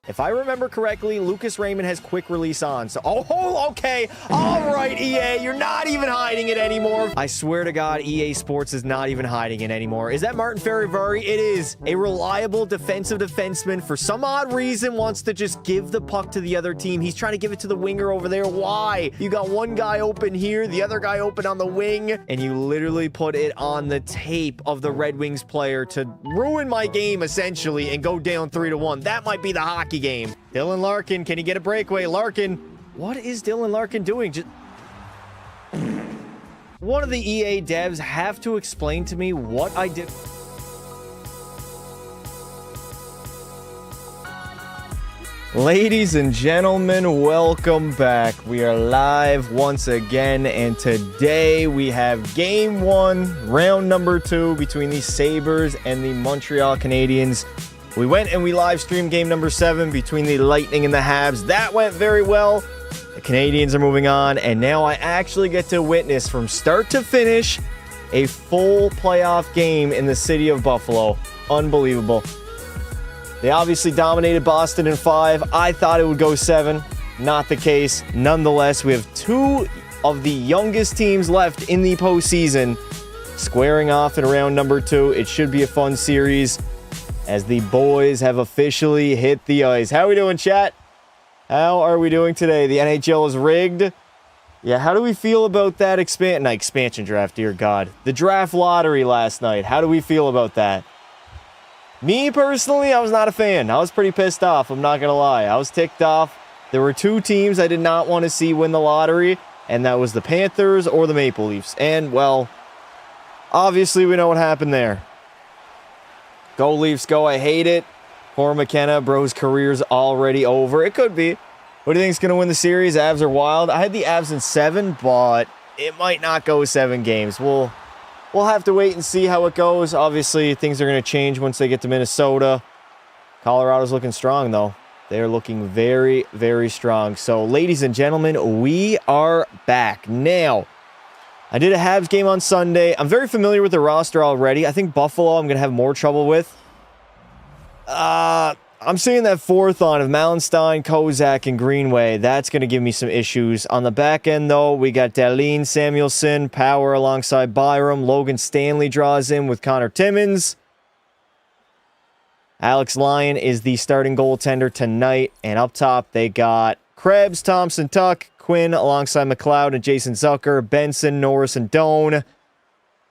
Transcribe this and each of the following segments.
If I remember correctly, Lucas Raymond has quick release on. So, oh, okay. All right, EA, you're not even hiding it anymore. I swear to God, EA Sports is not even hiding it anymore. Is that Martin Ferrivari? It is. A reliable defensive defenseman, for some odd reason, wants to just give the puck to the other team. He's trying to give it to the winger over there. Why? You got one guy open here, the other guy open on the wing, and you literally put it on the tape of the Red Wings player to ruin my game, essentially, and go down 3-1. That might be the hockey game. Dylan Larkin, can he get a breakaway? Larkin, what is Dylan Larkin doing? Just one of the EA devs have to explain to me what I did. Ladies and gentlemen, welcome back. We are live once again, and today we have game 1, round number 2 between the Sabres and the Montreal Canadiens. We went and we live streamed game number 7 between the Lightning and the Habs. That went very well. The Canadiens are moving on, and now I actually get to witness from start to finish a full playoff game in the city of Buffalo. Unbelievable. They obviously dominated Boston in 5. I thought it would go 7. Not the case. Nonetheless, we have 2 of the youngest teams left in the postseason squaring off in round number 2. It should be a fun series as the boys have officially hit the ice. How are we doing, chat? How are we doing today? The NHL is rigged. Yeah, how do we feel about that expansion draft, dear God? The draft lottery last night. How do we feel about that? Me, personally, I was not a fan. I was pretty pissed off, I'm not going to lie. I was ticked off. There were 2 teams I did not want to see win the lottery, and that was the Panthers or the Maple Leafs. And, well, obviously we know what happened there. Go Leafs, go. I hate it. Poor McKenna, bro's career's already over. It could be. What do you think's going to win the series? Avs are wild. I had the Avs in 7, but it might not go 7 games. We'll have to wait and see how it goes. Obviously, things are going to change once they get to Minnesota. Colorado's looking strong, though. They're looking very, very strong. So, ladies and gentlemen, we are back. Now, I did a Habs game on Sunday. I'm very familiar with the roster already. I think Buffalo I'm going to have more trouble with. I'm seeing that fourth line of Mallenstein, Kozak, and Greenway. That's going to give me some issues. On the back end, though, we got Dahlin, Samuelson, Power alongside Byram. Logan Stanley draws in with Connor Timmins. Alex Lyon is the starting goaltender tonight. And up top, they got Krebs, Thompson, Tuck, Quinn alongside McLeod and Jason Zucker, Benson, Norris, and Doan.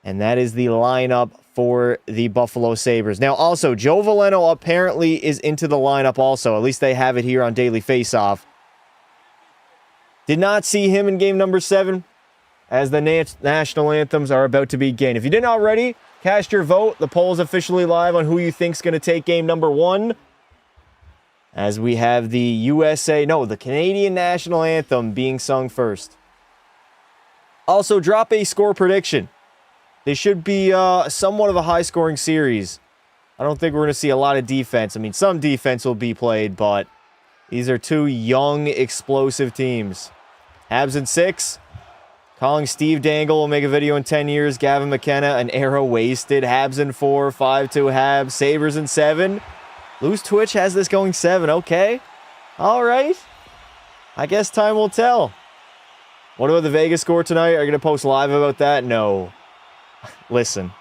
And that is the lineup for the Buffalo Sabres. Now, also, Joe Veleno apparently is into the lineup also. At least they have it here on Daily Faceoff. Did not see him in game number 7 as the national anthems are about to begin. If you didn't already, cast your vote. The poll is officially live on who you think's going to take game number 1. As we have the the Canadian national anthem being sung first. Also, drop a score prediction. They should be somewhat of a high-scoring series. I don't think we're going to see a lot of defense. I mean, some defense will be played, but these are 2 young, explosive teams. Habs in 6. Calling Steve Dangle will make a video in 10 years. Gavin McKenna, an arrow wasted. Habs in 4. 5-2 Habs. Sabres in 7. Loose Twitch has this going 7. Okay. All right. I guess time will tell. What about the Vegas score tonight? Are you going to post live about that? No. Listen.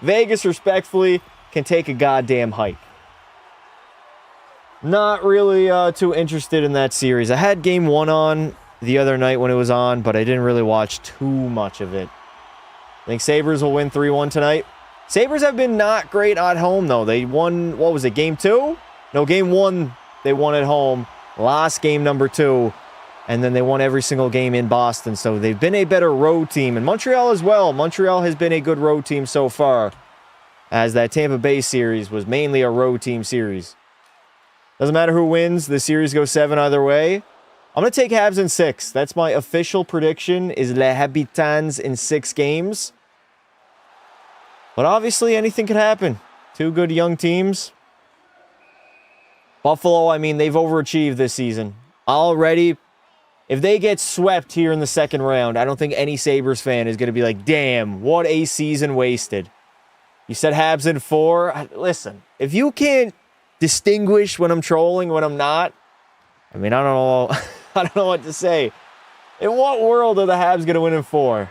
Vegas, respectfully, can take a goddamn hike. Not really too interested in that series. I had game 1 on the other night when it was on, but I didn't really watch too much of it. I think Sabres will win 3-1 tonight. Sabres have been not great at home, though. They won, what was it, game 2? No, game 1 they won at home. Lost game number 2. And then they won every single game in Boston. So they've been a better road team. And Montreal as well. Montreal has been a good road team so far. As that Tampa Bay series was mainly a road team series. Doesn't matter who wins. The series goes 7 either way. I'm going to take Habs in 6. That's my official prediction, is Les Habitants in 6 games. But obviously, anything could happen. 2 good young teams. Buffalo, I mean, they've overachieved this season. Already, if they get swept here in the second round, I don't think any Sabres fan is going to be like, damn, what a season wasted. You said Habs in 4. Listen, if you can't distinguish when I'm trolling, when I'm not. I mean, I don't know. I don't know what to say. In what world are the Habs going to win in 4?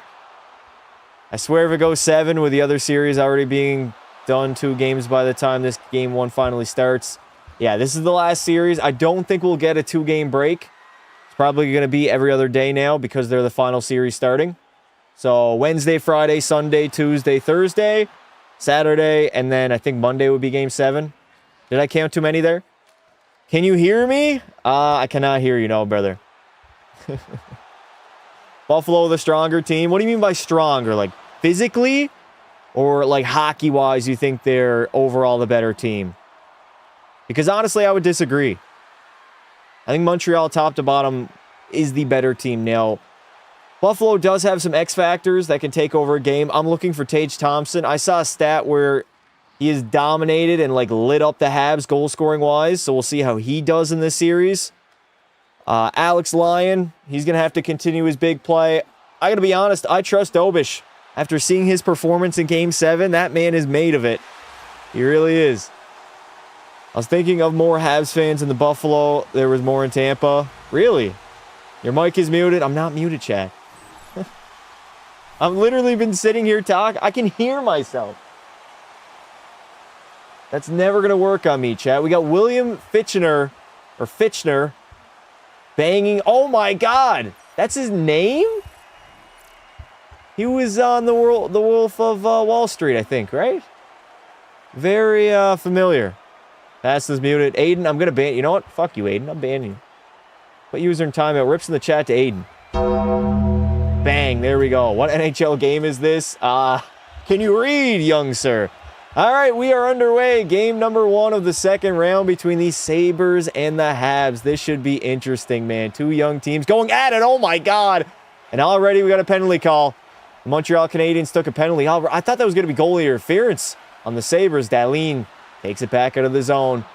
I swear if it goes 7 with the other series already being done 2 games by the time this game 1 finally starts. Yeah, this is the last series. I don't think we'll get a 2-game break. It's probably going to be every other day now because they're the final series starting. So Wednesday, Friday, Sunday, Tuesday, Thursday, Saturday, and then I think Monday would be game 7. Did I count too many there? Can you hear me? I cannot hear you, no, brother. Buffalo, the stronger team. What do you mean by stronger? Like physically or like hockey-wise, you think they're overall the better team? Because honestly, I would disagree. I think Montreal, top to bottom, is the better team. Now, Buffalo does have some X factors that can take over a game. I'm looking for Tage Thompson. I saw a stat where he has dominated and like lit up the Habs goal-scoring wise, so we'll see how he does in this series. Alex Lyon, he's going to have to continue his big play. I got to be honest, I trust Dobish. After seeing his performance in Game 7, that man is made of it. He really is. I was thinking of more Habs fans in the Buffalo. There was more in Tampa. Really? Your mic is muted? I'm not muted, chat. I've literally been sitting here talking. I can hear myself. That's never going to work on me, chat. We got William Fitchner, banging. Oh my God, that's his name? He was on the Wolf of Wall Street, I think, right? Very familiar. Pass is muted. Aiden, I'm going to ban you. know what? Fuck you, Aiden. I'm banning you. Put user in timeout. Rips in the chat to Aiden. Bang. There we go. What NHL game is this? Can you read, young sir? All right, we are underway. Game number 1 of the second round between the Sabres and the Habs. This should be interesting, man. 2 young teams going at it. Oh, my God. And already we got a penalty call. The Montreal Canadiens took a penalty. I thought that was going to be goalie interference on the Sabres. Dahlin takes it back out of the zone.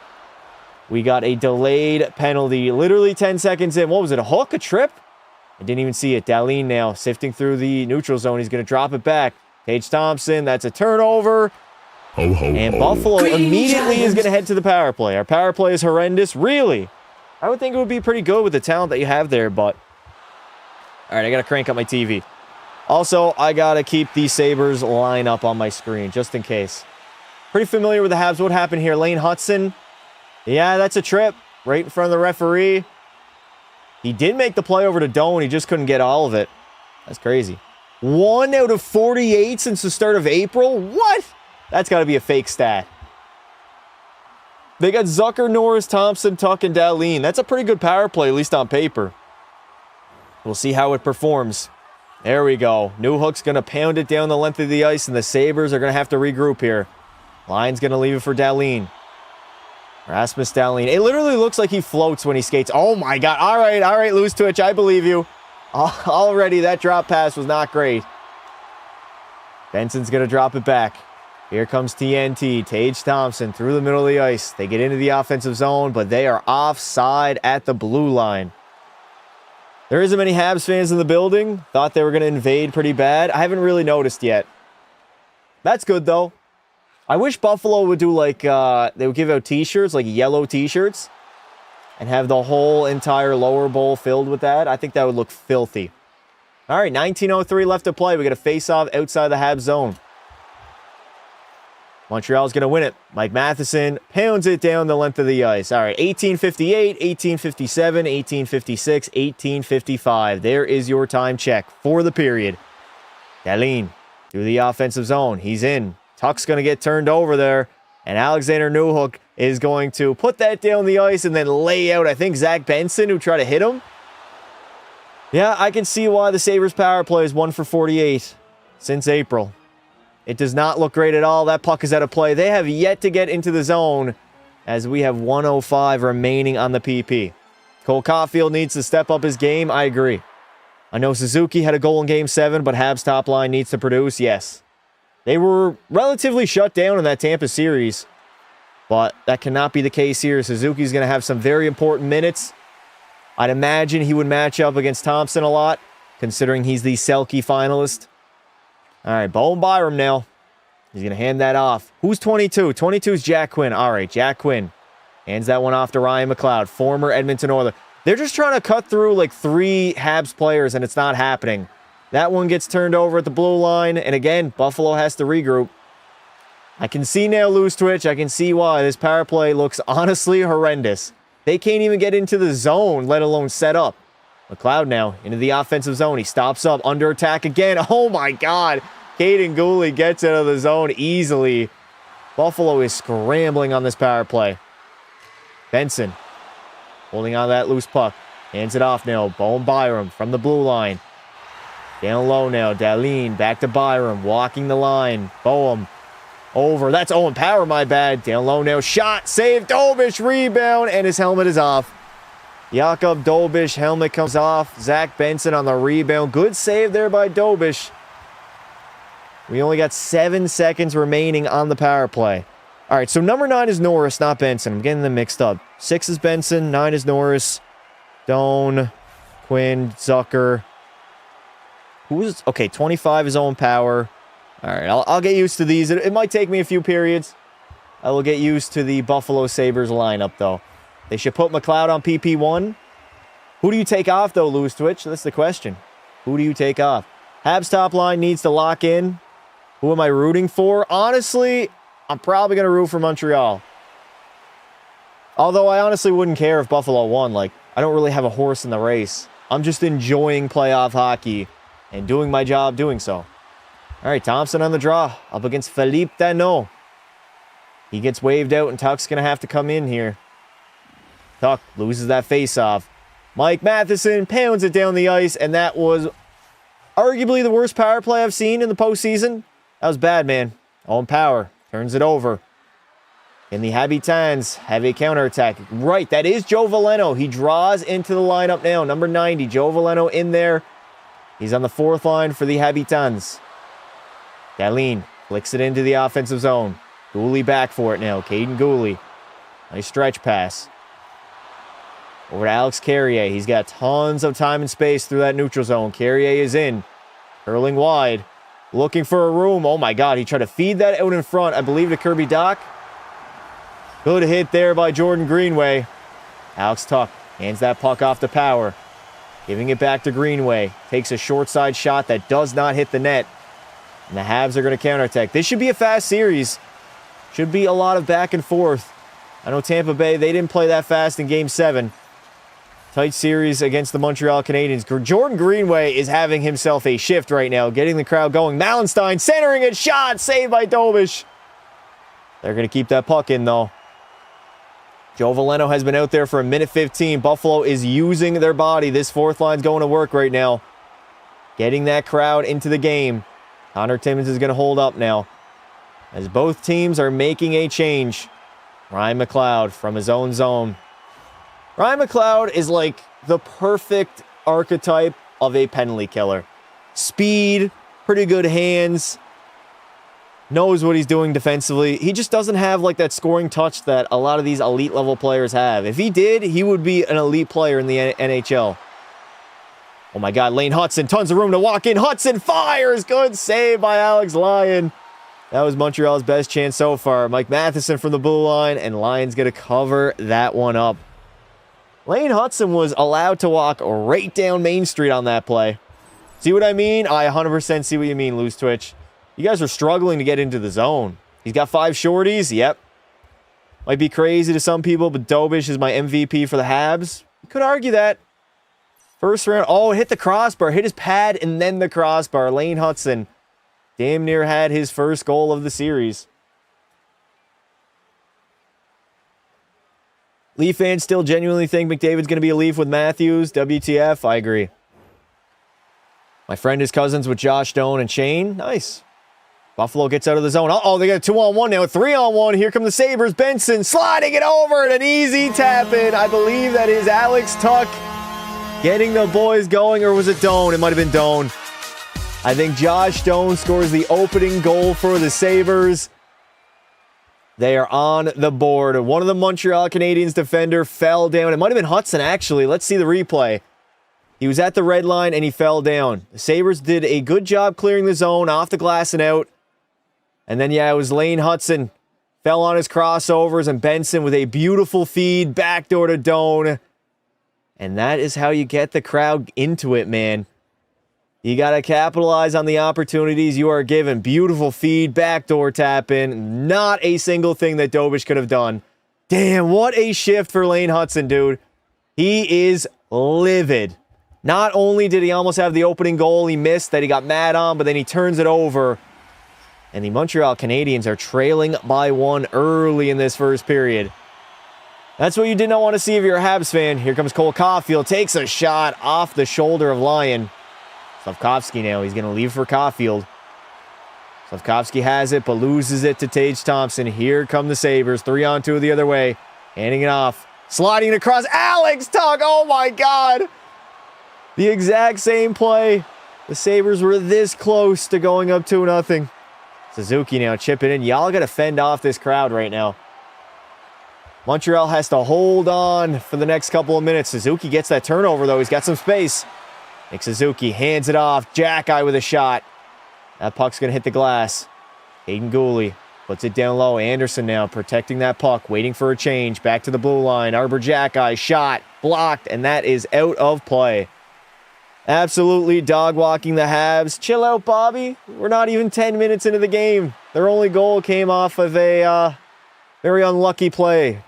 We got a delayed penalty. Literally 10 seconds in. What was it, a hook, a trip? I didn't even see it. Dahlin now sifting through the neutral zone. He's going to drop it back. Tage Thompson, that's a turnover. Ho, ho, and ho. Buffalo immediately is going to head to the power play. Our power play is horrendous. Really? I would think it would be pretty good with the talent that you have there, but... All right, I got to crank up my TV. Also, I got to keep the Sabres line up on my screen, just in case. Pretty familiar with the Habs. What happened here? Lane Hudson. Yeah, that's a trip. Right in front of the referee. He did make the play over to Doan. He just couldn't get all of it. That's crazy. 1 out of 48 since the start of April? What? That's got to be a fake stat. They got Zucker, Norris, Thompson, Tuck, and Dahlin. That's a pretty good power play, at least on paper. We'll see how it performs. There we go. Newhook's going to pound it down the length of the ice, and the Sabres are going to have to regroup here. Line's going to leave it for Dahlin. Rasmus Dahlin. It literally looks like he floats when he skates. Oh, my God. All right, Lose Twitch. I believe you. Already, that drop pass was not great. Benson's going to drop it back. Here comes TNT. Tage Thompson through the middle of the ice. They get into the offensive zone, but they are offside at the blue line. There isn't many Habs fans in the building. Thought they were going to invade pretty bad. I haven't really noticed yet. That's good, though. I wish Buffalo would do like, they would give out t-shirts, like yellow t-shirts, and have the whole entire lower bowl filled with that. I think that would look filthy. All right, 19:03 left to play. We got a face-off outside the Habs zone. Montreal's going to win it. Mike Matheson pounds it down the length of the ice. All right, 18:58, 18:57, 18:56, 18:55. There is your time check for the period. Dahlin through the offensive zone. He's in. Tuck's going to get turned over there. And Alexander Newhook is going to put that down the ice and then lay out, I think, Zach Benson, who tried to hit him. Yeah, I can see why the Sabres power play is 1 for 48 since April. It does not look great at all. That puck is out of play. They have yet to get into the zone as we have 1:05 remaining on the PP. Cole Caulfield needs to step up his game. I agree. I know Suzuki had a goal in Game 7, but Habs top line needs to produce. Yes. They were relatively shut down in that Tampa series, but that cannot be the case here. Suzuki's going to have some very important minutes. I'd imagine he would match up against Thompson a lot, considering he's the Selke finalist. All right, Bowen Byram now. He's going to hand that off. Who's 22? 22 is Jack Quinn. All right, Jack Quinn. Hands that one off to Ryan McLeod, former Edmonton Oiler. They're just trying to cut through like 3 Habs players, and it's not happening. That one gets turned over at the blue line, and again, Buffalo has to regroup. I can see now, Loose Twitch. I can see why. This power play looks honestly horrendous. They can't even get into the zone, let alone set up. McLeod now into the offensive zone. He stops up, under attack again. Oh my God. Caden Gooley gets out of the zone easily. Buffalo is scrambling on this power play. Benson holding on to that loose puck. Hands it off now. Bowen Byram from the blue line. Down low now. Dahlin back to Byram. Walking the line. Bowen over. That's Owen Power, my bad. Down low now. Shot. Save. Dobish. Rebound. And his helmet is off. Jakob Dobish. Helmet comes off. Zach Benson on the rebound. Good save there by Dobish. We only got 7 seconds remaining on the power play. All right, so number 9 is Norris, not Benson. I'm getting them mixed up. 6 is Benson. 9 is Norris. Doan, Quinn, Zucker. Who's... Okay, 25 is Owen Power. All right, I'll get used to these. It might take me a few periods. I will get used to the Buffalo Sabres lineup, though. They should put McLeod on PP1. Who do you take off, though, Loose Twitch? That's the question. Who do you take off? Habs top line needs to lock in. Who am I rooting for? Honestly, I'm probably going to root for Montreal. Although I honestly wouldn't care if Buffalo won. Like, I don't really have a horse in the race. I'm just enjoying playoff hockey and doing my job doing so. All right, Thompson on the draw up against Philippe Danault. He gets waved out, and Tuck's going to have to come in here. Tuck loses that face-off. Mike Matheson pounds it down the ice, and that was arguably the worst power play I've seen in the postseason. That was bad, man. Owen Power turns it over. And the Habitants have a counterattack. Right, that is Joe Veleno. He draws into the lineup now. Number 90, Joe Veleno in there. He's on the 4th line for the Habitants. Dahlin flicks it into the offensive zone. Gooley back for it now. Caden Gooley. Nice stretch pass. Over to Alex Carrier. He's got tons of time and space through that neutral zone. Carrier is in. Curling wide. Looking for a room. Oh my God, he tried to feed that out in front, I believe, to Kirby Doc. Good hit there by Jordan Greenway. Alex Tuck hands that puck off to Power. Giving it back to Greenway. Takes a short side shot that does not hit the net. And the Habs are going to counterattack. This should be a fast series. Should be a lot of back and forth. I know Tampa Bay, they didn't play that fast in Game 7. Tight series against the Montreal Canadiens. Jordan Greenway is having himself a shift right now, getting the crowd going. Malenstein centering it, shot, saved by Dobish. They're going to keep that puck in, though. Joe Veleno has been out there for 1:15. Buffalo is using their body. This 4th line's going to work right now. Getting that crowd into the game. Connor Timmins is going to hold up now, as both teams are making a change. Ryan McLeod from his own zone. Ryan McLeod is like the perfect archetype of a penalty killer. Speed, pretty good hands, knows what he's doing defensively. He just doesn't have like that scoring touch that a lot of these elite level players have. If he did, he would be an elite player in the NHL. Oh my God, Lane Hudson, tons of room to walk in. Hudson fires, good save by Alex Lyon. That was Montreal's best chance so far. Mike Matheson from the blue line, and Lyon's going to cover that one up. Lane Hudson was allowed to walk right down Main Street on that play. See what I mean? I 100% see what you mean, Loose Twitch. You guys are struggling to get into the zone. He's got 5 shorties. Yep. Might be crazy to some people, but Dobish is my MVP for the Habs. You could argue that. First round. Oh, hit the crossbar. Hit his pad and then the crossbar. Lane Hudson damn near had his first goal of the series. Leaf fans still genuinely think McDavid's going to be a Leaf with Matthews. WTF, I agree. My friend is cousins with Josh Stone and Shane. Nice. Buffalo gets out of the zone. Uh-oh, they got a 2-on-1 now. 3-on-1. Here come the Sabres. Benson sliding it over and an easy tap in. I believe that is Alex Tuck getting the boys going, or was it Doan? It might have been Doan. I think Josh Stone scores the opening goal for the Sabres. They are on the board. One of the Montreal Canadiens defender fell down. It might have been Hudson, actually. Let's see the replay. He was at the red line, and he fell down. The Sabres did a good job clearing the zone, off the glass and out. And then, yeah, it was Lane Hudson. Fell on his crossovers, and Benson with a beautiful feed, backdoor to Doan. And that is how you get the crowd into it, man. You got to capitalize on the opportunities you are given. Beautiful feed, backdoor tap in. Not a single thing that Dobish could have done. Damn, what a shift for Lane Hudson, dude. He is livid. Not only did he almost have the opening goal he missed that he got mad on, but then he turns it over. And the Montreal Canadiens are trailing by 1 early in this first period. That's what you did not want to see if you're a Habs fan. Here comes Cole Caulfield. Takes a shot off the shoulder of Lyon. Slavkovsky now. He's going to leave for Caulfield. Slavkovsky has it, but loses it to Tage Thompson. Here come the Sabres. 3-on-2 the other way. Handing it off. Sliding it across. Alex Tuch! Oh my God! The exact same play. The Sabres were this close to going up 2-0. Suzuki now chipping in. Y'all got to fend off this crowd right now. Montreal has to hold on for the next couple of minutes. Suzuki gets that turnover, though. He's got some space. Nick Suzuki hands it off. Jack-eye with a shot. That puck's going to hit the glass. Aiden Gooley puts it down low. Anderson now protecting that puck, waiting for a change. Back to the blue line. Arbor Jack-eye shot. Blocked, and that is out of play. Absolutely dog-walking the Habs. Chill out, Bobby. We're not even 10 minutes into the game. Their only goal came off of a very unlucky play.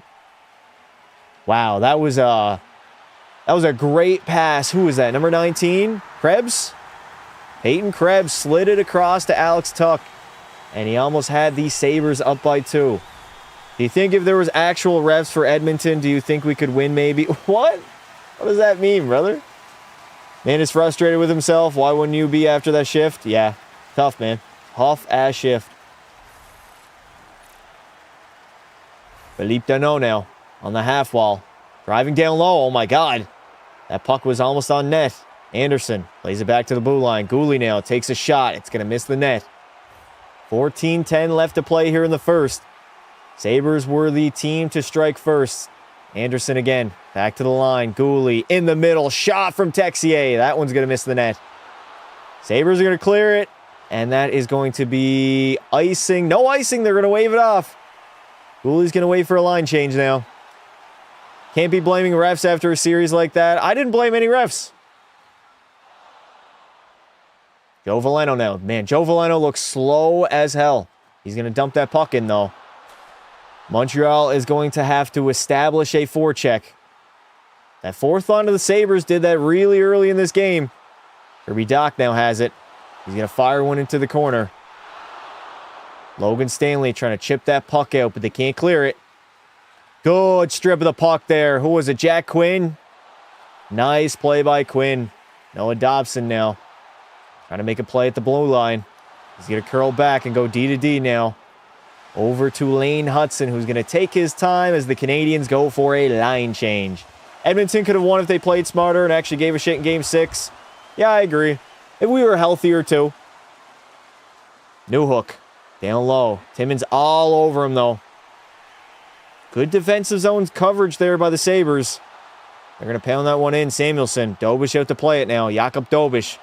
Wow, that was a great pass. Who was that? Number 19? Krebs? Peyton Krebs slid it across to Alex Tuch, and he almost had the Sabres up by 2. Do you think if there was actual refs for Edmonton, do you think we could win maybe? What? What does that mean, brother? Man is frustrated with himself. Why wouldn't you be after that shift? Yeah, tough, man. Tough-ass shift. Philippe Danault now on the half wall. Driving down low. Oh, my God. That puck was almost on net. Anderson plays it back to the blue line. Gooley now takes a shot. It's going to miss the net. 14-10 left to play here in the first. Sabres were the team to strike first. Anderson again. Back to the line. Gooley in the middle. Shot from Texier. That one's going to miss the net. Sabres are going to clear it. And that is going to be icing. No icing. They're going to wave it off. Gooley's going to wait for a line change now. Can't be blaming refs after a series like that. I didn't blame any refs. Joe Veleno now. Man, Joe Veleno looks slow as hell. He's going to dump that puck in, though. Montreal is going to have to establish a forecheck. That fourth line of the Sabres did that really early in this game. Kirby Dach now has it. He's going to fire one into the corner. Logan Stanley trying to chip that puck out, but they can't clear it. Good strip of the puck there. Who was it? Jack Quinn? Nice play by Quinn. Noah Dobson now. Trying to make a play at the blue line. He's going to curl back and go D to D now. Over to Lane Hudson, who's going to take his time as the Canadiens go for a line change. Edmonton could have won if they played smarter and actually gave a shit in Game 6. Yeah, I agree. If we were healthier, too. Newhook. Down low. Timmins all over him, though. Good defensive zone coverage there by the Sabres. They're going to pound that one in. Samuelson. Dobish out to play it now. Jakob Dobish.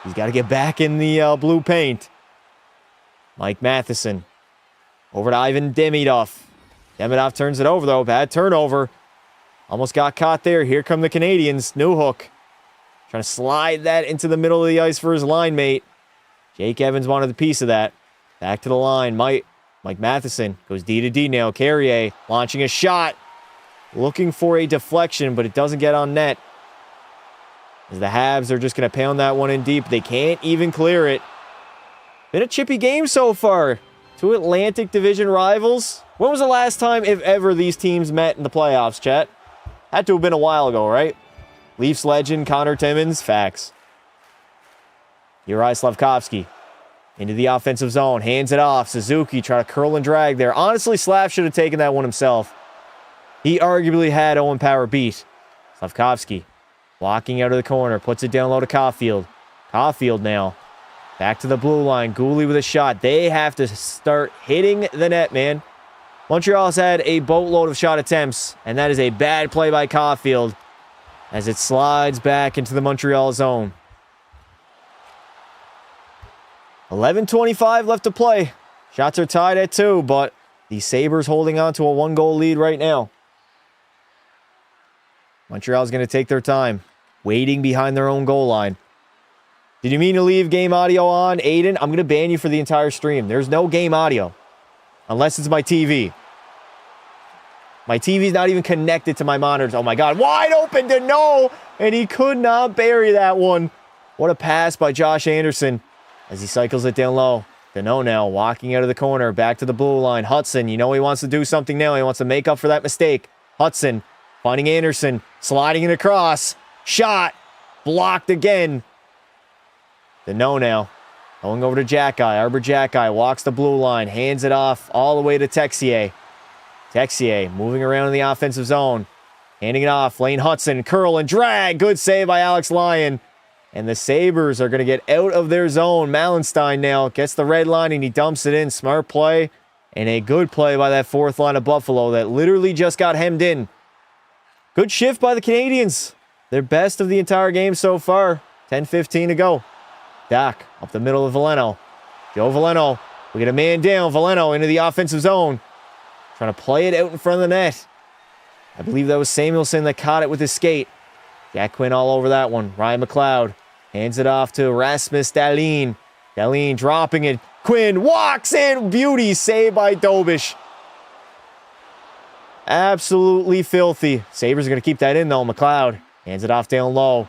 He's got to get back in the blue paint. Mike Matheson. Over to Ivan Demidov. Demidov turns it over, though. Bad turnover. Almost got caught there. Here come the Canadiens. Newhook. Trying to slide that into the middle of the ice for his line mate. Jake Evans wanted a piece of that. Back to the line. Mike Matheson goes D to D now. Carrier launching a shot. Looking for a deflection, but it doesn't get on net. As the Habs are just going to pound that one in deep. They can't even clear it. Been a chippy game so far. Two Atlantic Division rivals. When was the last time, if ever, these teams met in the playoffs, chat? Had to have been a while ago, right? Leafs legend Connor Timmins. Facts. Uri Slavkovsky. Into the offensive zone. Hands it off. Suzuki trying to curl and drag there. Honestly, Slav should have taken that one himself. He arguably had Owen Power beat. Slavkovsky walking out of the corner. Puts it down low to Caulfield. Caulfield now. Back to the blue line. Gooley with a shot. They have to start hitting the net, man. Montreal has had a boatload of shot attempts, and that is a bad play by Caulfield as it slides back into the Montreal zone. 11:25 left to play. Shots are tied at 2, but The Sabres holding on to a 1-goal lead right now. Montreal's going to take their time, waiting behind their own goal line. Did you mean to leave game audio on, Aiden? I'm going to ban you for the entire stream. There's no game audio. Unless it's my TV. My TV's not even connected to my monitors. Oh my God, wide open to no! And he could not bury that one. What a pass by Josh Anderson as he cycles it down low. Deneau now walking out of the corner, back to the blue line. Hudson, you know he wants to do something now. He wants to make up for that mistake. Hudson finding Anderson, sliding it across. Shot, blocked again. Deneau now going over to Jackeye. Arbor Jackeye walks the blue line, hands it off all the way to Texier. Texier moving around in the offensive zone. Handing it off. Lane Hudson, curl and drag. Good save by Alex Lyon. And the Sabres are going to get out of their zone. Mallenstein now gets the red line and he dumps it in. Smart play. And a good play by that fourth line of Buffalo that literally just got hemmed in. Good shift by the Canadiens. Their best of the entire game so far. 10:15 to go. Dak up the middle of Veleno. Joe Veleno. We get a man down. Veleno into the offensive zone. Trying to play it out in front of the net. I believe that was Samuelson that caught it with his skate. Jack Quinn all over that one. Ryan McLeod hands it off to Rasmus Dahlin. Dahlin dropping it. Quinn walks in. Beauty saved by Dobish. Absolutely filthy. Sabres are going to keep that in though. McLeod hands it off down low.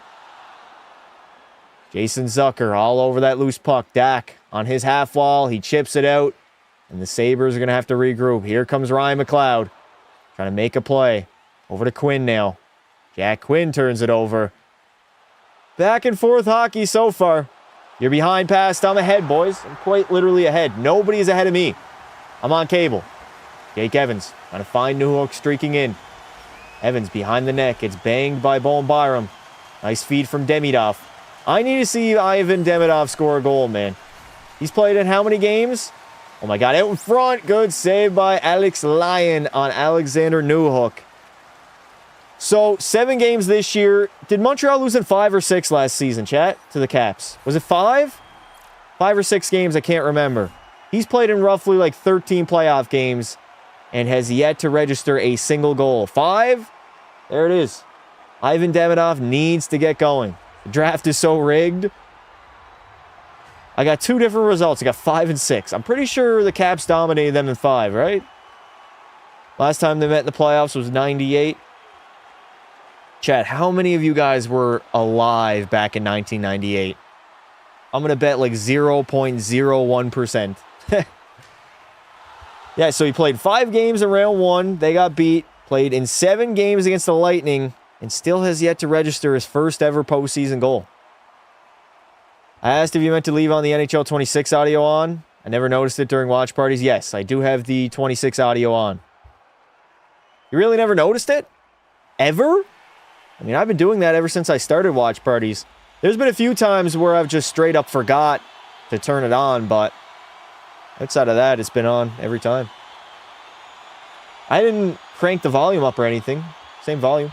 Jason Zucker all over that loose puck. Dak on his half wall. He chips it out. And the Sabres are going to have to regroup. Here comes Ryan McLeod. Trying to make a play. Over to Quinn now. Jack Quinn turns it over. Back and forth hockey so far. You're behind past. I'm ahead, boys. I'm quite literally ahead. Nobody's ahead of me. I'm on cable. Jake Evans trying to find Newhook streaking in. Evans behind the net. Gets banged by Bowen Byram. Nice feed from Demidov. I need to see Ivan Demidov score a goal, man. He's played in how many games? Oh my God, out in front. Good save by Alex Lyon on Alexander Newhook. So, 7 games this year. Did Montreal lose in 5 or 6 last season, chat? To the Caps. Was it 5? 5 or 6 games, I can't remember. He's played in roughly like 13 playoff games and has yet to register a single goal. 5? There it is. Ivan Demidov needs to get going. The draft is so rigged. I got 2 different results. I got 5 and 6. I'm pretty sure the Caps dominated them in 5, right? Last time they met in the playoffs was 98. Chat, how many of you guys were alive back in 1998? I'm going to bet like 0.01%. Yeah, so he played 5 games in round 1. They got beat. Played in 7 games against the Lightning and still has yet to register his first ever postseason goal. I asked if you meant to leave on the NHL 26 audio on. I never noticed it during watch parties. Yes, I do have the 26 audio on. You really never noticed it? Ever? I mean, I've been doing that ever since I started watch parties. There's been a few times where I've just straight up forgot to turn it on, but outside of that, it's been on every time. I didn't crank the volume up or anything. Same volume.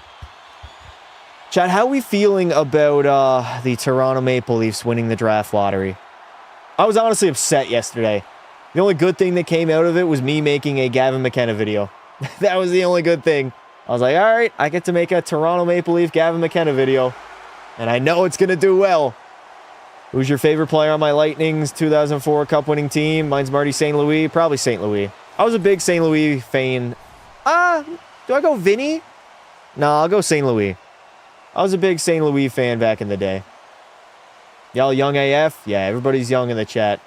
Chad, how are we feeling about the Toronto Maple Leafs winning the draft lottery? I was honestly upset yesterday. The only good thing that came out of it was me making a Gavin McKenna video. That was the only good thing. I was like, all right, I get to make a Toronto Maple Leaf Gavin McKenna video. And I know it's going to do well. Who's your favorite player on my Lightning's 2004 Cup-winning team? Mine's Marty St. Louis. Probably St. Louis. I was a big St. Louis fan. Do I go Vinny? No, I'll go St. Louis. I was a big St. Louis fan back in the day. Y'all young AF? Yeah, everybody's young in the chat.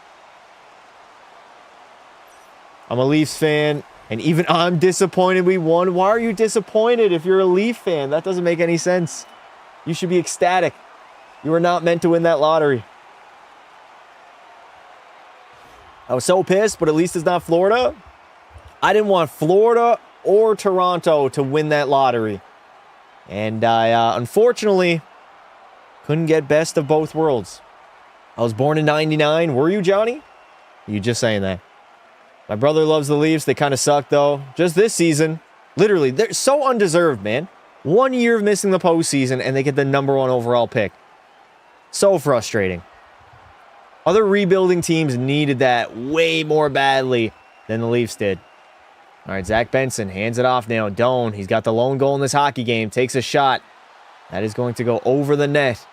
I'm a Leafs fan. And even I'm disappointed we won. Why are you disappointed if you're a Leaf fan? That doesn't make any sense. You should be ecstatic. You were not meant to win that lottery. I was so pissed, but at least it's not Florida. I didn't want Florida or Toronto to win that lottery. And I, unfortunately, couldn't get best of both worlds. I was born in 99. Were you, Johnny? You just saying that. My brother loves the Leafs. They kind of suck, though. Just this season. Literally, they're so undeserved, man. 1 year of missing the postseason, and they get the #1 overall pick. So frustrating. Other rebuilding teams needed that way more badly than the Leafs did. All right, Zach Benson hands it off now. Doan, he's got the lone goal in this hockey game. Takes a shot. That is going to go over the net.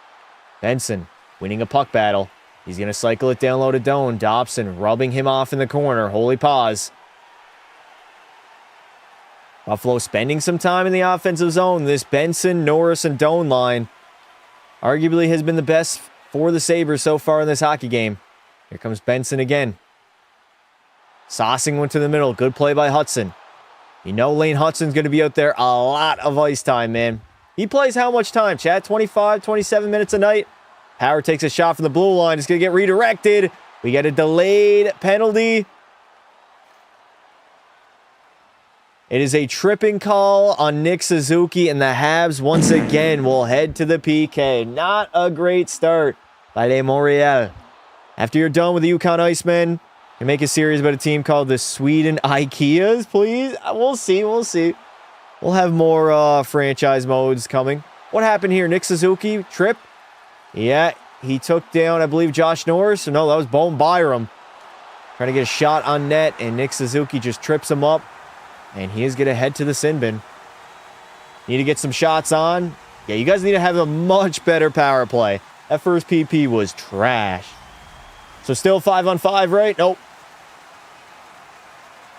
Benson winning a puck battle. He's going to cycle it down low to Doan. Dobson rubbing him off in the corner. Holy pause. Buffalo spending some time in the offensive zone. This Benson, Norris, and Doan line arguably has been the best for the Sabres so far in this hockey game. Here comes Benson again. Saucing one to the middle. Good play by Hudson. You know Lane Hudson's going to be out there a lot of ice time, man. He plays how much time, Chad? 25, 27 minutes a night? Power takes a shot from the blue line. It's going to get redirected. We get a delayed penalty. It is a tripping call on Nick Suzuki, and the Habs once again will head to the PK. Not a great start by Les Montreal. After you're done with the Yukon Icemen, you make a series about a team called the Sweden Ikeas, please. We'll see. We'll have more franchise modes coming. What happened here? Nick Suzuki, trip? Yeah, he took down, I believe, Josh Norris. No, that was Bowen Byram. Trying to get a shot on net, and Nick Suzuki just trips him up. And he is going to head to the sin bin. Need to get some shots on. Yeah, you guys need to have a much better power play. That first PP was trash. So still 5-on-5, right? Nope.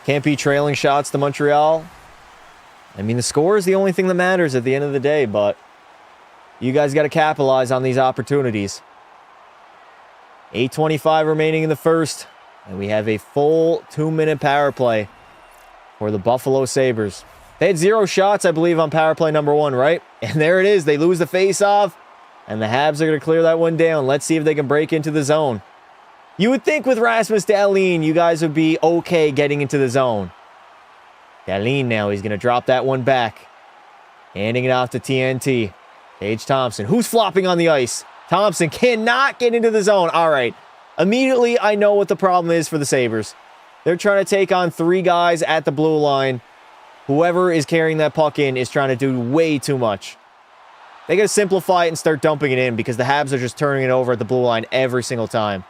Can't be trailing shots to Montreal. I mean, the score is the only thing that matters at the end of the day, but you guys got to capitalize on these opportunities. 8:25 remaining in the first, and we have a full 2-minute power play for the Buffalo Sabres. They had 0 shots, I believe, on power play number 1, right? And there it is. They lose the face-off, and the Habs are going to clear that one down. Let's see if they can break into the zone. You would think with Rasmus Dahlin, you guys would be okay getting into the zone. Dahlin now, he's going to drop that one back. Handing it off to TNT. Tage Thompson, who's flopping on the ice? Thompson cannot get into the zone. All right. Immediately, I know what the problem is for the Sabres. They're trying to take on 3 guys at the blue line. Whoever is carrying that puck in is trying to do way too much. They got to simplify it and start dumping it in because the Habs are just turning it over at the blue line every single time.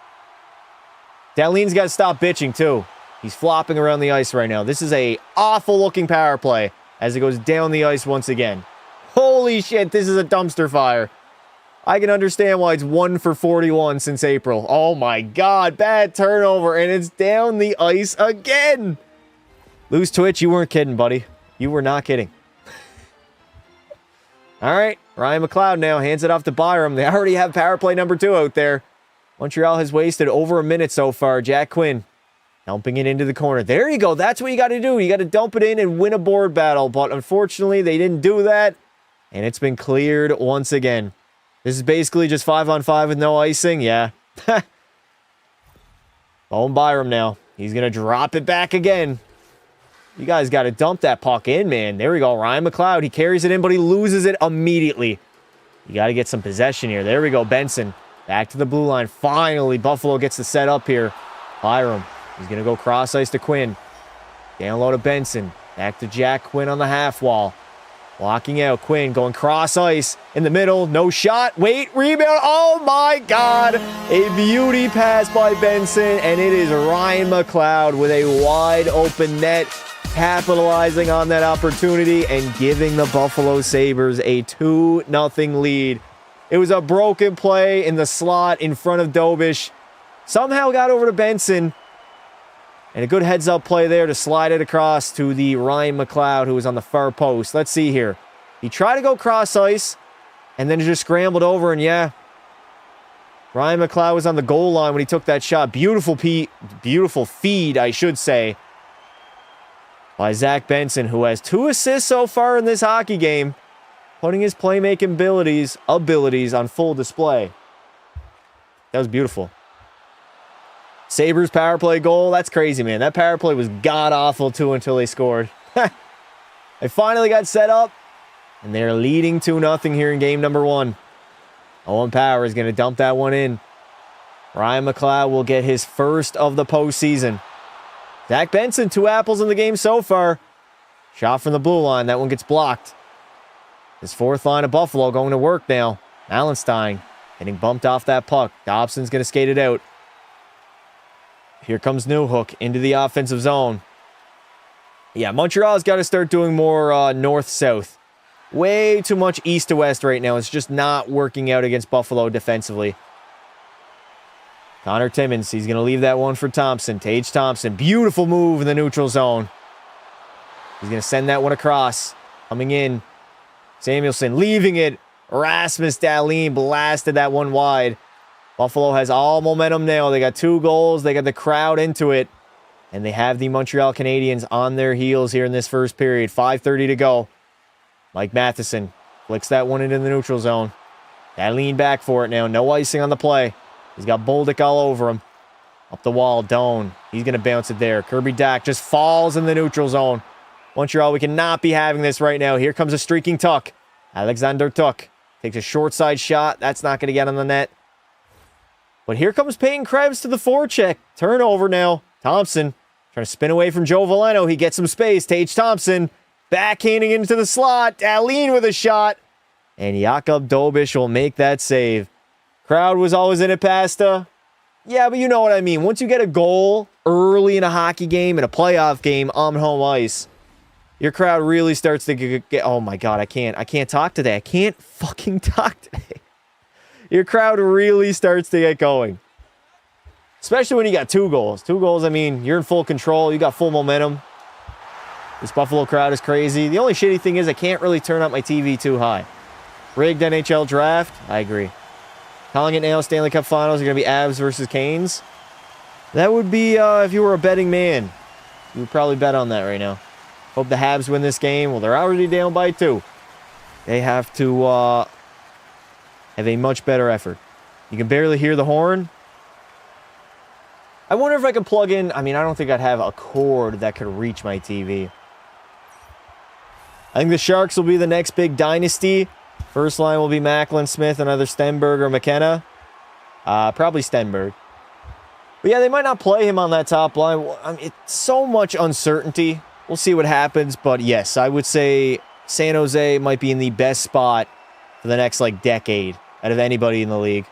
Dahlin's got to stop bitching, too. He's flopping around the ice right now. This is a awful-looking power play as it goes down the ice once again. Holy shit, this is a dumpster fire. I can understand why it's 1 for 41 since April. Oh, my God. Bad turnover, and it's down the ice again. Loose twitch, you weren't kidding, buddy. You were not kidding. All right, Ryan McLeod now hands it off to Byram. They already have power play number 2 out there. Montreal has wasted over a minute so far. Jack Quinn dumping it into the corner. There you go. That's what you got to do. You got to dump it in and win a board battle. But unfortunately, they didn't do that. And it's been cleared once again. This is basically just 5-on-5 with no icing. Yeah. Bowen Byram now. He's going to drop it back again. You guys got to dump that puck in, man. There we go. Ryan McLeod. He carries it in, but he loses it immediately. You got to get some possession here. There we go. Benson. Back to the blue line. Finally, Buffalo gets the set up here. Byram. He's going to go cross ice to Quinn. Down low to Benson. Back to Jack Quinn on the half wall. Blocking out. Quinn going cross ice in the middle. No shot. Wait. Rebound. Oh, my God. A beauty pass by Benson. And it is Ryan McLeod with a wide open net. Capitalizing on that opportunity and giving the Buffalo Sabres a 2-0 lead. It was a broken play in the slot in front of Dobish. Somehow got over to Benson. And a good heads-up play there to slide it across to the Ryan McLeod, who was on the far post. Let's see here. He tried to go cross ice, and then just scrambled over, and yeah. Ryan McLeod was on the goal line when he took that shot. Beautiful feed, I should say, by Zach Benson, who has 2 assists so far in this hockey game, putting his playmaking abilities on full display. That was beautiful. Sabres power play goal. That's crazy, man. That power play was god-awful, too, until they scored. They finally got set up, and they're leading 2-0 here in game number 1. Owen Power is going to dump that one in. Ryan McLeod will get his first of the postseason. Zach Benson, 2 apples in the game so far. Shot from the blue line. That one gets blocked. His 4th line of Buffalo going to work now. Allenstein getting bumped off that puck. Dobson's going to skate it out. Here comes Newhook into the offensive zone. Yeah, Montreal's got to start doing more north-south. Way too much east to west right now. It's just not working out against Buffalo defensively. Connor Timmins, he's going to leave that one for Thompson. Tage Thompson, beautiful move in the neutral zone. He's going to send that one across. Coming in. Samuelson leaving it. Rasmus Dahlin blasted that one wide. Buffalo has all momentum now. They got 2 goals. They got the crowd into it. And they have the Montreal Canadiens on their heels here in this first period. 5:30 to go. Mike Matheson flicks that one into the neutral zone. Dahlin back for it now. No icing on the play. He's got Bolduc all over him. Up the wall, Doan. He's going to bounce it there. Kirby Dack just falls in the neutral zone. Montreal, we cannot be having this right now. Here comes a streaking Tuch. Alexander Tuch takes a short side shot. That's not going to get on the net. But here comes Peyton Krebs to the forecheck. Turnover now. Thompson trying to spin away from Joe Veleno. He gets some space. Tage Thompson backhanding into the slot. Dahlin with a shot. And Jakub Dobish will make that save. Crowd was always in it, Pasta. Yeah, but you know what I mean. Once you get a goal early in a hockey game, in a playoff game on home ice, your crowd really starts to get, oh my God, I can't talk today. I can't fucking talk today. Your crowd really starts to get going. Especially when you got 2 goals. 2 goals, I mean, you're in full control. You got full momentum. This Buffalo crowd is crazy. The only shitty thing is I can't really turn up my TV too high. Rigged NHL draft? I agree. Calling it now, Stanley Cup Finals are going to be Avs versus Canes. That would be, if you were a betting man, you would probably bet on that right now. Hope the Habs win this game. Well, they're already down by 2. They have to have a much better effort. You can barely hear the horn. I wonder if I could plug in, I mean, I don't think I'd have a cord that could reach my TV. I think the Sharks will be the next big dynasty. First line will be Macklin, Smith, and either Stenberg or McKenna. Probably Stenberg. But yeah, they might not play him on that top line. I mean, it's so much uncertainty. We'll see what happens. But yes, I would say San Jose might be in the best spot for the next, decade out of anybody in the league.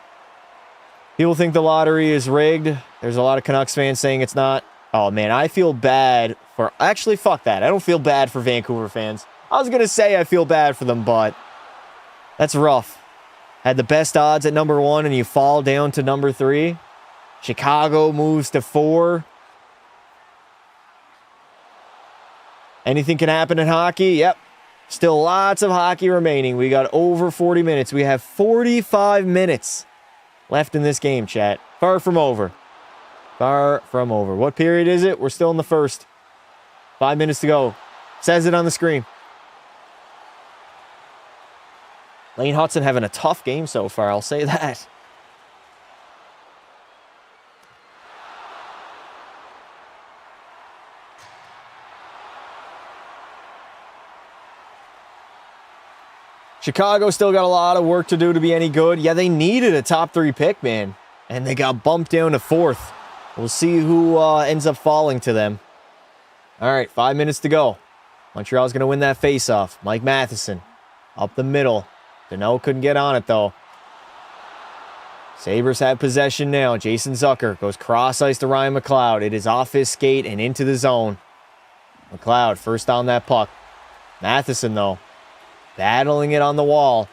People think the lottery is rigged. There's a lot of Canucks fans saying it's not. Oh, man, I feel bad for... Actually, fuck that. I don't feel bad for Vancouver fans. I was going to say I feel bad for them, but that's rough. Had the best odds at number 1, and you fall down to number 3. Chicago moves to 4. Anything can happen in hockey? Yep. Still lots of hockey remaining. We got over 40 minutes. We have 45 minutes left in this game, chat. Far from over. Far from over. What period is it? We're still in the first. 5 minutes to go. Says it on the screen. Lane Hudson having a tough game so far, I'll say that. Chicago still got a lot of work to do to be any good. Yeah, they needed a top 3 pick, man. And they got bumped down to 4th. We'll see who ends up falling to them. All right, 5 minutes to go. Montreal's going to win that faceoff. Mike Matheson up the middle. Deneau couldn't get on it, though. Sabres have possession now. Jason Zucker goes cross-ice to Ryan McLeod. It is off his skate and into the zone. McLeod first on that puck. Matheson, though, battling it on the wall.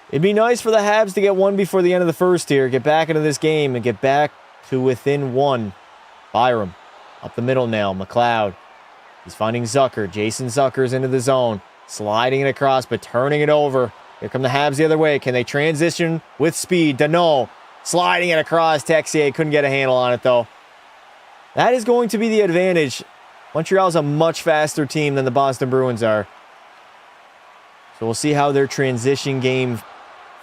It'd be nice for the Habs to get one before the end of the first here. Get back into this game and get back to within 1. Byram up the middle now. McLeod. He's finding Zucker. Jason Zucker's into the zone. Sliding it across, but turning it over. Here come the Habs the other way. Can they transition with speed? Deneau sliding it across. Texier couldn't get a handle on it, though. That is going to be the advantage. Montreal's a much faster team than the Boston Bruins are. So we'll see how their transition game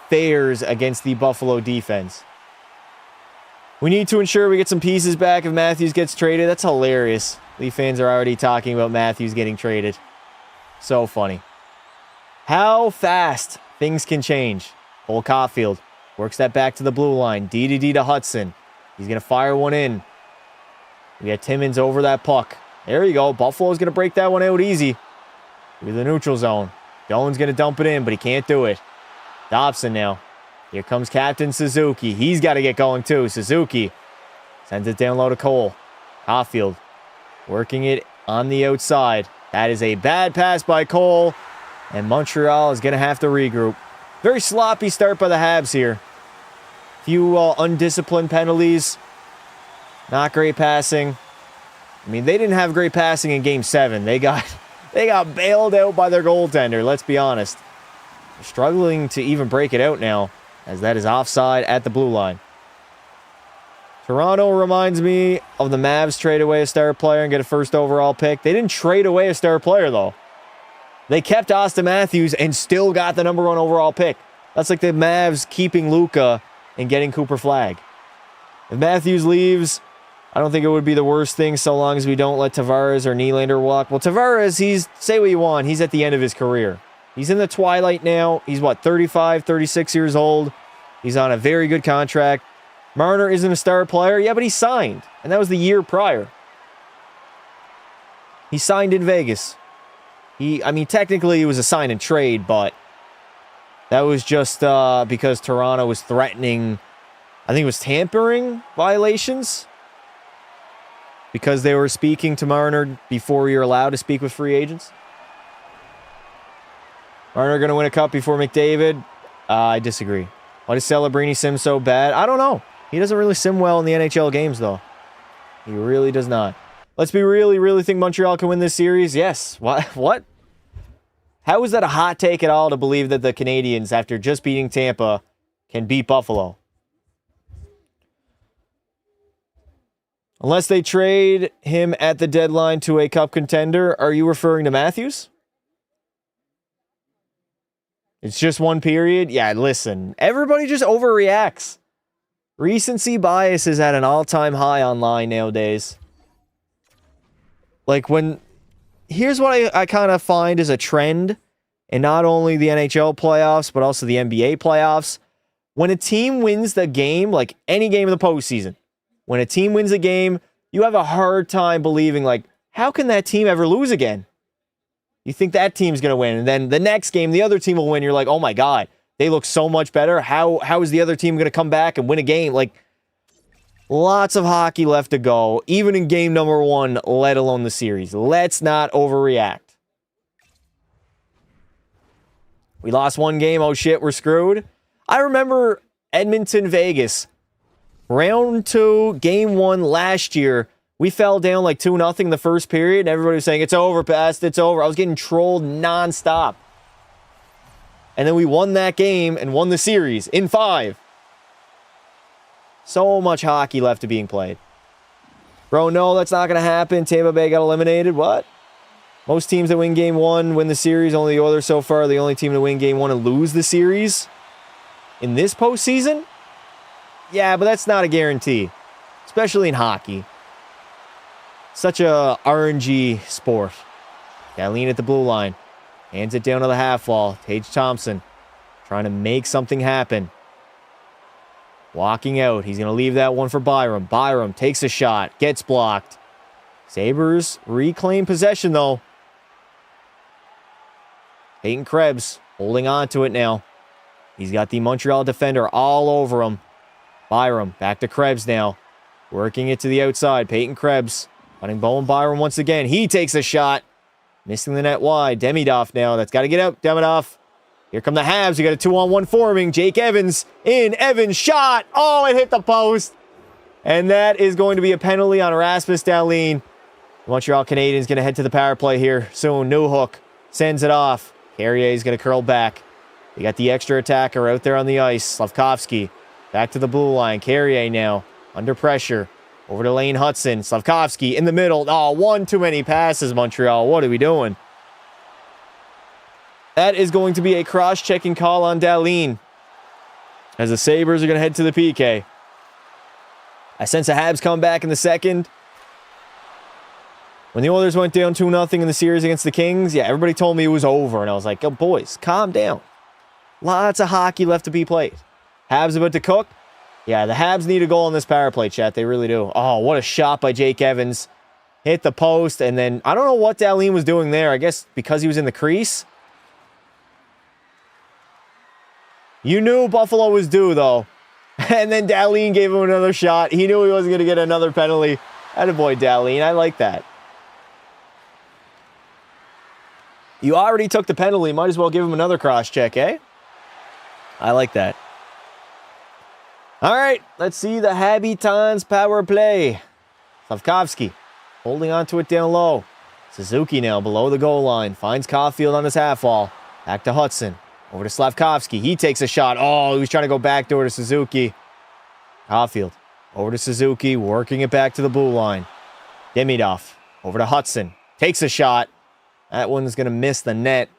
fares against the Buffalo defense. We need to ensure we get some pieces back if Matthews gets traded. That's hilarious. Leaf fans are already talking about Matthews getting traded. So funny. How fast things can change. Cole Caulfield works that back to the blue line. D to Hudson. He's going to fire one in. We got Timmins over that puck. There you go. Buffalo's going to break that one out easy. Through the neutral zone. Doan's going to dump it in, but he can't do it. Dobson now. Here comes Captain Suzuki. He's got to get going too. Suzuki sends it down low to Cole. Caulfield working it on the outside. That is a bad pass by Cole, and Montreal is going to have to regroup. Very sloppy start by the Habs here. Few undisciplined penalties. Not great passing. I mean, they didn't have great passing in Game 7. They got bailed out by their goaltender, let's be honest. They're struggling to even break it out now, as that is offside at the blue line. Toronto reminds me of the Mavs trade away a star player and get a first overall pick. They didn't trade away a star player, though. They kept Austin Matthews and still got the #1 overall pick. That's like the Mavs keeping Luka and getting Cooper Flagg. If Matthews leaves, I don't think it would be the worst thing so long as we don't let Tavares or Nylander walk. Well, Tavares, say what you want, he's at the end of his career. He's in the twilight now. He's, 35, 36 years old. He's on a very good contract. Marner isn't a star player. Yeah, but he signed. And that was the year prior. He signed in Vegas. Technically it was a sign and trade, but that was just because Toronto was threatening, I think it was tampering violations. Because they were speaking to Marner before you're allowed to speak with free agents. Marner going to win a cup before McDavid? I disagree. Why does Celebrini sim so bad? I don't know. He doesn't really sim well in the NHL games, though. He really does not. Let's be really think Montreal can win this series? Yes. What? How is that a hot take at all to believe that the Canadiens, after just beating Tampa, can beat Buffalo? Unless they trade him at the deadline to a cup contender, are you referring to Matthews? It's just one period? Yeah, listen. Everybody just overreacts. Recency bias is at an all-time high online nowadays. Here's what I kind of find is a trend in not only the NHL playoffs, but also the NBA playoffs. When a team wins the game, like any game in the postseason, when a team wins a game, you have a hard time believing, how can that team ever lose again? You think that team's going to win, and then the next game, the other team will win. You're like, oh my God, they look so much better. How is the other team going to come back and win a game? Lots of hockey left to go, even in game #1, let alone the series. Let's not overreact. We lost one game. Oh shit, we're screwed. I remember Edmonton, Vegas. Round 2, game 1 last year. We fell down 2-0 the first period, and everybody was saying, it's over, Pest, it's over. I was getting trolled nonstop. And then we won that game and won the series in 5. So much hockey left to being played. Bro, no, that's not going to happen. Tampa Bay got eliminated. What? Most teams that win game 1 win the series. Only the Oilers so far are the only team to win game 1 and lose the series in this postseason? Yeah, but that's not a guarantee, especially in hockey. Such a RNG sport. Dahlin at the blue line. Hands it down to the half wall. Tage Thompson trying to make something happen. Walking out. He's going to leave that one for Byram. Byram takes a shot. Gets blocked. Sabres reclaim possession, though. Peyton Krebs holding on to it now. He's got the Montreal defender all over him. Byram back to Krebs now. Working it to the outside. Peyton Krebs hunting Bowen Byram once again. He takes a shot. Missing the net wide. Demidov now. That's got to get out. Demidov. Here come the Habs. We got a 2-on-1 forming. Jake Evans in. Evans shot. Oh, it hit the post. And that is going to be a penalty on Rasmus Dahlin. The Montreal Canadiens going to head to the power play here soon. Newhook sends it off. Carrier is going to curl back. You got the extra attacker out there on the ice. Slavkovsky back to the blue line. Carrier now under pressure. Over to Lane Hudson. Slavkovsky in the middle. Oh, one too many passes, Montreal. What are we doing? That is going to be a cross-checking call on Dahlin, as the Sabres are going to head to the PK. I sense a Habs come back in the second. When the Oilers went down 2-0 in the series against the Kings, yeah, everybody told me it was over. And I was like, oh, boys, calm down. Lots of hockey left to be played. Habs about to cook. Yeah, the Habs need a goal on this power play, chat. They really do. Oh, what a shot by Jake Evans. Hit the post, and then I don't know what Dahlin was doing there. I guess because he was in the crease. You knew Buffalo was due, though. And then Dahlin gave him another shot. He knew he wasn't going to get another penalty. Attaboy, Dahlin. I like that. You already took the penalty. Might as well give him another cross-check, eh? I like that. All right, let's see the Habitants power play. Slavkovsky holding on to it down low. Suzuki now below the goal line. Finds Caulfield on his half wall. Back to Hudson. Over to Slavkovsky. He takes a shot. Oh, he was trying to go backdoor to Suzuki. Caulfield. Over to Suzuki. Working it back to the blue line. Demidov. Over to Hudson. Takes a shot. That one's going to miss the net.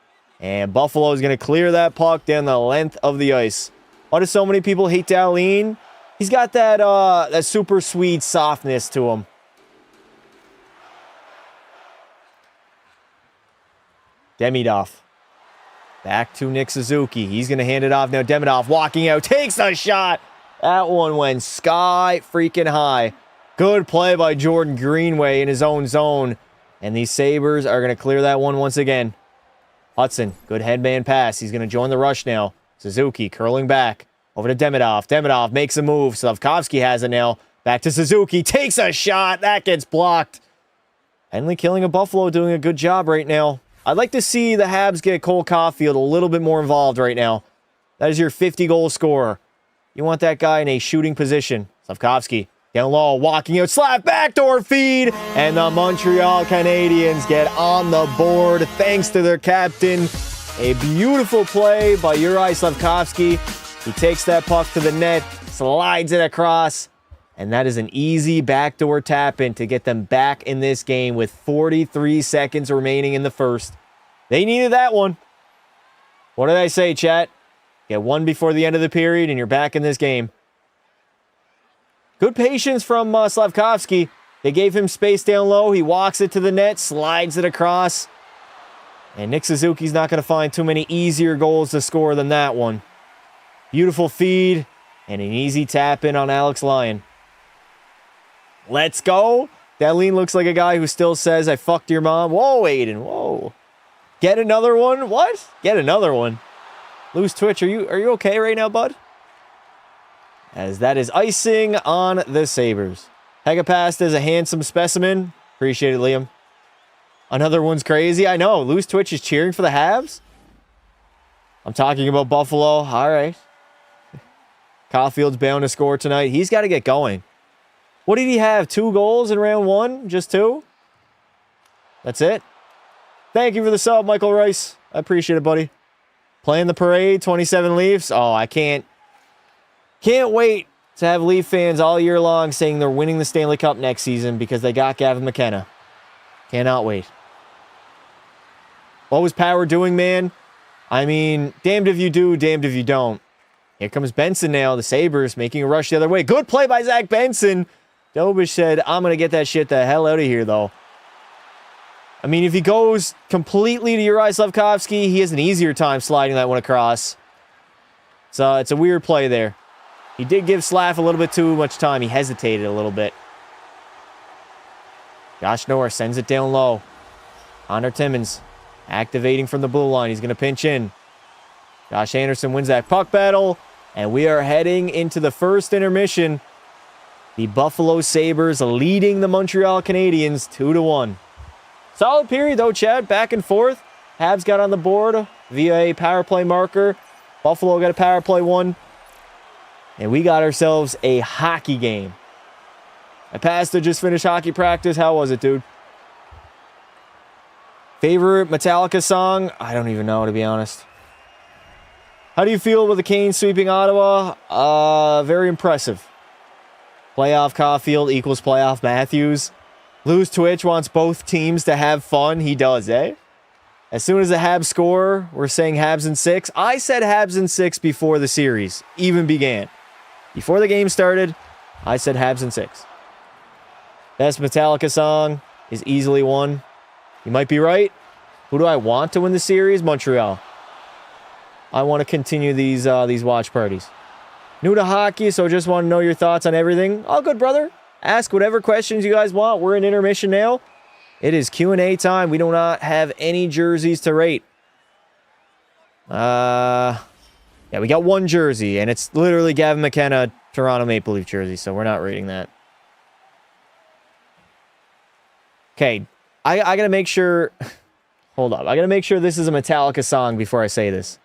And Buffalo is going to clear that puck down the length of the ice. Why do so many people hate Dahlin? He's got that super sweet softness to him. Demidov. Back to Nick Suzuki. He's going to hand it off now. Demidov walking out. Takes a shot. That one went sky freaking high. Good play by Jordan Greenway in his own zone. And these Sabres are going to clear that one once again. Hudson. Good headman pass. He's going to join the rush now. Suzuki curling back. Over to Demidov. Demidov makes a move. Slavkovsky has it now. Back to Suzuki. Takes a shot. That gets blocked. Henley Killing of Buffalo doing a good job right now. I'd like to see the Habs get Cole Caulfield a little bit more involved right now. That is your 50-goal scorer. You want that guy in a shooting position. Slavkovsky down low, walking out, slap, backdoor feed, and the Montreal Canadiens get on the board thanks to their captain. A beautiful play by Juraj Slavkovsky. He takes that puck to the net, slides it across, and that is an easy backdoor tap-in to get them back in this game with 43 seconds remaining in the first. They needed that one. What did I say, chat? Get one before the end of the period, and you're back in this game. Good patience from Slavkovsky. They gave him space down low. He walks it to the net, slides it across. And Nick Suzuki's not going to find too many easier goals to score than that one. Beautiful feed and an easy tap-in on Alex Lyon. Let's go. Dahlin looks like a guy who still says, I fucked your mom. Whoa, Aiden. Whoa. Get another one? What? Get another one. Lose Twitch. Are you okay right now, bud? As that is icing on the Sabres. Hegapast is a handsome specimen. Appreciate it, Liam. Another one's crazy. I know. Lose Twitch is cheering for the Habs. I'm talking about Buffalo. All right. Caulfield's bound to score tonight. He's got to get going. What did he have? 2 goals in round 1? Just 2? That's it? Thank you for the sub, Michael Rice. I appreciate it, buddy. Playing the parade, 27 Leafs. Oh, I can't wait to have Leaf fans all year long saying they're winning the Stanley Cup next season because they got Gavin McKenna. Cannot wait. What was Power doing, man? I mean, damned if you do, damned if you don't. Here comes Benson now. The Sabres making a rush the other way. Good play by Zach Benson. Dobish said, I'm going to get that shit the hell out of here, though. I mean, if he goes completely to Juraj Slavkovsky, he has an easier time sliding that one across. So it's a weird play there. He did give Slav a little bit too much time. He hesitated a little bit. Josh Norris sends it down low. Connor Timmins activating from the blue line. He's going to pinch in. Josh Anderson wins that puck battle. And we are heading into the first intermission. The Buffalo Sabres leading the Montreal Canadiens 2-1. Solid period though, Chad. Back and forth. Habs got on the board via a power play marker. Buffalo got a power play 1. And we got ourselves a hockey game. I passed to just finish hockey practice. How was it, dude? Favorite Metallica song? I don't even know, to be honest. How do you feel with the Canes sweeping Ottawa? Very impressive. Playoff Caulfield equals playoff Matthews. Lose Twitch wants both teams to have fun. He does, eh? As soon as the Habs score, we're saying Habs in 6. I said Habs in 6 before the series even began. Before the game started, I said Habs in 6. Best Metallica song is easily one. You might be right. Who do I want to win the series? Montreal. I want to continue these watch parties. New to hockey, so just want to know your thoughts on everything. All good, brother. Ask whatever questions you guys want. We're in intermission now. It is Q&A time. We do not have any jerseys to rate. Yeah, we got one jersey, and it's literally Gavin McKenna, Toronto Maple Leaf jersey, so we're not rating that. Okay, I got to make sure... Hold up. I got to make sure this is a Metallica song before I say this.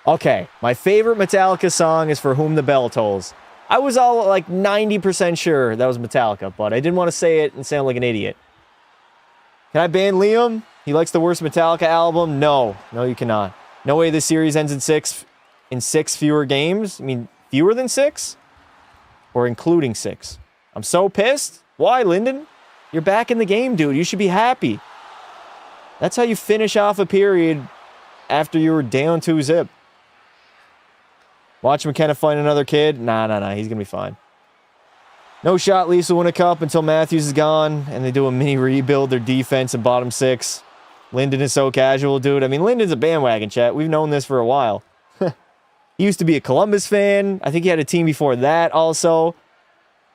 Okay, my favorite Metallica song is For Whom the Bell Tolls. I was all like 90% sure that was Metallica, but I didn't want to say it and sound like an idiot. Can I ban Liam? He likes the worst Metallica album? No. No, you cannot. No way this series ends in six fewer games? I mean, fewer than 6? Or including 6? I'm so pissed. Why, Lyndon? You're back in the game, dude. You should be happy. That's how you finish off a period after you were down 2-0. Watch McKenna find another kid. Nah. He's going to be fine. No shot Leafs will win a cup until Matthews is gone and they do a mini rebuild their defense in bottom 6. Lyndon is so casual, dude. I mean, Lyndon's a bandwagon, chat. We've known this for a while. He used to be a Columbus fan. I think he had a team before that also.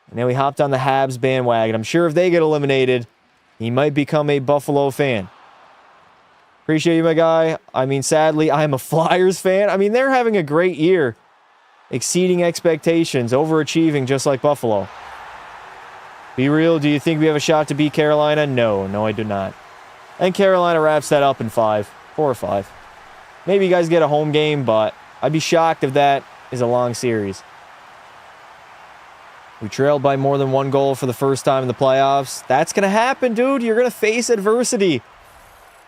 And now he hopped on the Habs bandwagon. I'm sure if they get eliminated, he might become a Buffalo fan. Appreciate you, my guy. I mean, sadly, I'm a Flyers fan. I mean, they're having a great year. Exceeding expectations, overachieving just like Buffalo. Be real, do you think we have a shot to beat Carolina? No, I do not. And Carolina wraps that up in 4 or 5. Maybe you guys get a home game, but I'd be shocked if that is a long series. We trailed by more than 1 goal for the first time in the playoffs. That's going to happen, dude. You're going to face adversity.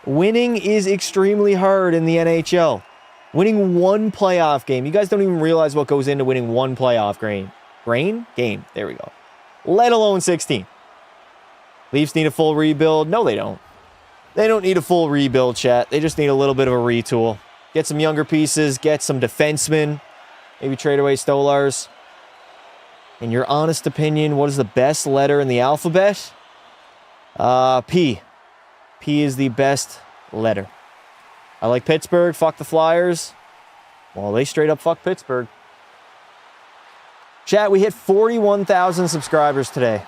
Winning is extremely hard in the NHL. Winning 1 playoff game. You guys don't even realize what goes into winning 1 playoff game. There we go. Let alone 16. Leafs need a full rebuild. No, they don't. They don't need a full rebuild, chat. They just need a little bit of a retool. Get some younger pieces. Get some defensemen. Maybe trade away Stolars. In your honest opinion, what is the best letter in the alphabet? P. P is the best letter. I like Pittsburgh. Fuck the Flyers. Well, they straight up fuck Pittsburgh. Chat, we hit 41,000 subscribers today.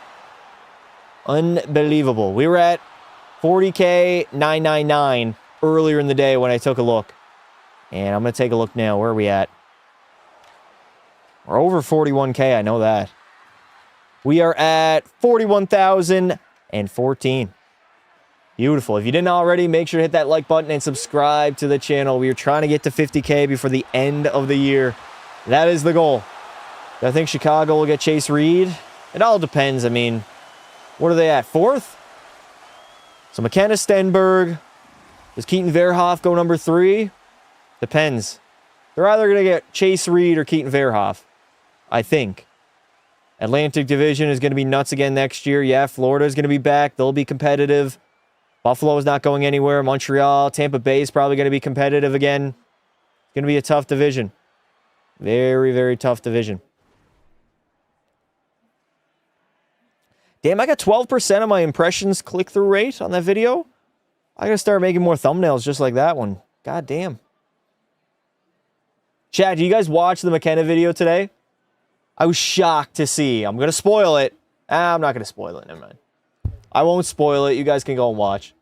Unbelievable. We were at 40K 999 earlier in the day when I took a look. And I'm going to take a look now. Where are we at? We're over 41K. I know that. We are at 41,014. Beautiful. If you didn't already, make sure to hit that like button and subscribe to the channel. We are trying to get to 50K before the end of the year. That is the goal. Do I think Chicago will get Chase Reed? It all depends. I mean, what are they at? 4th? So McKenna, Stenberg. Does Keaton Verhoff go number 3? Depends. They're either going to get Chase Reed or Keaton Verhoff, I think. Atlantic Division is going to be nuts again next year. Yeah, Florida is going to be back. They'll be competitive. Buffalo is not going anywhere. Montreal, Tampa Bay is probably going to be competitive again. It's going to be a tough division. Very, very tough division. Damn, I got 12% of my impressions click-through rate on that video. I got to start making more thumbnails just like that one. God damn. Chad, do you guys watch the McKenna video today? I was shocked to see. I'm going to spoil it. I'm not going to spoil it. Never mind. I won't spoil it. You guys can go and watch.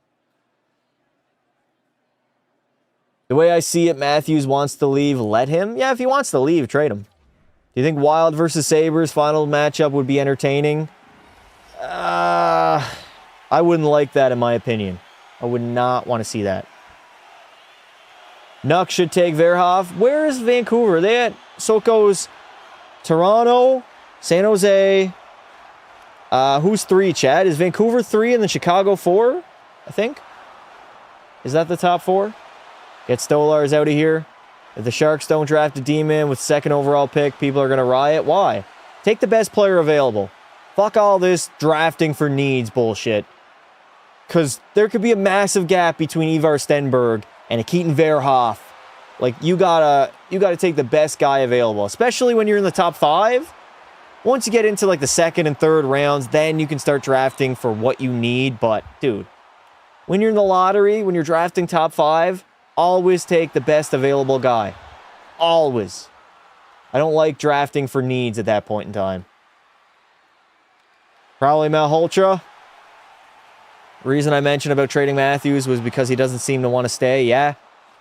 The way I see it, Matthews wants to leave. Let him? Yeah, if he wants to leave, trade him. Do you think Wild versus Sabres final matchup would be entertaining? I wouldn't like that in my opinion. I would not want to see that. Nuck should take Verhoff. Where is Vancouver? They at Soko's Toronto, San Jose. Who's 3, Chad? Is Vancouver 3 and then Chicago 4? I think. Is that the top 4? Get Stolars out of here. If the Sharks don't draft a D-man with 2nd overall pick, people are going to riot. Why? Take the best player available. Fuck all this drafting for needs bullshit. Because there could be a massive gap between Ivar Stenberg and a Keaton Verhoff. Like, you gotta take the best guy available, especially when you're in the top 5. Once you get into like the 2nd and 3rd rounds, then you can start drafting for what you need. But, dude, when you're in the lottery, when you're drafting top 5, always take the best available guy. Always. I don't like drafting for needs at that point in time. Probably Malhotra. The reason I mentioned about trading Matthews was because he doesn't seem to want to stay. Yeah.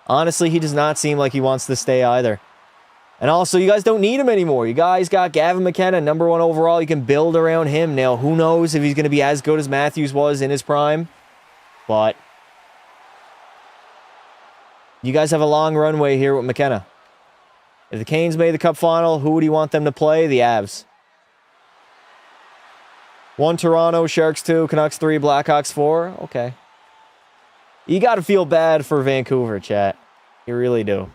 Honestly, he does not seem like he wants to stay either. And also, you guys don't need him anymore. You guys got Gavin McKenna, number 1 overall. You can build around him. Now, who knows if he's going to be as good as Matthews was in his prime. But you guys have a long runway here with McKenna. If the Canes made the Cup final, who would you want them to play? The Avs. 1 Toronto, Sharks 2, Canucks 3, Blackhawks 4. Okay. You got to feel bad for Vancouver, chat. You really do.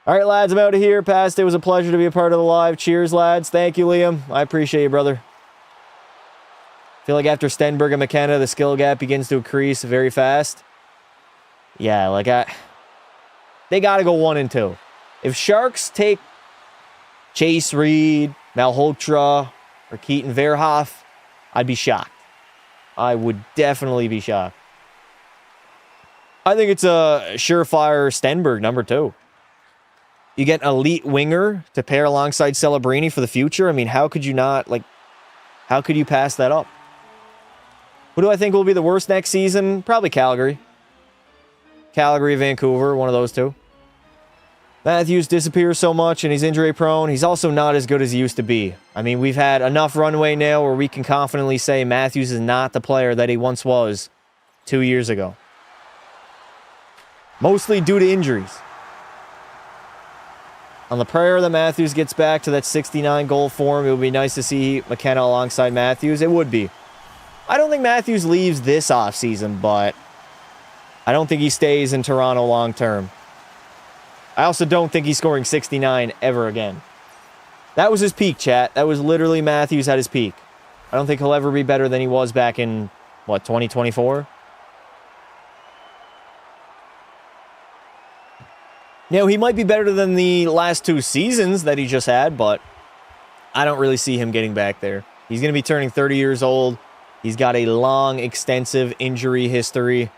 All right, lads, I'm out of here. Past, it was a pleasure to be a part of the live. Cheers, lads. Thank you, Liam. I appreciate you, brother. I feel like after Stenberg and McKenna, the skill gap begins to increase very fast. Yeah, like they got to go 1 and 2. If Sharks take Chase Reed, Malhotra, or Keaton Verhoff, I'd be shocked. I would definitely be shocked. I think it's a surefire Stenberg, number 2. You get an elite winger to pair alongside Celebrini for the future. I mean, how could you not, how could you pass that up? Who do I think will be the worst next season? Probably Calgary. Calgary, Vancouver, one of those two. Matthews disappears so much and he's injury prone. He's also not as good as he used to be. I mean, we've had enough runway now where we can confidently say Matthews is not the player that he once was 2 years ago. Mostly due to injuries. On the prayer that Matthews gets back to that 69 goal form, it would be nice to see McKenna alongside Matthews. It would be. I don't think Matthews leaves this offseason, but I don't think he stays in Toronto long term. I also don't think he's scoring 69 ever again. That was his peak, chat. That was literally Matthews at his peak. I don't think he'll ever be better than he was back in, 2024? Now, he might be better than the last 2 seasons that he just had, but I don't really see him getting back there. He's going to be turning 30 years old. He's got a long, extensive injury history.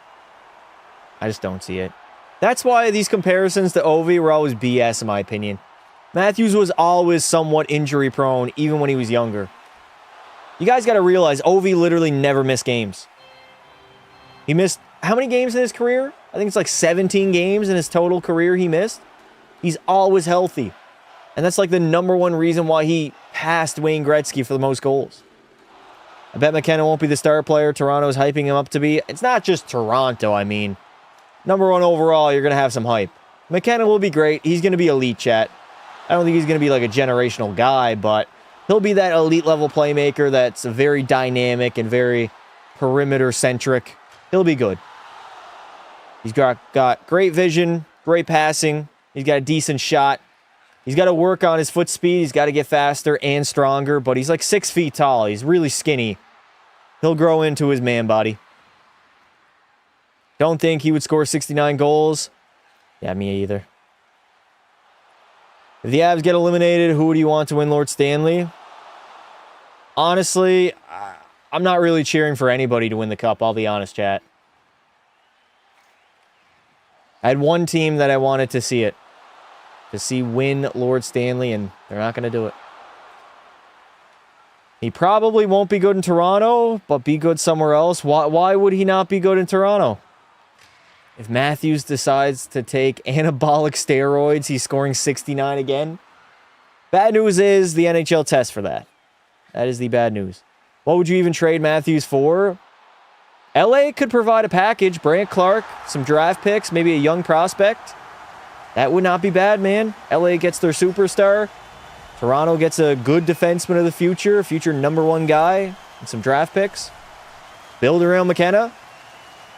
I just don't see it. That's why these comparisons to Ovi were always BS, in my opinion. Matthews was always somewhat injury-prone, even when he was younger. You guys got to realize, Ovi literally never missed games. He missed how many games in his career? I think it's like 17 games in his total career he missed. He's always healthy. And that's like the number 1 reason why he passed Wayne Gretzky for the most goals. I bet McKenna won't be the star player Toronto's hyping him up to be. It's not just Toronto, I mean. Number 1 overall, you're going to have some hype. McKenna will be great. He's going to be elite, chat. I don't think he's going to be like a generational guy, but he'll be that elite level playmaker that's very dynamic and very perimeter-centric. He'll be good. He's got great vision, great passing. He's got a decent shot. He's got to work on his foot speed. He's got to get faster and stronger, but he's like 6 feet tall. He's really skinny. He'll grow into his man body. Don't think he would score 69 goals. Yeah, me either. If the Avs get eliminated, who do you want to win Lord Stanley? Honestly, I'm not really cheering for anybody to win the Cup, I'll be honest, chat. I had one team that I wanted to see it. To see win Lord Stanley, and they're not going to do it. He probably won't be good in Toronto, but be good somewhere else. Why would he not be good in Toronto? If Matthews decides to take anabolic steroids, he's scoring 69 again. Bad news is the NHL test for that. That is the bad news. What would you even trade Matthews for? LA could provide a package. Brant Clark, some draft picks, maybe a young prospect. That would not be bad, man. LA gets their superstar. Toronto gets a good defenseman of the future number 1 guy, and some draft picks. Build around McKenna.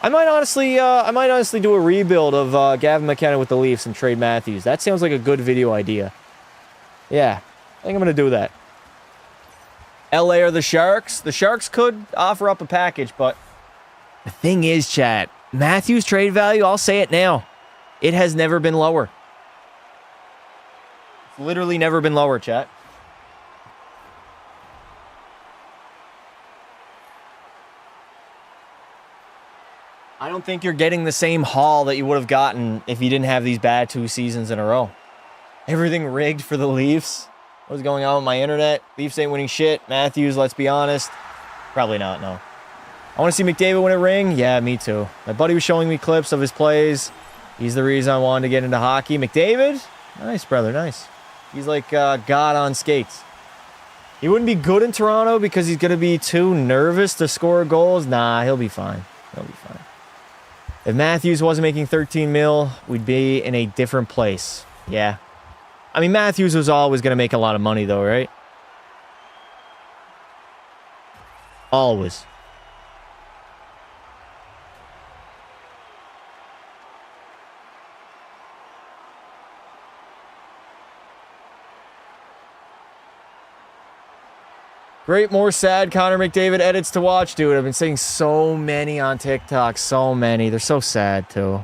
I might honestly do a rebuild of Gavin McKenna with the Leafs and trade Matthews. That sounds like a good video idea. Yeah, I think I'm going to do that. LA or the Sharks? The Sharks could offer up a package, but the thing is, chat, Matthews' trade value, I'll say it now, it has never been lower. It's literally never been lower, chat. I don't think you're getting the same haul that you would have gotten if you didn't have these bad 2 seasons in a row. Everything rigged for the Leafs. What's going on with my internet? Leafs ain't winning shit. Matthews, let's be honest. Probably not, no. I want to see McDavid win a ring. Yeah, me too. My buddy was showing me clips of his plays. He's the reason I wanted to get into hockey. McDavid? Nice, brother. Nice. He's like God on skates. He wouldn't be good in Toronto because he's going to be too nervous to score goals. Nah, he'll be fine. He'll be fine. If Matthews wasn't making 13 mil, we'd be in a different place. Yeah. I mean, Matthews was always going to make a lot of money, though, right? Always. Great, more sad Connor McDavid edits to watch, dude. I've been seeing so many on TikTok. So many. They're so sad, too.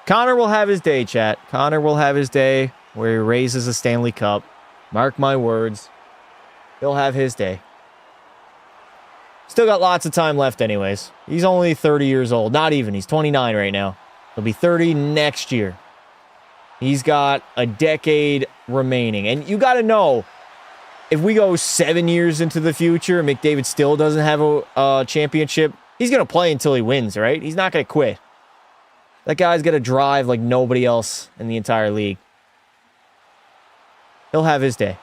Connor will have his day, chat. Connor will have his day where he raises a Stanley Cup. Mark my words. He'll have his day. Still got lots of time left anyways. He's only 30 years old. Not even. He's 29 right now. He'll be 30 next year. He's got a decade remaining. And you got to know, if we go 7 years into the future and McDavid still doesn't have a championship, he's going to play until he wins, right? He's not going to quit. That guy's going to drive like nobody else in the entire league. He'll have his day.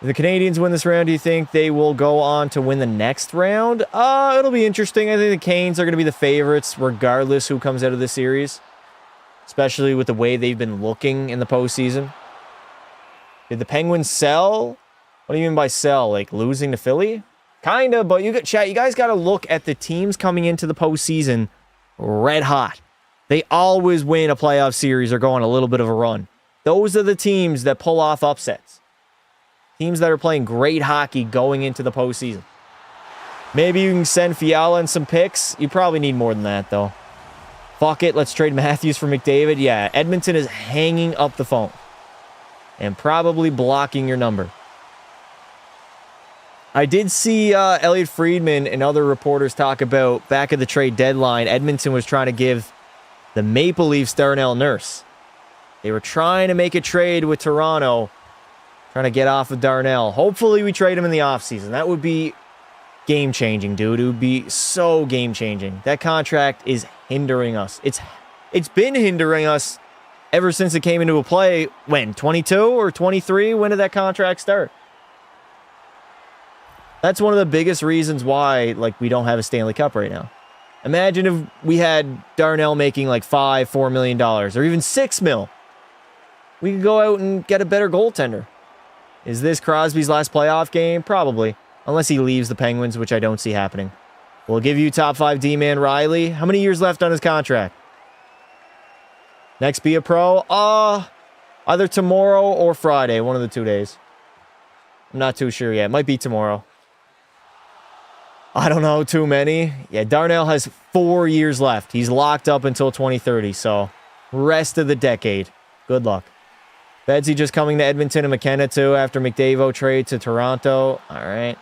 If the Canadiens win this round, do you think they will go on to win the next round? It'll be interesting. I think the Canes are going to be the favorites regardless who comes out of the series, especially with the way they've been looking in the postseason. Did the Penguins sell? What do you mean by sell? Like losing to Philly? Kinda, but you guys got to look at the teams coming into the postseason red hot. They always win a playoff series or go on a little bit of a run. Those are the teams that pull off upsets. Teams that are playing great hockey going into the postseason. Maybe you can send Fiala and some picks. You probably need more than that, though. Fuck it, let's trade Matthews for McDavid. Yeah, Edmonton is hanging up the phone and probably blocking your number. I did see Elliot Friedman and other reporters talk about back at the trade deadline, Edmonton was trying to give the Maple Leafs Darnell Nurse. They were trying to make a trade with Toronto, trying to get off of Darnell. Hopefully we trade him in the offseason. That would be game-changing, dude. It would be so game-changing. That contract is hindering us. It's been hindering us ever since it came into a play. When? 22 or 23? When did that contract start? That's one of the biggest reasons why, like, we don't have a Stanley Cup right now. Imagine if we had Darnell making like $4 million or even $6 million. We could go out and get a better goaltender. Is this Crosby's last playoff game? Probably. Unless he leaves the Penguins, which I don't see happening. We'll give you top 5 D-man Riley. How many years left on his contract? Next be a pro? Either tomorrow or Friday. One of the 2 days. I'm not too sure yet. Might be tomorrow. I don't know, too many. Yeah, Darnell has 4 years left. He's locked up until 2030, so rest of the decade. Good luck. Bedsy just coming to Edmonton and McKenna, too, after McDavid trade to Toronto. All right.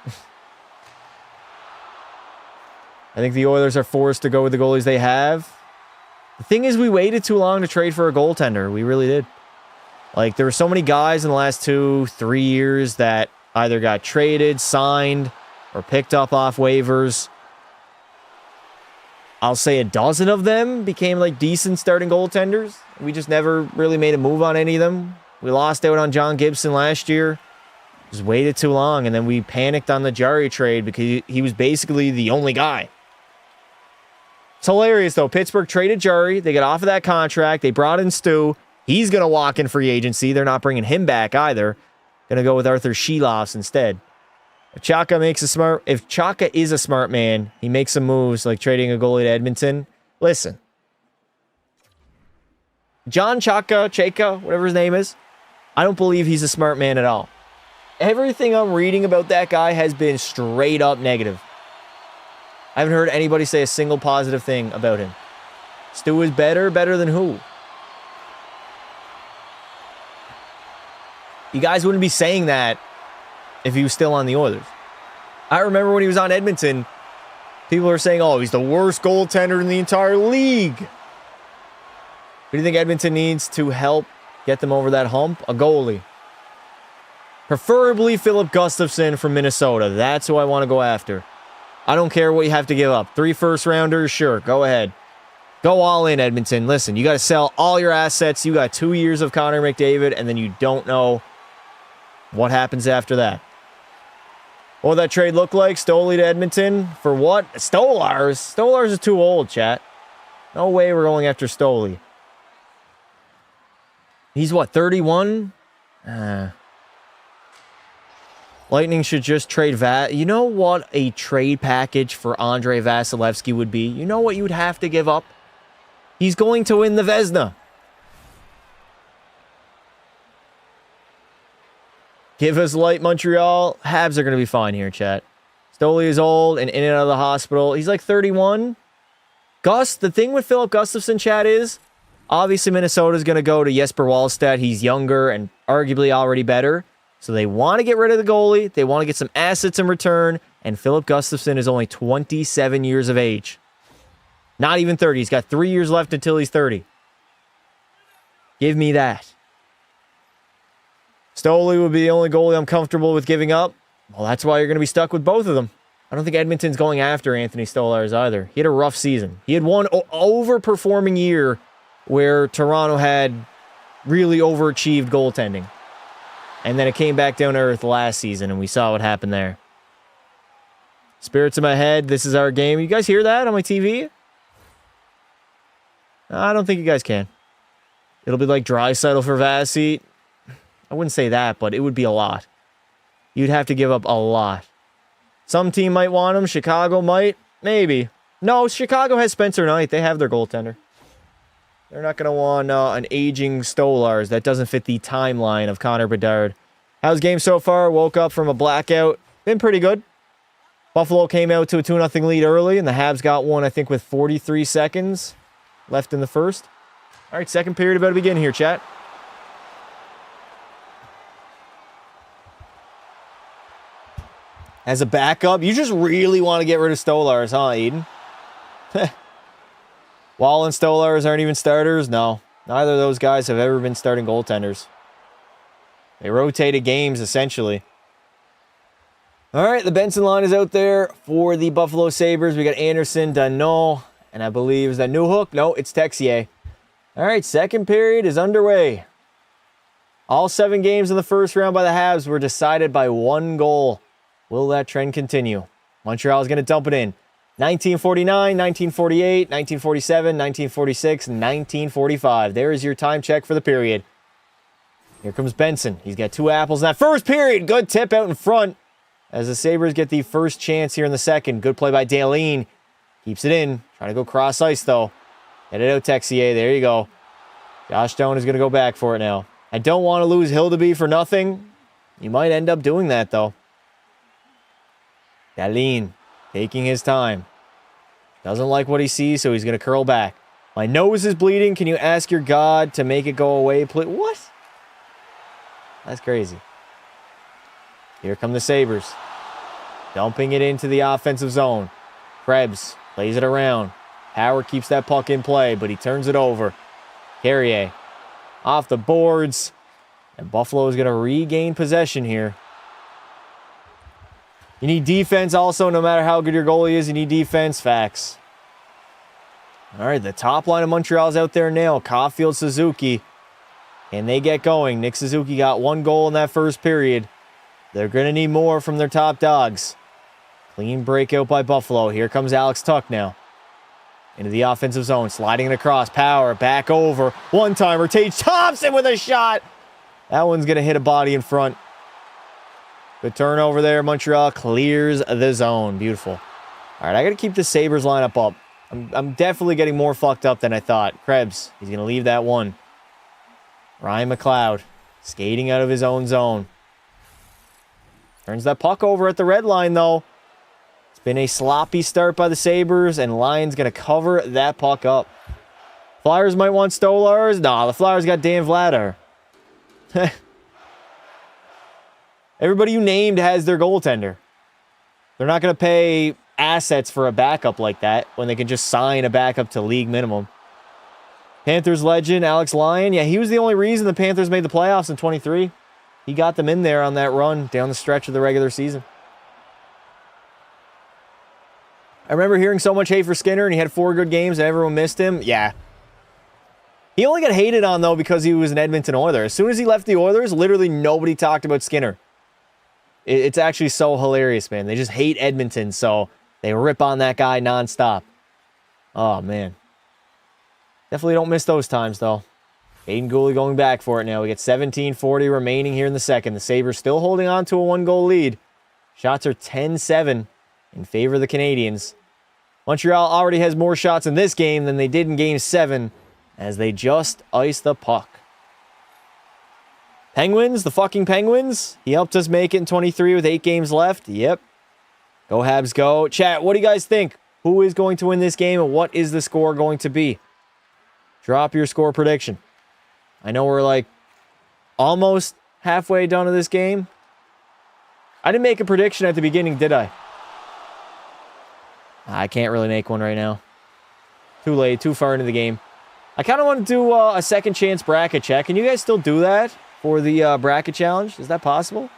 I think the Oilers are forced to go with the goalies they have. The thing is, we waited too long to trade for a goaltender. We really did. Like, there were so many guys in the last 2-3 years that either got traded, signed, or picked up off waivers. I'll say a dozen of them became like decent starting goaltenders. We just never really made a move on any of them. We lost out on John Gibson last year. Just waited too long, and then we panicked on the Jari trade because he was basically the only guy. It's hilarious, though. Pittsburgh traded Jari. They got off of that contract. They brought in Stu. He's going to walk in free agency. They're not bringing him back either. Going to go with Arthur Sheeloffs instead. If Chaka is a smart man, he makes some moves like trading a goalie to Edmonton. Listen. John Chaka, whatever his name is, I don't believe he's a smart man at all. Everything I'm reading about that guy has been straight up negative. I haven't heard anybody say a single positive thing about him. Stu is better than who? You guys wouldn't be saying that if he was still on the Oilers. I remember when he was on Edmonton, people were saying, oh, he's the worst goaltender in the entire league. Who do you think Edmonton needs to help get them over that hump? A goalie. Preferably Philip Gustafson from Minnesota. That's who I want to go after. I don't care what you have to give up. 3 first-rounders, sure, go ahead. Go all in, Edmonton. Listen, you got to sell all your assets. You got 2 years of Connor McDavid, and then you don't know what happens after that. What would that trade look like? Stoley to Edmonton? For what? Stolars? Stolars is too old, chat. No way we're going after Stoley. He's what, 31? Lightning should just trade You know what a trade package for Andrei Vasilevsky would be? You know what you would have to give up? He's going to win the Vezina. Give us light, Montreal. Habs are going to be fine here, chat. Stoley is old and in and out of the hospital. He's like 31. Gus, the thing with Philip Gustafsson, chat, is obviously Minnesota's going to go to Jesper Wallstedt. He's younger and arguably already better. So they want to get rid of the goalie. They want to get some assets in return. And Philip Gustafsson is only 27 years of age. Not even 30. He's got 3 years left until he's 30. Give me that. Stoley would be the only goalie I'm comfortable with giving up. Well, that's why you're going to be stuck with both of them. I don't think Edmonton's going after Anthony Stolarz either. He had a rough season. He had one overperforming year where Toronto had really overachieved goaltending. And then it came back down to earth last season, and we saw what happened there. Spirits in my head. This is our game. You guys hear that on my TV? I don't think you guys can. It'll be like Draisaitl for Vasi. I wouldn't say that, but it would be a lot. You'd have to give up a lot. Some team might want him. Chicago might. Maybe. No, Chicago has Spencer Knight. They have their goaltender. They're not going to want an aging Stolarz. That doesn't fit the timeline of Connor Bedard. How's game so far? Woke up from a blackout. Been pretty good. Buffalo came out to a 2-0 lead early, and the Habs got one, I think, with 43 seconds left in the first. All right, second period about to begin here, chat. As a backup, you just really want to get rid of Stolarz, huh, Eden? Wall and Stolarz aren't even starters? No. Neither of those guys have ever been starting goaltenders. They rotated games, essentially. All right, the Benson line is out there for the Buffalo Sabres. We got Anderson, Danault, and I believe, is that Newhook? No, it's Texier. All right, second period is underway. All 7 games in the first round by the Habs were decided by 1 goal. Will that trend continue? Montreal is going to dump it in. 1949, 1948, 1947, 1946, 1945. There is your time check for the period. Here comes Benson. He's got 2 apples in that first period. Good tip out in front as the Sabres get the first chance here in the second. Good play by Dahlin. Keeps it in. Trying to go cross ice, though. Get it out, Texier. There you go. Josh Stone is going to go back for it now. I don't want to lose Hildeby for nothing. You might end up doing that, though. Dahlin taking his time. Doesn't like what he sees, so he's going to curl back. My nose is bleeding. Can you ask your God to make it go away, please? What? That's crazy. Here come the Sabres. Dumping it into the offensive zone. Krebs plays it around. Howard keeps that puck in play, but he turns it over. Carrier off the boards. And Buffalo is going to regain possession here. You need defense also, no matter how good your goalie is. You need defense. Facts. All right, the top line of Montreal's out there now. Caulfield, Suzuki. And they get going. Nick Suzuki got 1 goal in that first period. They're going to need more from their top dogs. Clean breakout by Buffalo. Here comes Alex Tuck now. Into the offensive zone. Sliding it across. Power. Back over. One-timer. Tage Thompson with a shot. That one's going to hit a body in front. Good turnover there. Montreal clears the zone. Beautiful. All right, I got to keep the Sabres lineup up. I'm definitely getting more fucked up than I thought. Krebs, he's going to leave that one. Ryan McLeod skating out of his own zone. Turns that puck over at the red line, though. It's been a sloppy start by the Sabres, and Lyon's going to cover that puck up. Flyers might want Stolarz. Nah, the Flyers got Dan Vladar. Everybody you named has their goaltender. They're not going to pay assets for a backup like that when they can just sign a backup to league minimum. Panthers legend Alex Lyon. Yeah, he was the only reason the Panthers made the playoffs in 23. He got them in there on that run down the stretch of the regular season. I remember hearing so much hate for Skinner, and he had 4 good games, and everyone missed him. Yeah. He only got hated on, though, because he was an Edmonton Oiler. As soon as he left the Oilers, literally nobody talked about Skinner. It's actually so hilarious, man. They just hate Edmonton, so they rip on that guy nonstop. Oh, man. Definitely don't miss those times, though. Aiden Gooley going back for it now. We get 17:40 remaining here in the second. The Sabres still holding on to a 1-goal lead. Shots are 10-7 in favor of the Canadiens. Montreal already has more shots in this game than they did in Game 7, as they just iced the puck. Penguins, the fucking Penguins. He helped us make it in 23 with 8 games left. Yep. Go Habs, go. Chat, what do you guys think? Who is going to win this game, and what is the score going to be? Drop your score prediction. I know we're like almost halfway done to this game. I didn't make a prediction at the beginning, did I? I can't really make one right now. Too late, too far into the game. I kind of want to do a second chance bracket check. Can you guys still do that for the bracket challenge? Is that possible?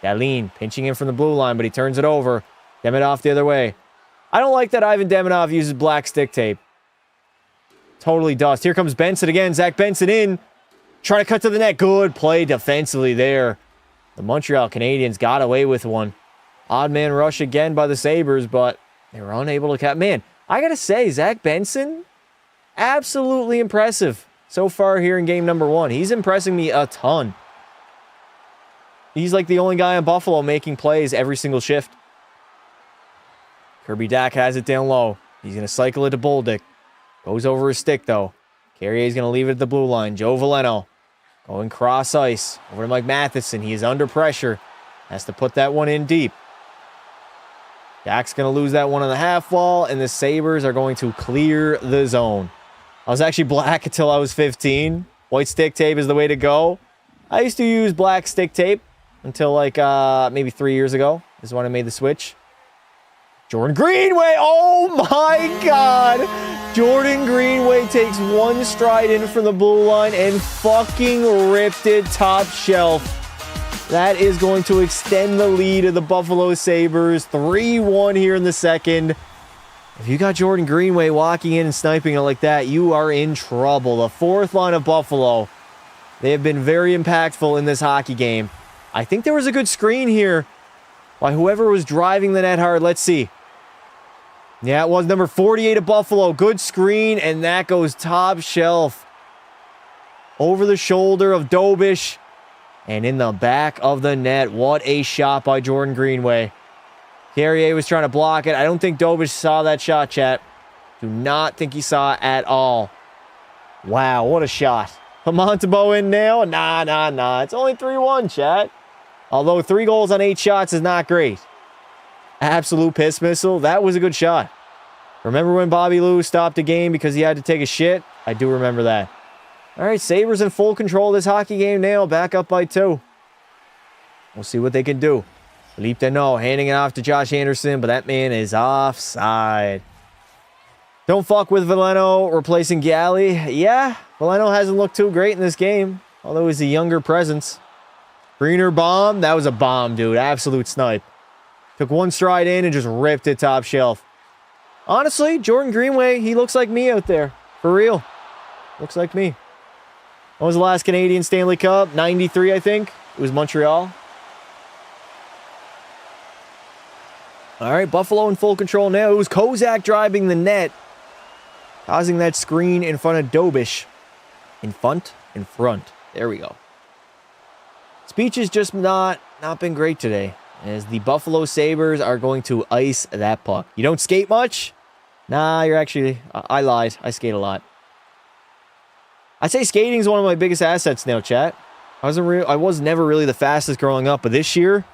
Dahlin pinching in from the blue line, but he turns it over. Demidov the other way. I don't like that Ivan Demidov uses black stick tape. Totally dust. Here comes Benson again. Zach Benson in. Trying to cut to the net. Good play defensively there. The Montreal Canadiens got away with one. Odd man rush again by the Sabres, but they were unable to catch. Man, I got to say, Zach Benson, absolutely impressive so far here in game number 1. He's impressing me a ton. He's like the only guy in Buffalo making plays every single shift. Kirby Dack has it down low. He's going to cycle it to Bolduc. Goes over his stick, though. Carrier's going to leave it at the blue line. Joe Veleno going cross ice. Over to Mike Matheson. He is under pressure. Has to put that one in deep. Dack's going to lose that one on the half wall, and the Sabres are going to clear the zone. I was actually black until I was 15. White stick tape is the way to go. I used to use black stick tape until like maybe 3 years ago is when I made the switch. Jordan Greenway, oh my God. Jordan Greenway takes one stride in from the blue line and fucking ripped it top shelf. That is going to extend the lead of the Buffalo Sabres. 3-1 here in the second. If you got Jordan Greenway walking in and sniping it like that, you are in trouble. The fourth line of Buffalo, they have been very impactful in this hockey game. I think there was a good screen here by whoever was driving the net hard. Let's see. Yeah, it was number 48 of Buffalo. Good screen, and that goes top shelf. Over the shoulder of Dobish. And in the back of the net. What a shot by Jordan Greenway. Carrier was trying to block it. I don't think Dobish saw that shot, chat. Do not think he saw it at all. Wow, what a shot. Put Montembeault in now? Nah. It's only 3-1, chat. Although 3 goals on 8 shots is not great. Absolute piss missile. That was a good shot. Remember when Bobby Lou stopped a game because he had to take a shit? I do remember that. All right, Sabres in full control of this hockey game now. Back up by 2. We'll see what they can do. Philippe Deneau handing it off to Josh Anderson, but that man is offside. Don't fuck with Veleno replacing Galley. Yeah, Veleno hasn't looked too great in this game, although he's a younger presence. Greener bomb. That was a bomb, dude. Absolute snipe. Took one stride in and just ripped it top shelf. Honestly, Jordan Greenway, he looks like me out there. For real. Looks like me. When was the last Canadian Stanley Cup? 93, I think. It was Montreal. All right, Buffalo in full control now. It was Kozak driving the net, causing that screen in front of Dobish. In front. There we go. Speech has just not been great today, as the Buffalo Sabres are going to ice that puck. You don't skate much? Nah, you're actually... I lied. I skate a lot. I'd say skating is one of my biggest assets now, chat. I was never really the fastest growing up, but this year,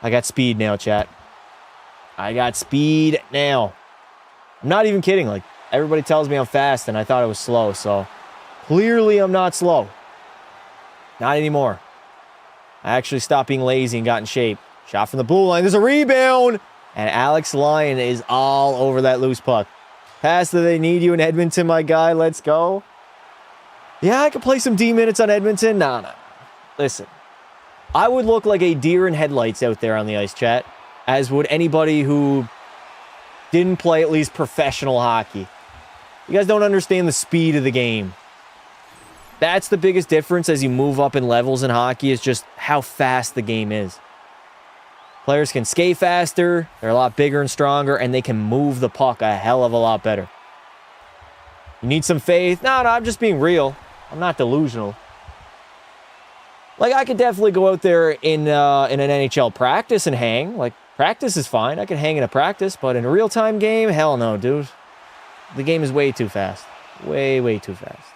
I got speed now, chat. I got speed now. I'm not even kidding. Like, everybody tells me I'm fast, and I thought I was slow, so clearly I'm not slow. Not anymore. I actually stopped being lazy and got in shape. Shot from the blue line. There's a rebound. And Alex Lyon is all over that loose puck. Pass that they need you in Edmonton, my guy. Let's go. Yeah, I could play some D minutes on Edmonton. Nah. Listen. I would look like a deer in headlights out there on the ice, chat. As would anybody who didn't play at least professional hockey. You guys don't understand the speed of the game. That's the biggest difference as you move up in levels in hockey, is just how fast the game is. Players can skate faster, they're a lot bigger and stronger, and they can move the puck a hell of a lot better. You need some faith? No, I'm just being real. I'm not delusional. Like, I could definitely go out there in an NHL practice and hang. Like, practice is fine. I can hang in a practice, but in a real-time game, hell no, dude. The game is way too fast. Way, way too fast.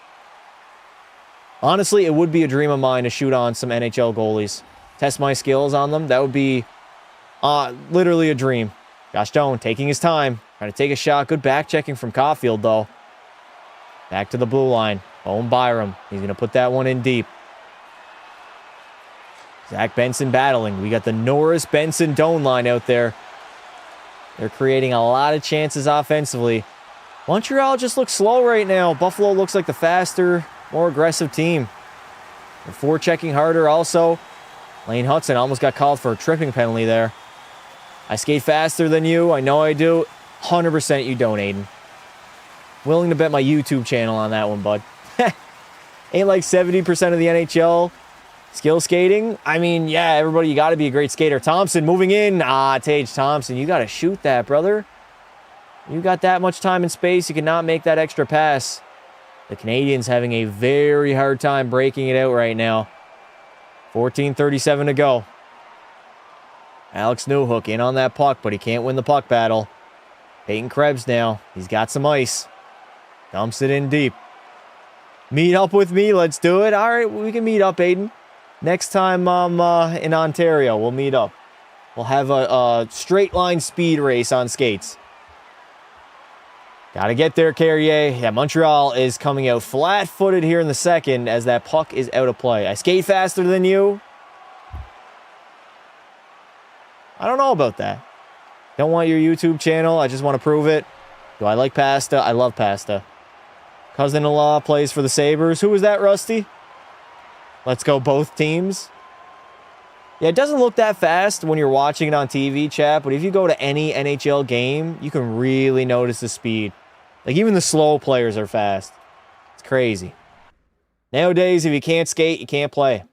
Honestly, it would be a dream of mine to shoot on some NHL goalies. Test my skills on them. That would be literally a dream. Josh Doan taking his time. Trying to take a shot. Good back checking from Caulfield, though. Back to the blue line. Owen Byram. He's going to put that one in deep. Zach Benson battling. We got the Norris Benson Doan line out there. They're creating a lot of chances offensively. Montreal just looks slow right now. Buffalo looks like the faster, more aggressive team. They're forechecking harder also. Lane Hudson almost got called for a tripping penalty there. I skate faster than you. I know I do. 100% you don't, Aiden. Willing to bet my YouTube channel on that one, bud. Ain't like 70% of the NHL skill skating. I mean, yeah, everybody, you got to be a great skater. Thompson moving in. Tage Thompson, you got to shoot that, brother. You got that much time and space. You cannot make that extra pass. The Canadiens having a very hard time breaking it out right now. 14:37 to go. Alex Newhook in on that puck, but he can't win the puck battle. Peyton Krebs now. He's got some ice. Dumps it in deep. Meet up with me. Let's do it. All right, we can meet up, Aiden. Next time I'm in Ontario, we'll meet up. We'll have a straight line speed race on skates. Got to get there, Carrier. Yeah, Montreal is coming out flat-footed here in the second as that puck is out of play. I skate faster than you. I don't know about that. Don't want your YouTube channel. I just want to prove it. Do I like pasta? I love pasta. Cousin-in-law plays for the Sabres. Who was that, Rusty? Let's go both teams. Yeah, it doesn't look that fast when you're watching it on TV, chat, but if you go to any NHL game, you can really notice the speed. Like, even the slow players are fast. It's crazy. Nowadays, if you can't skate, you can't play.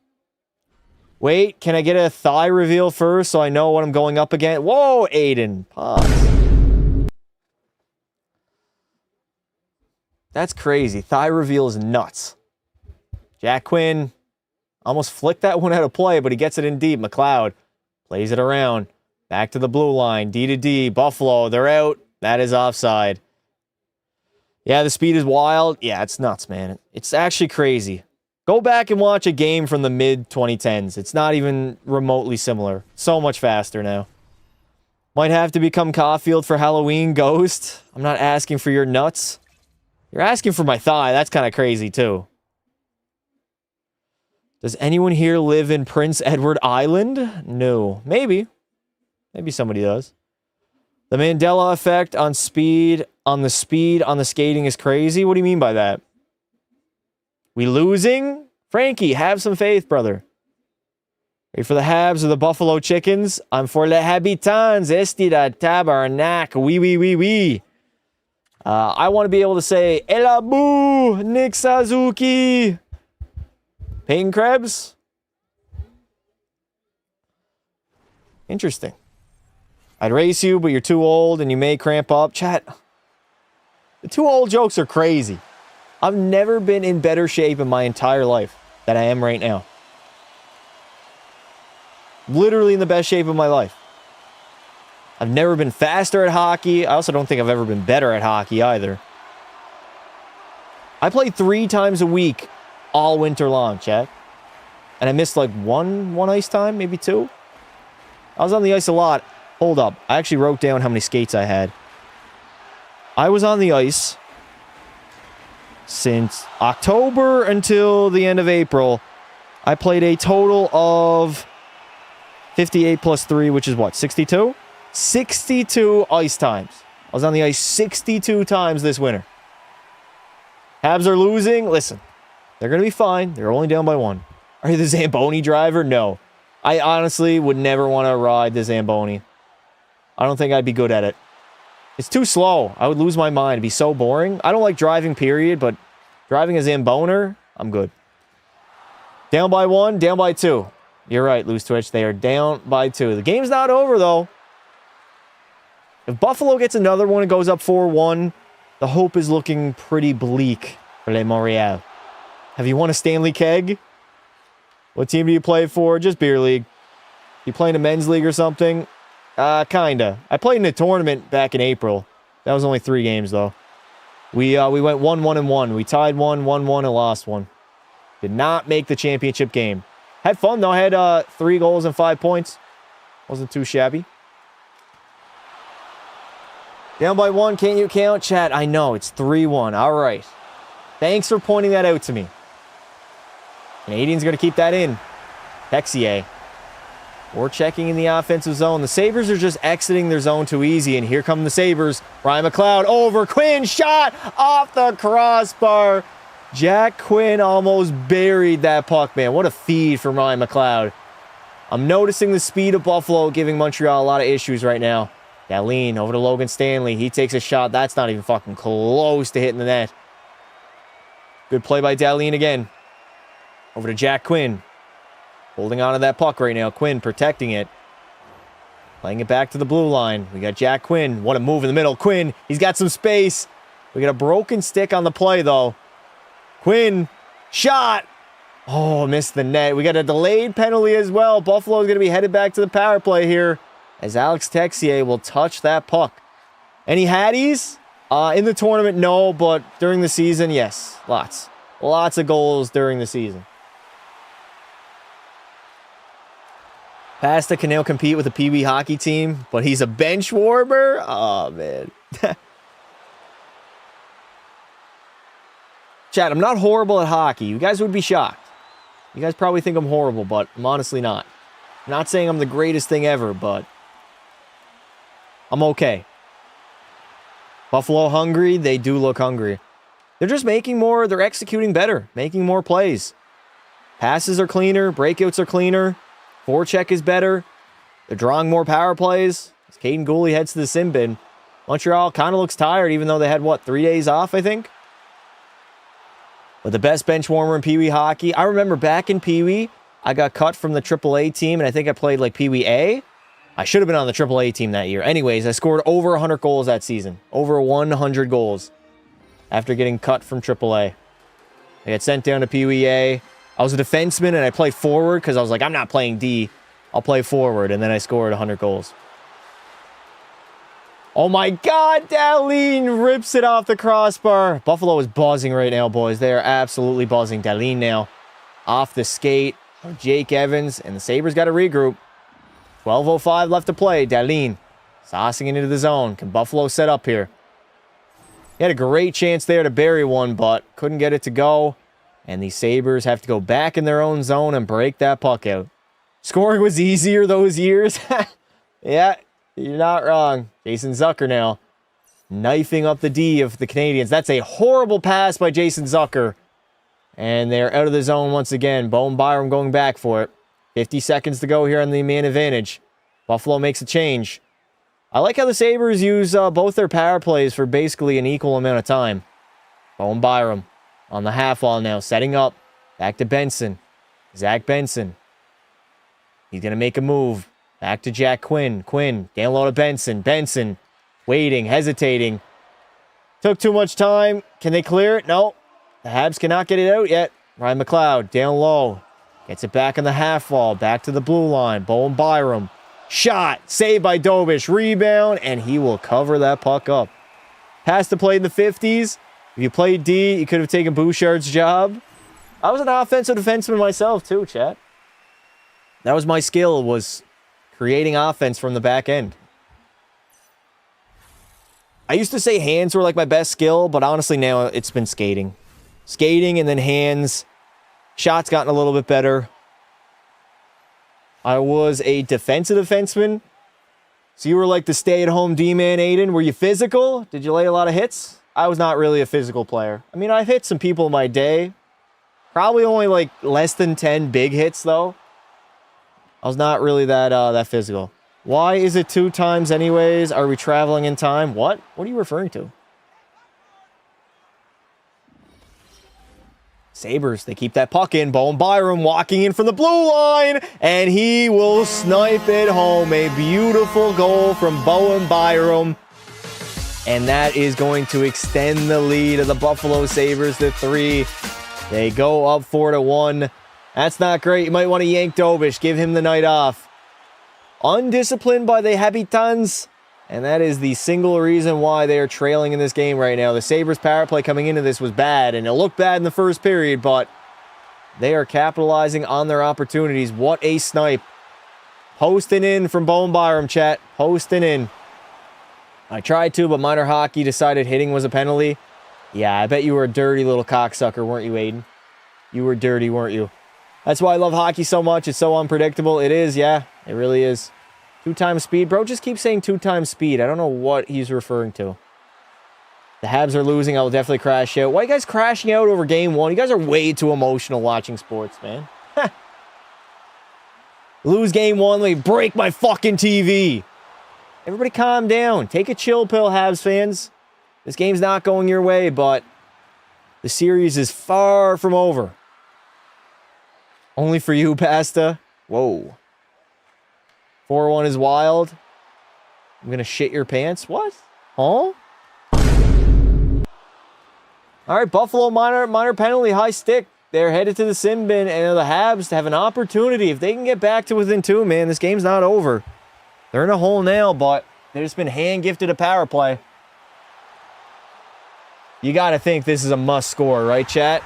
Wait, can I get a thigh reveal first so I know what I'm going up against? Whoa, Aiden. Pause. That's crazy. Thigh reveal is nuts. Jack Quinn almost flicked that one out of play, but he gets it in deep. McLeod plays it around. Back to the blue line. D to D. Buffalo, they're out. That is offside. Yeah, the speed is wild. Yeah, it's nuts, man. It's actually crazy. Go back and watch a game from the mid-2010s. It's not even remotely similar. So much faster now. Might have to become Caulfield for Halloween, Ghost. I'm not asking for your nuts. You're asking for my thigh. That's kind of crazy, too. Does anyone here live in Prince Edward Island? No. Maybe. Maybe somebody does. The Mandela effect on the skating is crazy. What do you mean by that? We losing? Frankie, have some faith, brother. Ready for the Habs or the Buffalo Chickens? I'm for les habitants. Esti da tabarnak. Oui. I want to be able to say, Elabu, Nick Suzuki. Peyton Krebs? Interesting. I'd race you, but you're too old and you may cramp up. Chat, the too old jokes are crazy. I've never been in better shape in my entire life than I am right now. Literally in the best shape of my life. I've never been faster at hockey. I also don't think I've ever been better at hockey either. I played 3 times a week all winter long, chat. And I missed like one ice time, maybe 2. I was on the ice a lot. Hold up. I actually wrote down how many skates I had. I was on the ice since October until the end of April. I played a total of 58 plus 3, which is what, 62? 62 ice times. I was on the ice 62 times this winter. Habs are losing. Listen, they're going to be fine. They're only down by 1. Are you the Zamboni driver? No. I honestly would never want to ride the Zamboni. I don't think I'd be good at it. It's too slow. I would lose my mind. It'd be so boring. I don't like driving, period, but driving as Zamboner, I'm good. Down by 1, down by 2. You're right, Loose Twitch. They are down by 2. The game's not over, though. If Buffalo gets another one and goes up 4-1, the hope is looking pretty bleak for Les Montreal. Have you won a Stanley Keg? What team do you play for? Just beer league. You play in a men's league or something? Kinda. I played in a tournament back in April. That was only 3 games, though. We went 1-1-1. We tied 1-1-1, and lost 1. Did not make the championship game. Had fun, though. I had 3 goals and 5 points. Wasn't too shabby. Down by 1, can't you count? Chat, I know, it's 3-1. All right. Thanks for pointing that out to me. Canadiens going to keep that in. Texier. We're checking in the offensive zone. The Sabres are just exiting their zone too easy, and here come the Sabres. Ryan McLeod over. Quinn, shot off the crossbar. Jack Quinn almost buried that puck, man. What a feed from Ryan McLeod. I'm noticing the speed of Buffalo giving Montreal a lot of issues right now. Dahlin over to Logan Stanley. He takes a shot. That's not even fucking close to hitting the net. Good play by Dahlin again. Over to Jack Quinn. Holding on to that puck right now. Quinn protecting it. Playing it back to the blue line. We got Jack Quinn. What a move in the middle. Quinn, he's got some space. We got a broken stick on the play, though. Quinn, shot. Oh, missed the net. We got a delayed penalty as well. Buffalo is going to be headed back to the power play here as Alex Texier will touch that puck. Any Hatties? In the tournament, no, but during the season, yes. Lots. Lots of goals during the season. Pasta can now compete with a Pee Wee hockey team, but he's a bench warmer? Oh, man. Chat, I'm not horrible at hockey. You guys would be shocked. You guys probably think I'm horrible, but I'm honestly not. I'm not saying I'm the greatest thing ever, but I'm okay. Buffalo hungry? They do look hungry. They're just making more. They're executing better, making more plays. Passes are cleaner. Breakouts are cleaner. Forecheck is better. They're drawing more power plays. As Caden Gooley heads to the sin bin. Montreal kind of looks tired, even though they had, 3 days off, I think? But the best bench warmer in Pee Wee hockey. I remember back in Pee Wee, I got cut from the AAA team, and I think I played Pee Wee A. I should have been on the AAA team that year. Anyways, I scored over 100 goals that season. Over 100 goals after getting cut from AAA. I got sent down to Pee Wee A. I was a defenseman, and I played forward because I was like, I'm not playing D. I'll play forward, and then I scored 100 goals. Oh, my God. Dahlin rips it off the crossbar. Buffalo is buzzing right now, boys. They are absolutely buzzing. Dahlin now off the skate of Jake Evans, and the Sabres got to regroup. 12:05 left to play. Dahlin saucing into the zone. Can Buffalo set up here? He had a great chance there to bury one, but couldn't get it to go. And the Sabres have to go back in their own zone and break that puck out. Scoring was easier those years. Yeah, you're not wrong. Jason Zucker now knifing up the D of the Canadiens. That's a horrible pass by Jason Zucker. And they're out of the zone once again. Bowen Byram going back for it. 50 seconds to go here on the man advantage. Buffalo makes a change. I like how the Sabres use both their power plays for basically an equal amount of time. Bowen Byram on the half wall now, setting up. Back to Benson. Zach Benson. He's going to make a move. Back to Jack Quinn. Quinn, down low to Benson. Benson, waiting, hesitating. Took too much time. Can they clear it? No. The Habs cannot get it out yet. Ryan McLeod, down low. Gets it back on the half wall. Back to the blue line. Bowen Byram. Shot. Saved by Dobish. Rebound. And he will cover that puck up. Pass to play in the 50s. If you played D, you could have taken Bouchard's job. I was an offensive defenseman myself too, chat. That was my skill, was creating offense from the back end. I used to say hands were my best skill, but honestly now it's been skating. Skating and then hands. Shots gotten a little bit better. I was a defensive defenseman. So you were the stay-at-home D-man, Aiden. Were you physical? Did you lay a lot of hits? I was not really a physical player. I mean, I've hit some people in my day. Probably only less than 10 big hits, though. I was not really that physical. Why is it 2 times anyways? Are we traveling in time? What? What are you referring to? Sabres, they keep that puck in. Bowen Byram walking in from the blue line, and he will snipe it home. A beautiful goal from Bowen Byram. And that is going to extend the lead of the Buffalo Sabres to 3. They go up 4-1. That's not great. You might want to yank Dobish. Give him the night off. Undisciplined by the Habitants. And that is the single reason why they are trailing in this game right now. The Sabres power play coming into this was bad, and it looked bad in the first period, but they are capitalizing on their opportunities. What a snipe. Posting in from Bowen Byram, chat. Posting in. I tried to, but minor hockey decided hitting was a penalty. Yeah, I bet you were a dirty little cocksucker, weren't you, Aiden? You were dirty, weren't you? That's why I love hockey so much. It's so unpredictable. It is, yeah. It really is. 2 times speed. Bro, just keep saying 2 times speed. I don't know what he's referring to. The Habs are losing. I will definitely crash out. Why are you guys crashing out over game 1? You guys are way too emotional watching sports, man. Lose game 1, let me break my fucking TV. Everybody calm down. Take a chill pill, Habs fans. This game's not going your way, but the series is far from over. Only for you, Pasta. Whoa. 4-1 is wild. I'm going to shit your pants. What? Huh? All right, Buffalo minor penalty, high stick. They're headed to the sin bin, and the Habs have an opportunity. If they can get back to within 2, man, this game's not over. They're in a hole now, but they've just been hand-gifted a power play. You got to think this is a must score, right, chat?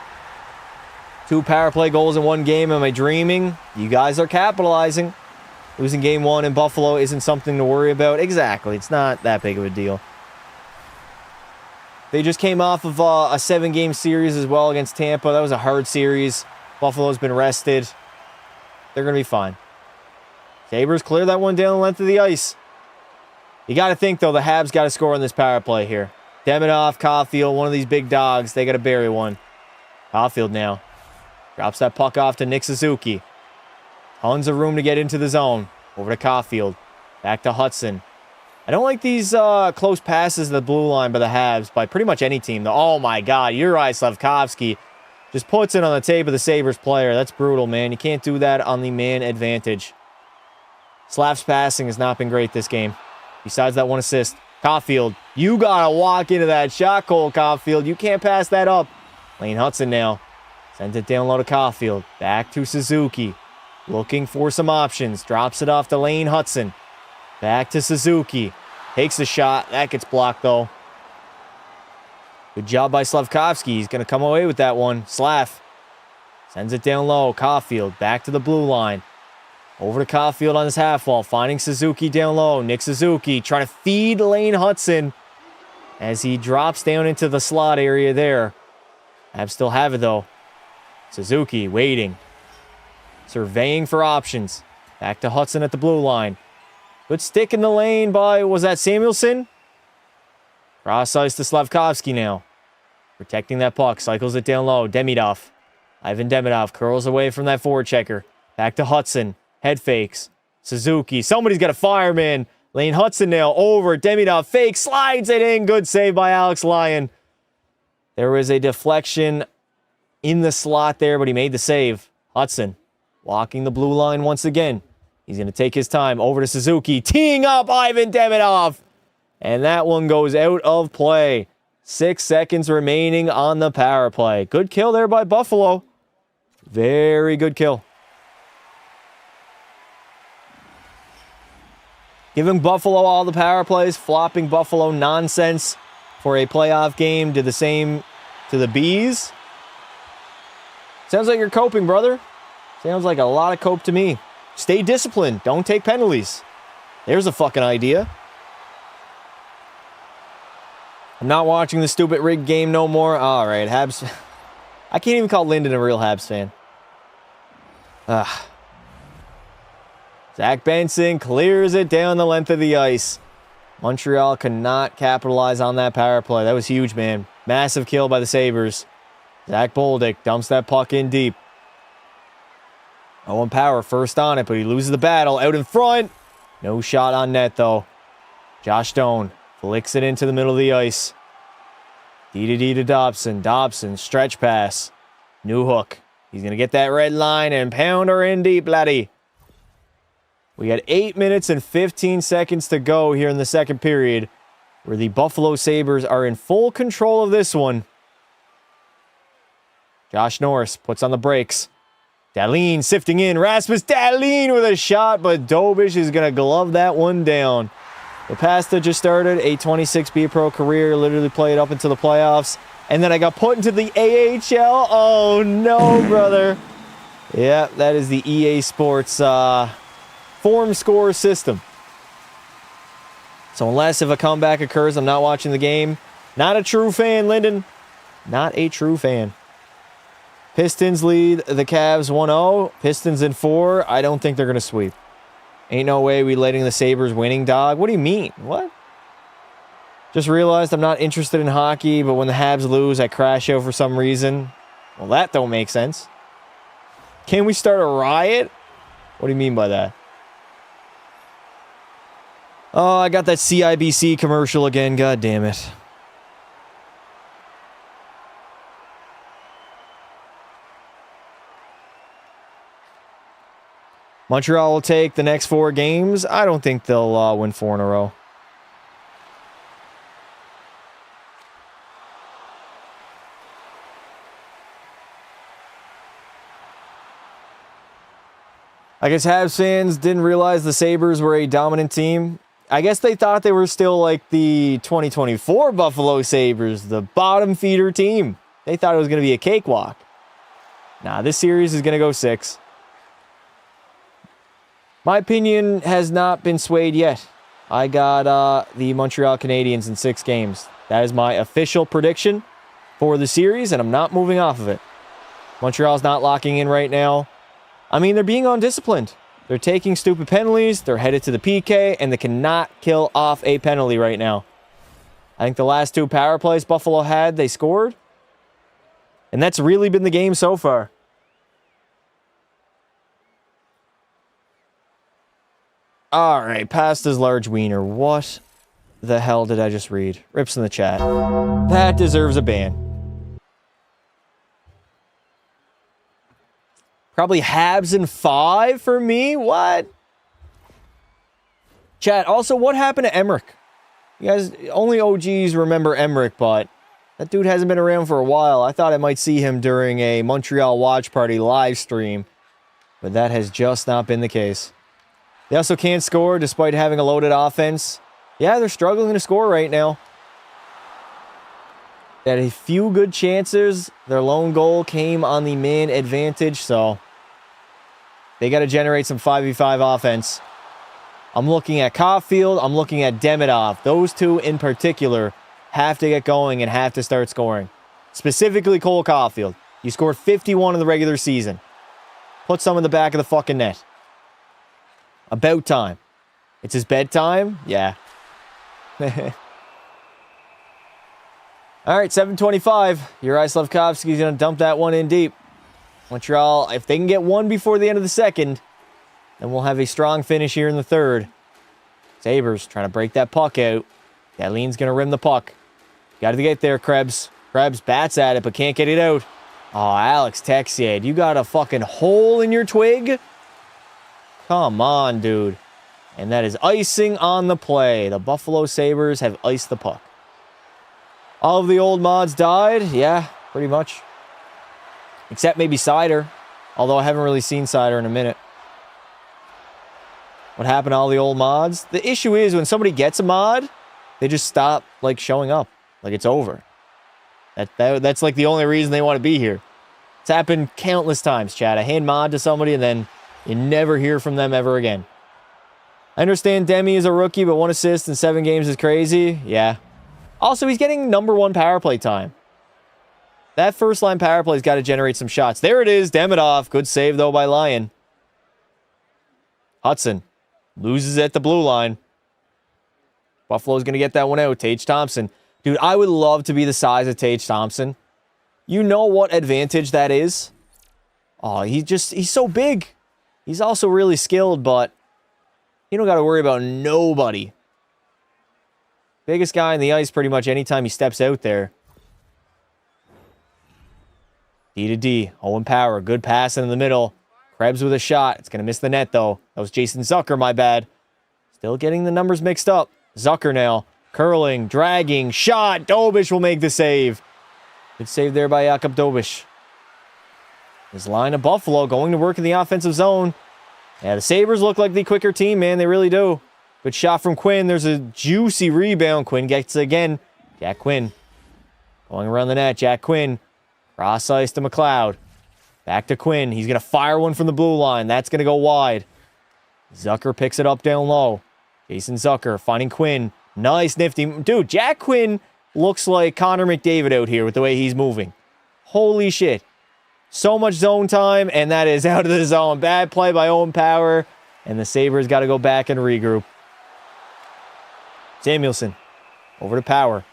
2 power play goals in 1 game. Am I dreaming? You guys are capitalizing. Losing game 1 in Buffalo isn't something to worry about. Exactly. It's not that big of a deal. They just came off of a 7-game series as well against Tampa. That was a hard series. Buffalo's been rested. They're going to be fine. Sabres clear that one down the length of the ice. You got to think, though, the Habs got to score on this power play here. Demidov, Caulfield, one of these big dogs. They got to bury one. Caulfield now. Drops that puck off to Nick Suzuki. Tons of room to get into the zone. Over to Caulfield. Back to Hudson. I don't like these close passes to the blue line by the Habs, by pretty much any team. Oh my God, Uri Slavkovsky just puts it on the tape of the Sabres player. That's brutal, man. You can't do that on the man advantage. Slav's passing has not been great this game. Besides that 1 assist. Caulfield, you gotta walk into that shot, Cole Caulfield. You can't pass that up. Lane Hudson now. Sends it down low to Caulfield. Back to Suzuki. Looking for some options. Drops it off to Lane Hudson. Back to Suzuki. Takes the shot. That gets blocked, though. Good job by Slavkovsky. He's going to come away with that one. Slav sends it down low. Caulfield back to the blue line. Over to Caulfield on his half wall. Finding Suzuki down low. Nick Suzuki trying to feed Lane Hudson as he drops down into the slot area there. Habs still have it, though. Suzuki waiting. Surveying for options. Back to Hudson at the blue line. Good stick in the lane by, was that Samuelson? Cross ice to Slavkovsky now. Protecting that puck. Cycles it down low. Demidov. Ivan Demidov curls away from that forward checker. Back to Hudson. Head fakes. Suzuki. Somebody's got a fireman. Lane Hudson now over. Demidov fake. Slides it in. Good save by Alex Lyon. There was a deflection in the slot there, but he made the save. Hudson walking the blue line once again. He's going to take his time over to Suzuki. Teeing up Ivan Demidov. And that one goes out of play. 6 seconds remaining on the power play. Good kill there by Buffalo. Very good kill. Giving Buffalo all the power plays. Flopping Buffalo nonsense for a playoff game. Did the same to the Bees. Sounds like you're coping, brother. Sounds like a lot of cope to me. Stay disciplined. Don't take penalties. There's a fucking idea. I'm not watching the stupid rigged game no more. All right, Habs. I can't even call Linden a real Habs fan. Zach Benson clears it down the length of the ice. Montreal could not capitalize on that power play. That was huge, man. Massive kill by the Sabres. Zach Bolduc dumps that puck in deep. Owen Power first on it, but he loses the battle. Out in front. No shot on net, though. Josh Stone flicks it into the middle of the ice. D to Dobson. Dobson, stretch pass. New hook. He's going to get that red line and pound her in deep, laddie. We got 8 minutes and 15 seconds to go here in the second period, where the Buffalo Sabres are in full control of this one. Josh Norris puts on the brakes. Dahlin sifting in. Rasmus Dahlin with a shot, but Dobish is going to glove that one down. The Pasta just started a 26B Pro career, literally played up into the playoffs. And then I got put into the AHL. Oh, no, brother. Yeah, that is the EA Sports form score system. So unless if a comeback occurs, I'm not watching the game. Not a true fan, Lyndon. Not a true fan. Pistons lead the Cavs 1-0. Pistons in 4. I don't think they're going to sweep. Ain't no way we letting the Sabres winning, dog. What do you mean? What? Just realized I'm not interested in hockey, but when the Habs lose, I crash out for some reason. Well, that don't make sense. Can we start a riot? What do you mean by that? Oh, I got that CIBC commercial again. God damn it. Montreal will take the next 4 games. I don't think they'll win 4 in a row. I guess Habs fans didn't realize the Sabres were a dominant team. I guess they thought they were still like the 2024 Buffalo Sabres, the bottom feeder team. They thought it was going to be a cakewalk. Nah, this series is going to go 6. My opinion has not been swayed yet. I got the Montreal Canadiens in 6 games. That is my official prediction for the series, and I'm not moving off of it. Montreal's not locking in right now. I mean, they're being undisciplined. They're taking stupid penalties. They're headed to the PK, and they cannot kill off a penalty right now. I think the last 2 power plays Buffalo had, they scored. And that's really been the game so far. All right, Pasta's large wiener. What the hell did I just read? Rips in the chat. That deserves a ban. Probably Habs in 5 for me? What? Chat, also, what happened to Emmerich? You guys, only OGs remember Emmerich, but that dude hasn't been around for a while. I thought I might see him during a Montreal Watch Party live stream, but that has just not been the case. They also can't score despite having a loaded offense. Yeah, they're struggling to score right now. They had a few good chances. Their lone goal came on the man advantage, so they got to generate some 5v5 offense. I'm looking at Caulfield. I'm looking at Demidov. Those 2 in particular have to get going and have to start scoring. Specifically Cole Caulfield. He scored 51 in the regular season. Put some in the back of the fucking net. About time. It's his bedtime? Yeah. All right, 7:25. Juraj Slafkovsky's going to dump that one in deep. Montreal, if they can get 1 before the end of the second, then we'll have a strong finish here in the third. Sabres trying to break that puck out. Dahlin's going to rim the puck. Got to get there, Krebs. Krebs bats at it, but can't get it out. Oh, Alex Texier, you got a fucking hole in your twig? Come on, dude. And that is icing on the play. The Buffalo Sabres have iced the puck. All of the old mods died. Yeah, pretty much. Except maybe Cider. Although I haven't really seen Cider in a minute. What happened to all the old mods? The issue is when somebody gets a mod, they just stop like showing up. Like it's over. That's like the only reason they want to be here. It's happened countless times, Chad. I hand mod to somebody and then you never hear from them ever again. I understand Demi is a rookie, but 1 assist in 7 games is crazy. Yeah. Also, he's getting number 1 power play time. That first line power play's got to generate some shots. There it is, Demidov. Good save, though, by Lyon. Hudson loses at the blue line. Buffalo's going to get that one out. Tage Thompson. Dude, I would love to be the size of Tage Thompson. You know what advantage that is? Oh, he's so big. He's also really skilled, but He don't got to worry about nobody. Biggest guy on the ice pretty much anytime he steps out there. D to D. Owen Power. Good pass in the middle. Krebs with a shot. It's going to miss the net, though. That was Jason Zucker, my bad. Still getting the numbers mixed up. Zucker now. Curling. Dragging. Shot. Dobish will make the save. Good save there by Jakub Dobish. His line of Buffalo going to work in the offensive zone. Yeah, the Sabres look like the quicker team, man. They really do. Good shot from Quinn. There's a juicy rebound. Quinn gets it again. Jack Quinn. Going around the net. Jack Quinn. Cross ice to McLeod. Back to Quinn. He's going to fire one from the blue line. That's going to go wide. Zucker picks it up down low. Jason Zucker finding Quinn. Nice, nifty. Dude, Jack Quinn looks like Connor McDavid out here with the way he's moving. Holy shit. So much zone time, and that is out of the zone. Bad play by Owen Power, and the Sabres got to go back and regroup. Samuelson over to Power.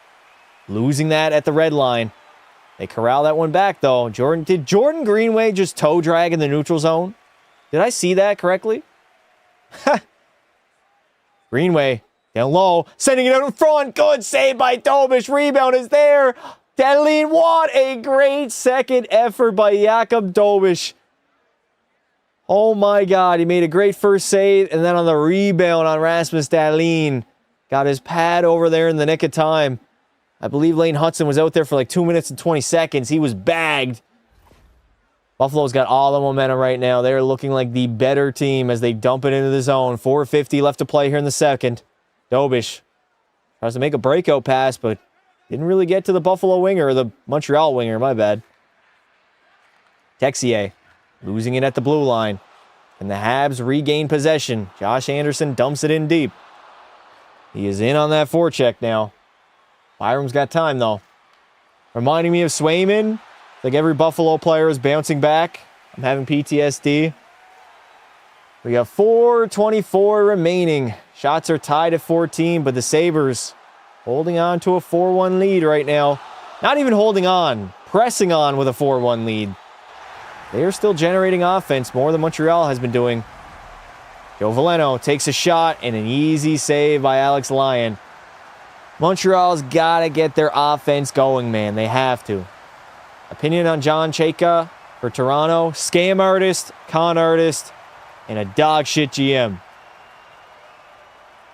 Losing that at the red line. They corral that one back, though. Did Jordan Greenway just toe drag in the neutral zone? Did I see that correctly? Greenway down low, sending it out in front. Good save by Dobish. Rebound is there. Dahlin, what a great second effort by Jakub Dobish. Oh my God, he made a great first save, and then on the rebound on Rasmus Dahlin, got his pad over there in the nick of time. I believe Lane Hudson was out there for like 2 minutes and 20 seconds. He was bagged. Buffalo's got all the momentum right now. They're looking like the better team as they dump it into the zone. 4:50 left to play here in the second. Dobish tries to make a breakout pass, but didn't really get to the Buffalo winger, or the Montreal winger, my bad. Texier losing it at the blue line. And the Habs regain possession. Josh Anderson dumps it in deep. He is in on that forecheck now. Byram's got time, though. Reminding me of Swayman. Like every Buffalo player is bouncing back. I'm having PTSD. We got 4:24 remaining. Shots are tied at 14, but the Sabres holding on to a 4-1 lead right now. Not even holding on. Pressing on with a 4-1 lead. They are still generating offense more than Montreal has been doing. Joe Veleno takes a shot and an easy save by Alex Lyon. Montreal's got to get their offense going, man. They have to. Opinion on John Chayka for Toronto. Scam artist, con artist, and a dog shit GM.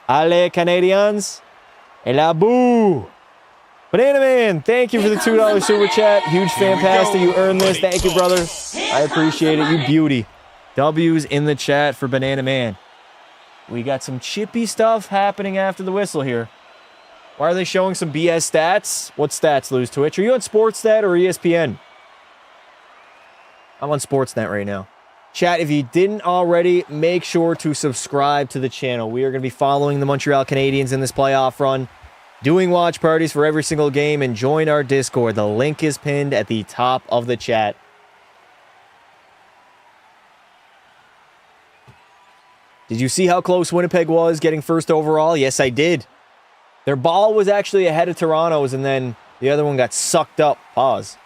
Allez, Canadiens. Et la boue. Banana Man, thank you for the $2 super chat. Huge fan pastor. You earned this. Thank you, brother. I appreciate it. You beauty. W's in the chat for Banana Man. We got some chippy stuff happening after the whistle here. Why are they showing some BS stats? What stats, Lose Twitch? Are you on Sportsnet or ESPN? I'm on Sportsnet right now. Chat, if you didn't already, make sure to subscribe to the channel. We are going to be following the Montreal Canadiens in this playoff run, doing watch parties for every single game, and join our Discord. The link is pinned at the top of the chat. Did you see how close Winnipeg was getting first overall? Yes, I did. Their ball was actually ahead of Toronto's, and then the other one got sucked up. Pause.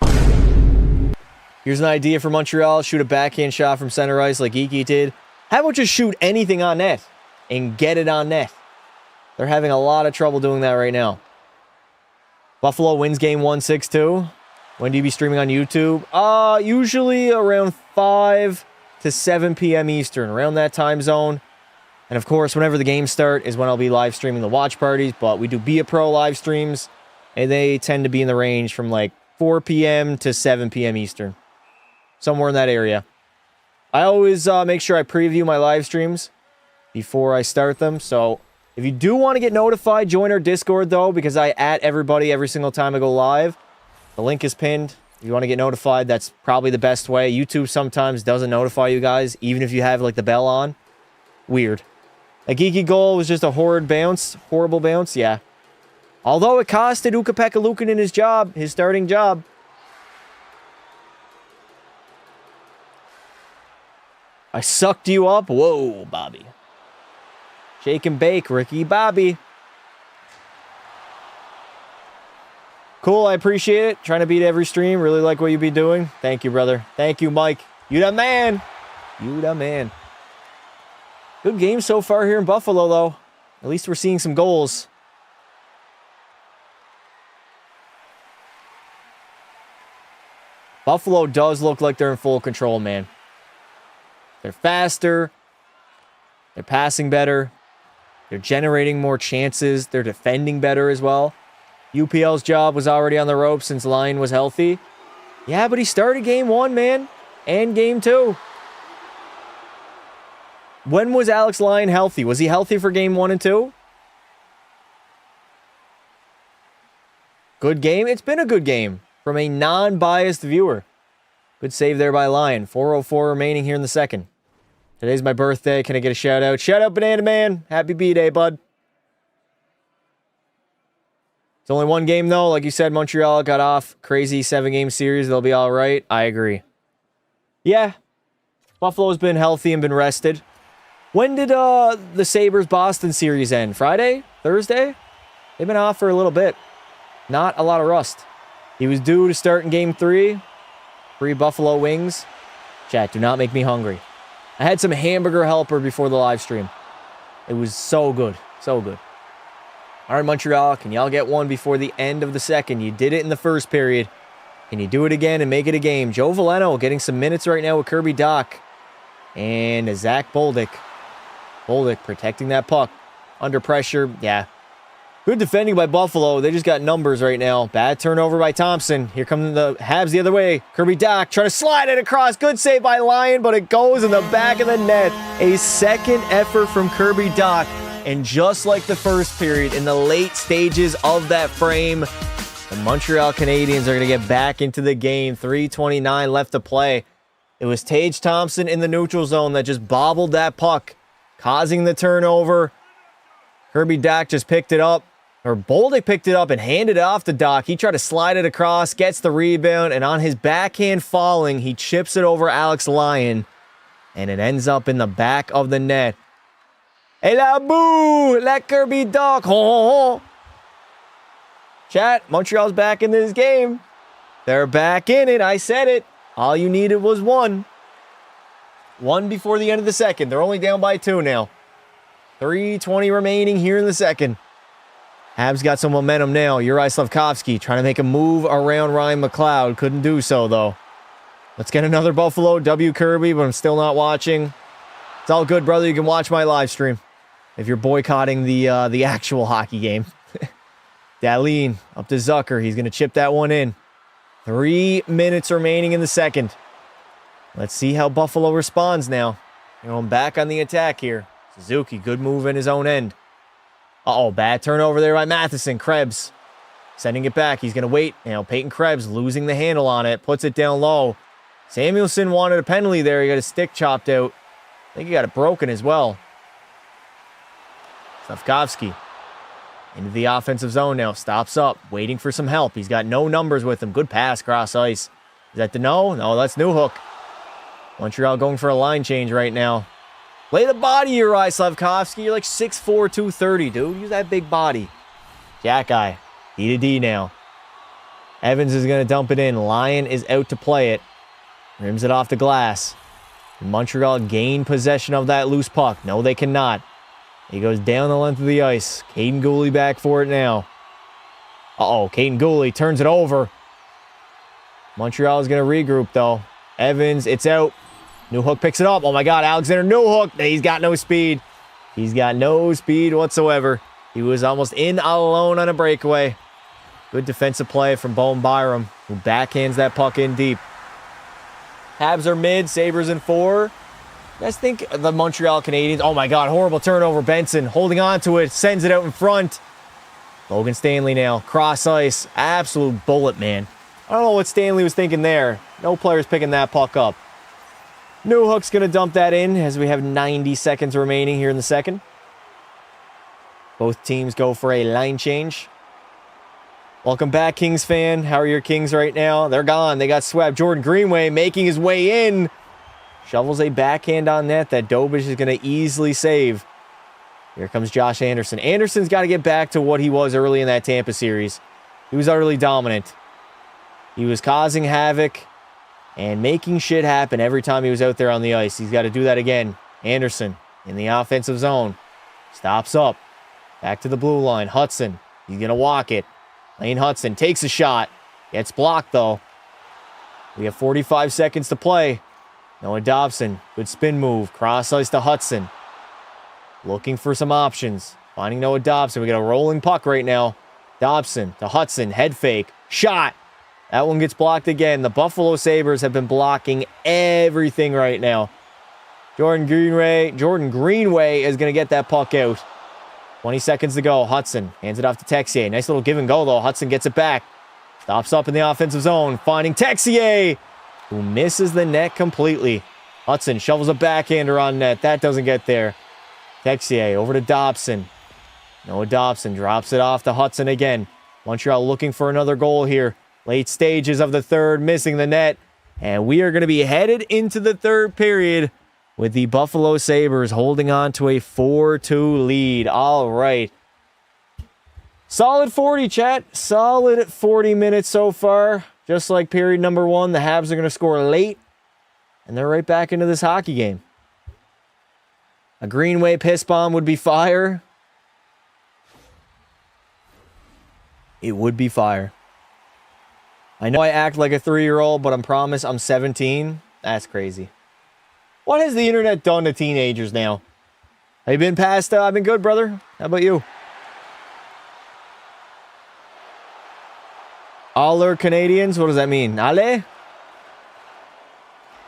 Here's an idea for Montreal. Shoot a backhand shot from center ice like Geeky did. How about just shoot anything on net and get it on net? They're having a lot of trouble doing that right now. Buffalo wins game 1, 6-2. When do you be streaming on YouTube? Usually around 5 to 7 p.m. Eastern, around that time zone. And of course, whenever the games start is when I'll be live streaming the watch parties, but we do Be a Pro live streams, and they tend to be in the range from like 4 p.m. to 7 p.m. Eastern. Somewhere in that area. I always make sure I preview my live streams before I start them, so if you do want to get notified, join our Discord though, because I @ everybody every single time I go live. The link is pinned. If you want to get notified, that's probably the best way. YouTube sometimes doesn't notify you guys, even if you have like the bell on. Weird. A geeky goal was just a horrible bounce, yeah. Although it costed Ukko-Pekka Luukkonen his starting job. I sucked you up? Whoa, Bobby. Shake and bake, Ricky Bobby. Cool, I appreciate it. Trying to beat every stream. Really like what you be doing. Thank you, brother. Thank you, Mike. You the man. You the man. Good game so far here in Buffalo, though. At least we're seeing some goals. Buffalo does look like they're in full control, man. They're faster. They're passing better. They're generating more chances. They're defending better as well. UPL's job was already on the ropes since Lyon was healthy. Yeah, but he started game 1, man. And game 2. When was Alex Lyon healthy? Was he healthy for game 1 and 2? Good game? It's been a good game from a non-biased viewer. Good save there by Lyon. 4:04 remaining here in the second. Today's my birthday. Can I get a shout out? Shout out, Banana Man. Happy B-Day, bud. It's only one game, though. Like you said, Montreal got off. Crazy 7-game series. They'll be all right. I agree. Yeah. Buffalo's been healthy and been rested. When did the Sabres-Boston series end? Friday? Thursday? They've been off for a little bit. Not a lot of rust. He was due to start in game 3. 3 Buffalo wings. Chat, do not make me hungry. I had some hamburger helper before the live stream. It was so good. So good. All right, Montreal, can y'all get one before the end of the second? You did it in the first period. Can you do it again and make it a game? Joe Veleno getting some minutes right now with Kirby Dach. And Zach Bolduc. Bolduc protecting that puck. Under pressure, yeah. Good defending by Buffalo. They just got numbers right now. Bad turnover by Thompson. Here come the Habs the other way. Kirby Dach trying to slide it across. Good save by Lyon, but it goes in the back of the net. A second effort from Kirby Dach. And just like the first period, in the late stages of that frame, the Montreal Canadiens are going to get back into the game. 3:29 left to play. It was Tage Thompson in the neutral zone that just bobbled that puck, causing the turnover. Kirby Dach just picked it up. Or Bolduc picked it up and handed it off to Dach. He tried to slide it across, gets the rebound, and on his backhand falling, he chips it over Alex Lyon, and it ends up in the back of the net. Hey la boo! Let Kirby Dach! Ho, ho. Chat, Montreal's back in this game. They're back in it. I said it. All you needed was one. One before the end of the second. They're only down by 2 now. 3:20 remaining here in the second. Habs got some momentum now. Uri Slafkovsky trying to make a move around Ryan McLeod. Couldn't do so, though. Let's get another Buffalo W. Kirby, but I'm still not watching. It's all good, brother. You can watch my live stream if you're boycotting the actual hockey game. Dahlin up to Zucker. He's going to chip that one in. 3 minutes remaining in the second. Let's see how Buffalo responds now. Going back on the attack here. Suzuki, good move in his own end. Uh-oh, bad turnover there by Matheson. Krebs sending it back. He's going to wait. Now, Peyton Krebs losing the handle on it. Puts it down low. Samuelson wanted a penalty there. He got his stick chopped out. I think he got it broken as well. Slafkovsky into the offensive zone now. Stops up. Waiting for some help. He's got no numbers with him. Good pass cross ice. Is that Deneau? No, that's Newhook. Montreal going for a line change right now. Lay the body, Uri Slafkovsky. You're like 6'4", 230, dude. Use that big body. Jack Eye. D to D now. Evans is going to dump it in. Lyon is out to play it. Rims it off the glass. Montreal gain possession of that loose puck. No, they cannot. He goes down the length of the ice. Caden Gooley back for it now. Uh-oh, Caden Gooley turns it over. Montreal is going to regroup, though. Evans, it's out. Newhook picks it up. Oh, my God, Alexander Newhook. He's got no speed. He's got no speed whatsoever. He was almost in all alone on a breakaway. Good defensive play from Bowen Byram, who backhands that puck in deep. Habs are mid, Sabres in 4. You guys think the Montreal Canadiens... Oh, my God, horrible turnover. Benson holding on to it, sends it out in front. Logan Stanley now, cross ice. Absolute bullet, man. I don't know what Stanley was thinking there. No players picking that puck up. Newhook's going to dump that in as we have 90 seconds remaining here in the second. Both teams go for a line change. Welcome back, Kings fan. How are your Kings right now? They're gone. They got swept. Jordan Greenway making his way in. Shovels a backhand on net that Dobish is going to easily save. Here comes Josh Anderson. Anderson's got to get back to what he was early in that Tampa series. He was utterly dominant. He was causing havoc and making shit happen every time he was out there on the ice. He's got to do that again. Anderson in the offensive zone. Stops up. Back to the blue line. Hudson. He's going to walk it. Lane Hudson takes a shot. Gets blocked, though. We have 45 seconds to play. Noah Dobson. Good spin move. Cross ice to Hudson. Looking for some options. Finding Noah Dobson. We got a rolling puck right now. Dobson to Hudson. Head fake. Shot. That one gets blocked again. The Buffalo Sabres have been blocking everything right now. Jordan Greenway is going to get that puck out. 20 seconds to go. Hudson hands it off to Texier. Nice little give and go, though. Hudson gets it back. Stops up in the offensive zone. Finding Texier, who misses the net completely. Hudson shovels a backhander on net. That doesn't get there. Texier over to Dobson. Noah Dobson drops it off to Hudson again. Montreal looking for another goal here. Late stages of the third, missing the net. And we are going to be headed into the third period with the Buffalo Sabres holding on to a 4-2 lead. All right. Solid 40, chat. Solid 40 minutes so far. Just like period number 1, the Habs are going to score late. And they're right back into this hockey game. A Greenway piss bomb would be fire. It would be fire. I know I act like a 3-year-old, but I promise I'm 17. That's crazy. What has the internet done to teenagers now? Have you been past, I've been good, brother. How about you? Aller Canadiens? What does that mean? Allez?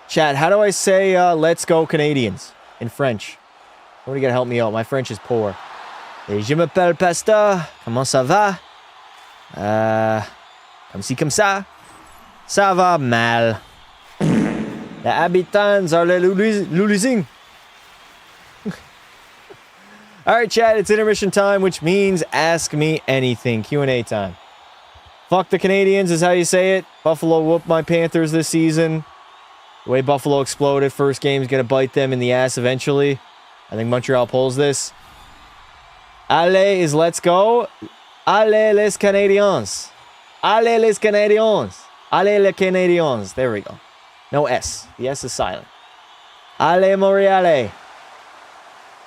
Chat, how do I say let's go Canadiens in French? Somebody gotta help me out. My French is poor. Et je m'appelle Pasteur. Comment ça va? Comme ci, comme ça. Ça va mal. Les habitants are les Loulising. All right, chat, it's intermission time, which means ask me anything. Q&A time. Fuck the Canadiens is how you say it. Buffalo whooped my Panthers this season. The way Buffalo exploded, first game's going to bite them in the ass eventually. I think Montreal pulls this. Allez is let's go. Allez les Canadiens. Allez les Canadiens. Allez les Canadiens. There we go. No S. The S is silent. Allez Montreal.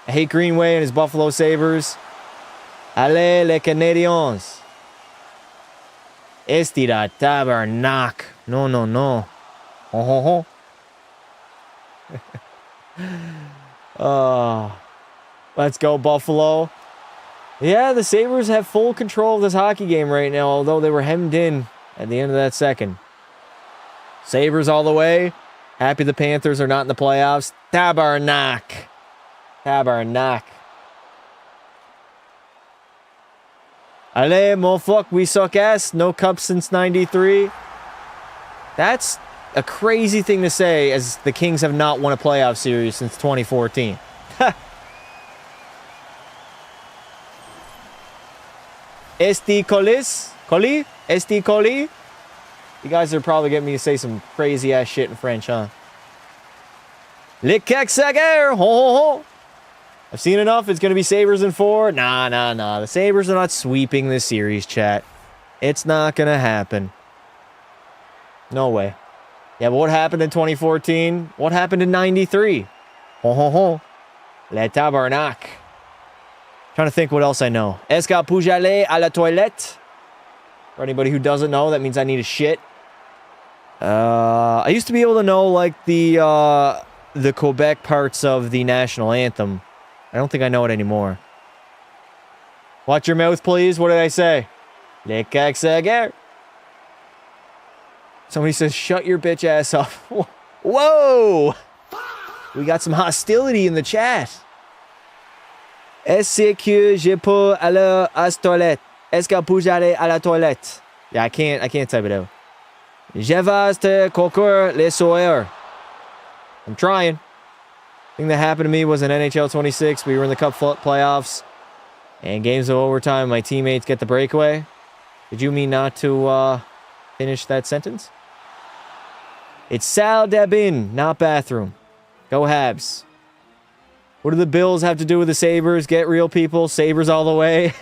I hate Greenway and his Buffalo Sabres. Allez les Canadiens. Estira tabernac. No, no, no. Ho, ho, ho. Oh. Let's go, Buffalo. Yeah, the Sabres have full control of this hockey game right now, although they were hemmed in at the end of that second. Sabres all the way. Happy the Panthers are not in the playoffs. Tabernac. Tabernac. Allez, mon fuck, we suck ass. No cup since 93. That's a crazy thing to say, as the Kings have not won a playoff series since 2014. Esti colis? Coli? Esti coli? You guys are probably getting me to say some crazy ass shit in French, huh? Le Keksager! Ho ho ho! I've seen enough. It's going to be Sabres in 4. Nah. The Sabres are not sweeping this series, chat. It's not going to happen. No way. Yeah, but what happened in 2014? What happened in 93? Ho ho ho. Le Tabernac. Trying to think what else I know. Est-ce que puis aller à la toilette? For anybody who doesn't know, that means I need a shit. I used to be able to know, like, the Quebec parts of the national anthem. I don't think I know it anymore. Watch your mouth, please. What did I say? Le Keksager. Somebody says, shut your bitch ass up. Whoa! We got some hostility in the chat. Est-ce que je peux aller à la toilette? Est-ce que puis aller à la toilette? Yeah, I can't type it out. Je vais te courir les soeurs. I'm trying. Thing that happened to me was in NHL 26. We were in the Cup playoffs. And games of overtime, my teammates get the breakaway. Did you mean not to finish that sentence? It's salle de bain, not bathroom. Go Habs. What do the Bills have to do with the Sabres? Get real, people. Sabres all the way.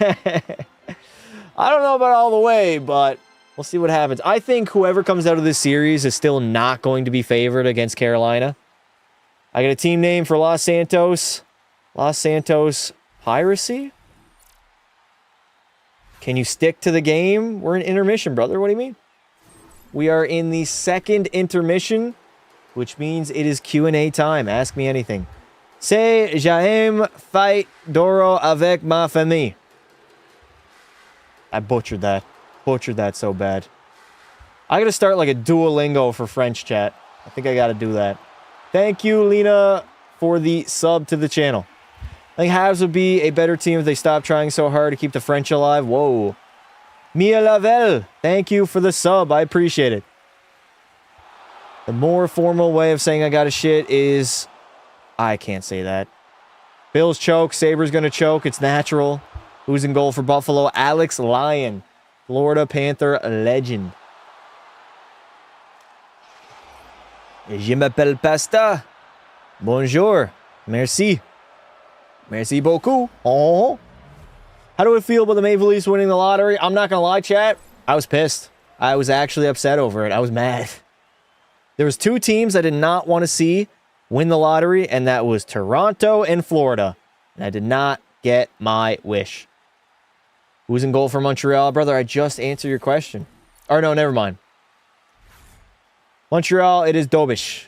I don't know about all the way, but we'll see what happens. I think whoever comes out of this series is still not going to be favored against Carolina. I got a team name for Los Santos. Los Santos Piracy? Can you stick to the game? We're in intermission, brother. What do you mean? We are in the second intermission, which means it is Q&A time. Ask me anything. C'est j'aime fight Doro avec ma famille. I butchered that. Butchered that so bad. I gotta start like a Duolingo for French chat. I think I gotta do that. Thank you, Lena, for the sub to the channel. I think Habs would be a better team if they stopped trying so hard to keep the French alive. Whoa. Mia Lavelle, thank you for the sub. I appreciate it. The more formal way of saying I got a shit is... I can't say that. Bills choke. Sabres gonna choke. It's natural. Who's in goal for Buffalo? Alex Lyon. Florida Panther legend. Je m'appelle Pasta. Bonjour. Merci. Merci beaucoup. Oh. How do I feel about the Maple Leafs winning the lottery? I'm not going to lie, chat. I was pissed. I was actually upset over it. I was mad. There was two teams I did not want to see win the lottery, and that was Toronto and Florida. And I did not get my wish. Who's in goal for Montreal? Brother, I just answered your question. Or no, never mind. Montreal, it is Dobish.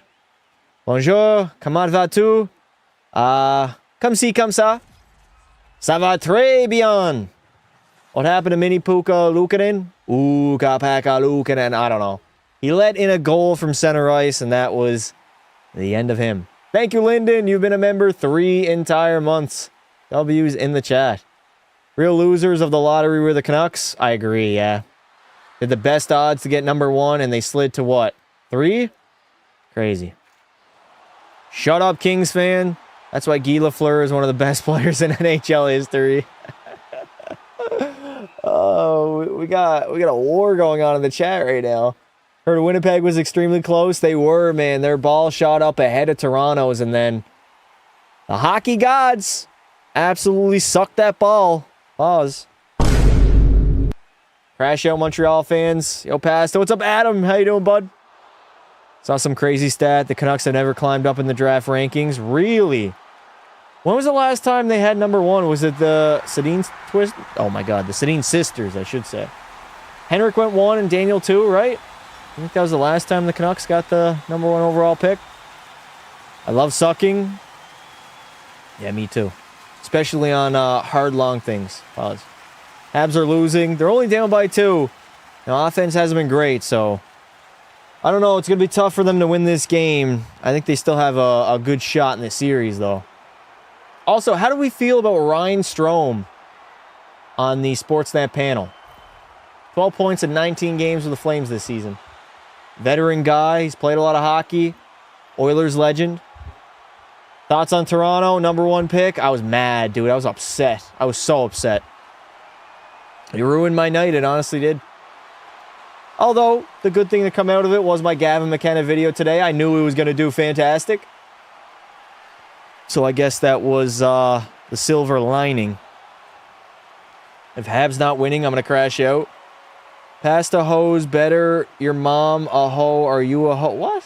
Bonjour. Comment vas-tu? Comme ci, comme ça. Ça va très bien. What happened to Mini Puka Luukkonen? Ukko-Pekka Luukkonen. I don't know. He let in a goal from center ice, and that was the end of him. Thank you, Lyndon. You've been a member 3 entire months. W's in the chat. Real losers of the lottery were the Canucks? I agree, yeah. Did the best odds to get number 1, and they slid to what? 3? Crazy. Shut up, Kings fan. That's why Guy Lafleur is one of the best players in NHL history. Oh, we got a war going on in the chat right now. Heard Winnipeg was extremely close. They were, man. Their ball shot up ahead of Toronto's, and then the hockey gods absolutely sucked that ball. Pause. Crash out, Montreal fans. Yo, Pasto. What's up, Adam? How you doing, bud? Saw some crazy stat. The Canucks have never climbed up in the draft rankings. Really? When was the last time they had number 1? Was it the Sedin twist? Oh my God, the Sedin sisters, I should say. Henrik went 1 and Daniel 2, right? I think that was the last time the Canucks got the number 1 overall pick. I love sucking. Yeah, me too. Especially on hard, long things. Pause. Habs are losing. They're only down by 2. Now, offense hasn't been great, so... I don't know. It's going to be tough for them to win this game. I think they still have a good shot in this series, though. Also, how do we feel about Ryan Strome on the Sportsnet panel? 12 points in 19 games with the Flames this season. Veteran guy. He's played a lot of hockey. Oilers legend. Thoughts on Toronto? Number 1 pick? I was mad, dude. I was upset. I was so upset. It ruined my night. It honestly did. Although, the good thing to come out of it was my Gavin McKenna video today. I knew he was going to do fantastic. So I guess that was the silver lining. If Habs not winning, I'm going to crash out. Pasta hoes better. Your mom a hoe. Are you a hoe? What?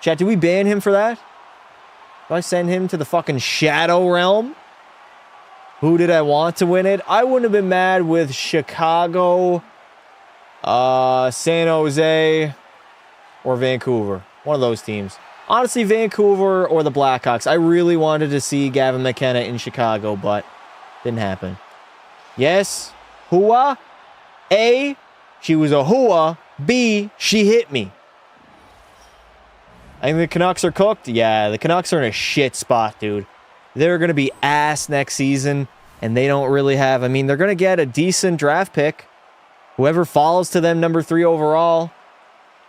Chat, did we ban him for that? Did I send him to the fucking Shadow Realm? Who did I want to win it? I wouldn't have been mad with Chicago, San Jose, or Vancouver. One of those teams. Honestly, Vancouver or the Blackhawks. I really wanted to see Gavin McKenna in Chicago, but didn't happen. Yes, hooah. A, she was a hooah. B, she hit me. I think the Canucks are cooked. Yeah, the Canucks are in a shit spot, dude. They're going to be ass next season, and they don't really have... I mean, they're going to get a decent draft pick. Whoever falls to them number 3 overall.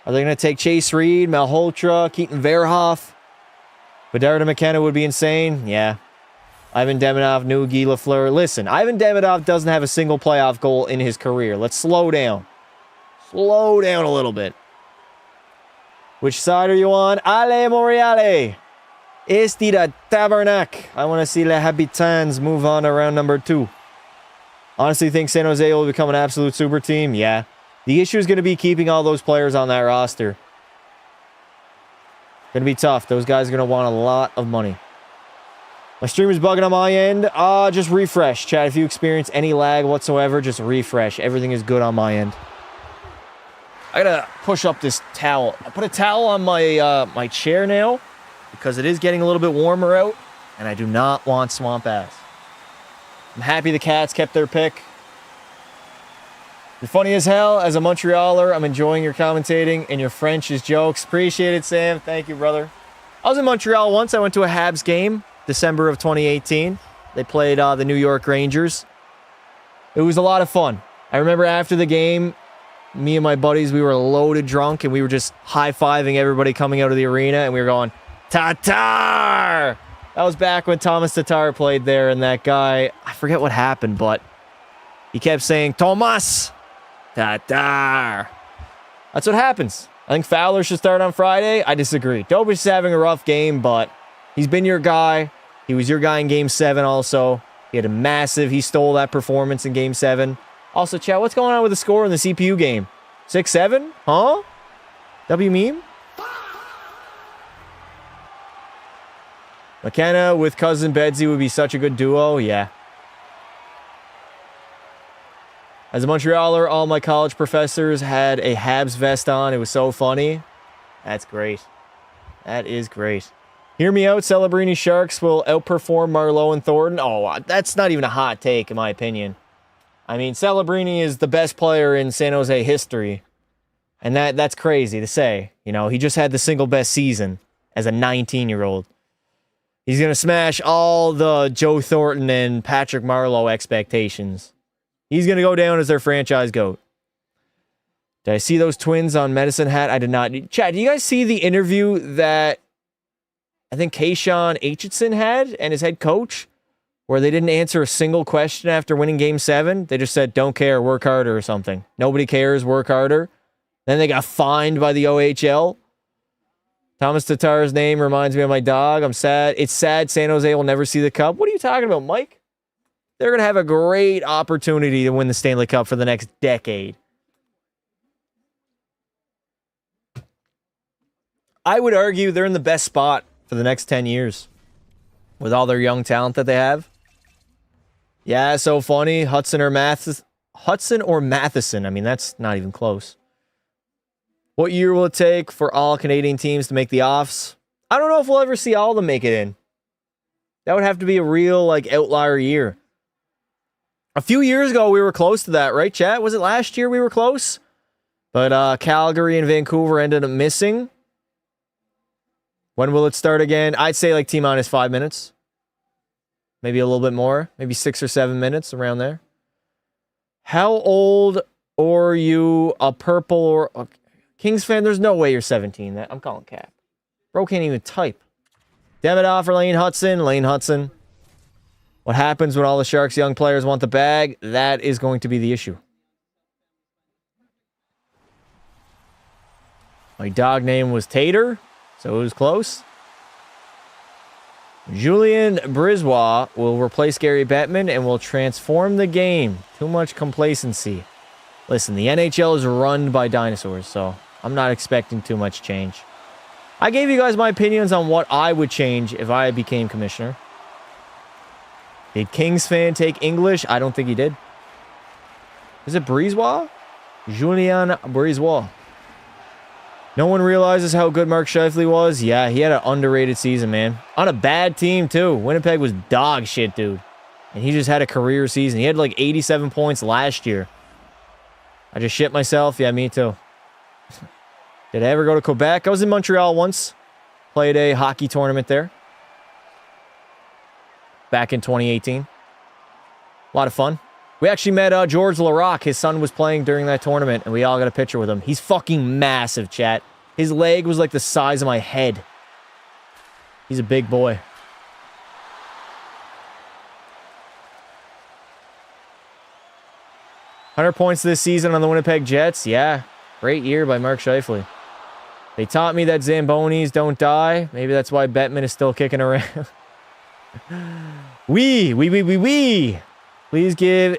Are they going to take Chase Reed, Malhotra, Keaton Verhoff? Bedard McKenna would be insane. Yeah. Ivan Demidov, new Guy Lafleur. Listen, Ivan Demidov doesn't have a single playoff goal in his career. Let's slow down. Slow down a little bit. Which side are you on? Ale Montreal. Esti da Tabernac. I want to see Les Habitants move on to round number 2. Honestly think San Jose will become an absolute super team? Yeah. The issue is going to be keeping all those players on that roster. Going to be tough. Those guys are going to want a lot of money. My stream is bugging on my end. Just refresh. Chat, if you experience any lag whatsoever, just refresh. Everything is good on my end. I gotta push up this towel. I put a towel on my my chair now because it is getting a little bit warmer out, and I do not want swamp ass. I'm happy the Cats kept their pick. You're funny as hell. As a Montrealer, I'm enjoying your commentating, and your French is jokes. Appreciate it, Sam. Thank you, brother. I was in Montreal once. I went to a Habs game, December of 2018. They played the New York Rangers. It was a lot of fun. I remember after the game, me and my buddies, we were loaded drunk, and we were just high-fiving everybody coming out of the arena, and we were going, Tatar! That was back when Thomas Tatar played there, and that guy, I forget what happened, but he kept saying, Thomas Tatar. That's what happens. I think Fowler should start on Friday. I disagree. Dobich is having a rough game, but he's been your guy. He was your guy in Game 7 also. He had a massive, he stole that performance in Game 7. Also, chat, what's going on with the score in the CPU game? 6-7? Huh? W meme? McKenna with cousin Bedsy would be such a good duo. Yeah. As a Montrealer, all my college professors had a Habs vest on. It was so funny. That's great. That is great. Hear me out. Celebrini Sharks will outperform Marleau and Thornton. Oh, that's not even a hot take, in my opinion. I mean, Celebrini is the best player in San Jose history. And that's crazy to say. You know, he just had the single best season as a 19-year-old. He's going to smash all the Joe Thornton and Patrick Marleau expectations. He's going to go down as their franchise GOAT. Did I see those twins on Medicine Hat? I did not. Chad, do you guys see the interview that I think Kayshawn Aitchison had and his head coach, where they didn't answer a single question after winning Game 7? They just said, don't care, work harder or something. Nobody cares, work harder. Then they got fined by the OHL. Thomas Tatar's name reminds me of my dog. I'm sad. It's sad San Jose will never see the Cup. What are you talking about, Mike? They're going to have a great opportunity to win the Stanley Cup for the next decade. I would argue they're in the best spot for the next 10 years with all their young talent that they have. Yeah, so funny. Hudson or Matheson. I mean, that's not even close. What year will it take for all Canadian teams to make the offs? I don't know if we'll ever see all of them make it in. That would have to be a real, outlier year. A few years ago, we were close to that, right, chat? Was it last year we were close? But Calgary and Vancouver ended up missing. When will it start again? I'd say T-minus 5 minutes. Maybe a little bit more. Maybe 6 or 7 minutes, around there. How old are you? A purple or... a Kings fan? There's no way you're 17. I'm calling cap. Bro can't even type. Demidov for Lane Hudson. Lane Hudson. What happens when all the Sharks' young players want the bag? That is going to be the issue. My dog name was Tater, so it was close. Julien Brisebois will replace Gary Bettman and will transform the game. Too much complacency. Listen, the NHL is run by dinosaurs, so I'm not expecting too much change. I gave you guys my opinions on what I would change if I became commissioner. Did Kings fan take English? I don't think he did. Is it Brisebois? Julien Brisebois. No one realizes how good Mark Scheifele was. Yeah, he had an underrated season, man. On a bad team, too. Winnipeg was dog shit, dude. And he just had a career season. He had 87 points last year. I just shit myself. Yeah, me too. Did I ever go to Quebec? I was in Montreal once. Played a hockey tournament there. Back in 2018. A lot of fun. We actually met George Laraque. His son was playing during that tournament, and we all got a picture with him. He's fucking massive, chat. His leg was the size of my head. He's a big boy. $100 points this season on the Winnipeg Jets. Yeah, great year by Mark Scheifele. They taught me that Zambonis don't die. Maybe that's why Bettman is still kicking around. Wee. Please give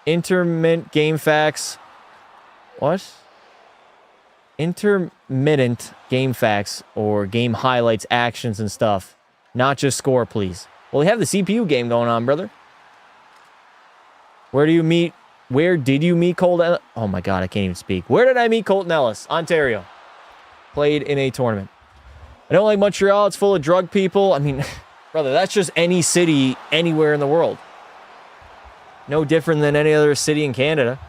intermittent game facts. What? Intermittent game facts or game highlights, actions, and stuff. Not just score, please. Well, we have the CPU game going on, brother. Where did you meet Colton Ellis? Oh my God, I can't even speak. Where did I meet Colton Ellis? Ontario. Played in a tournament. I don't like Montreal. It's full of drug people. I mean, brother, that's just any city anywhere in the world. No different than any other city in Canada.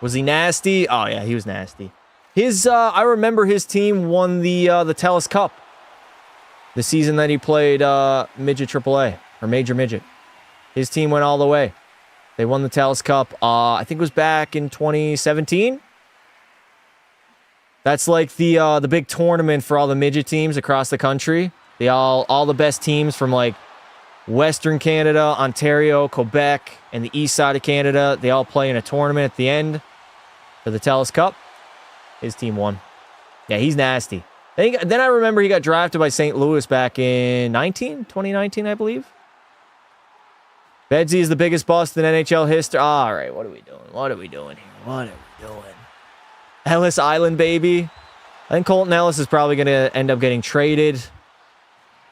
Was he nasty? Oh yeah, he was nasty. I remember his team won the TELUS Cup. The season that he played midget AAA or major midget. His team went all the way. They won the TELUS Cup. I think it was back in 2017. That's like the big tournament for all the midget teams across the country. All the best teams from like Western Canada, Ontario, Quebec, and the east side of Canada. They all play in a tournament at the end for the TELUS Cup. His team won. Yeah, he's nasty. Then I remember he got drafted by St. Louis back in 2019, I believe. Bedsy is the biggest bust in NHL history. All right, what are we doing here? Ellis Island, baby. I think Colton Ellis is probably going to end up getting traded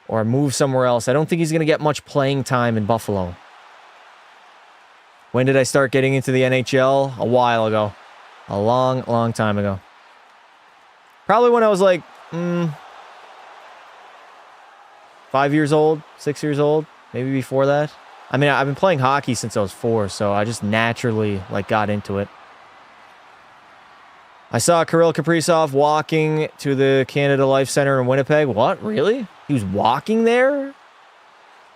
or move somewhere else. I don't think he's going to get much playing time in Buffalo. When did I start getting into the NHL? A while ago. A long, long time ago. Probably when I was like 5 years old, 6 years old, maybe before that. I mean, I've been playing hockey since I was 4, so I just naturally got into it. I saw Kirill Kaprizov walking to the Canada Life Center in Winnipeg. What? Really? He was walking there?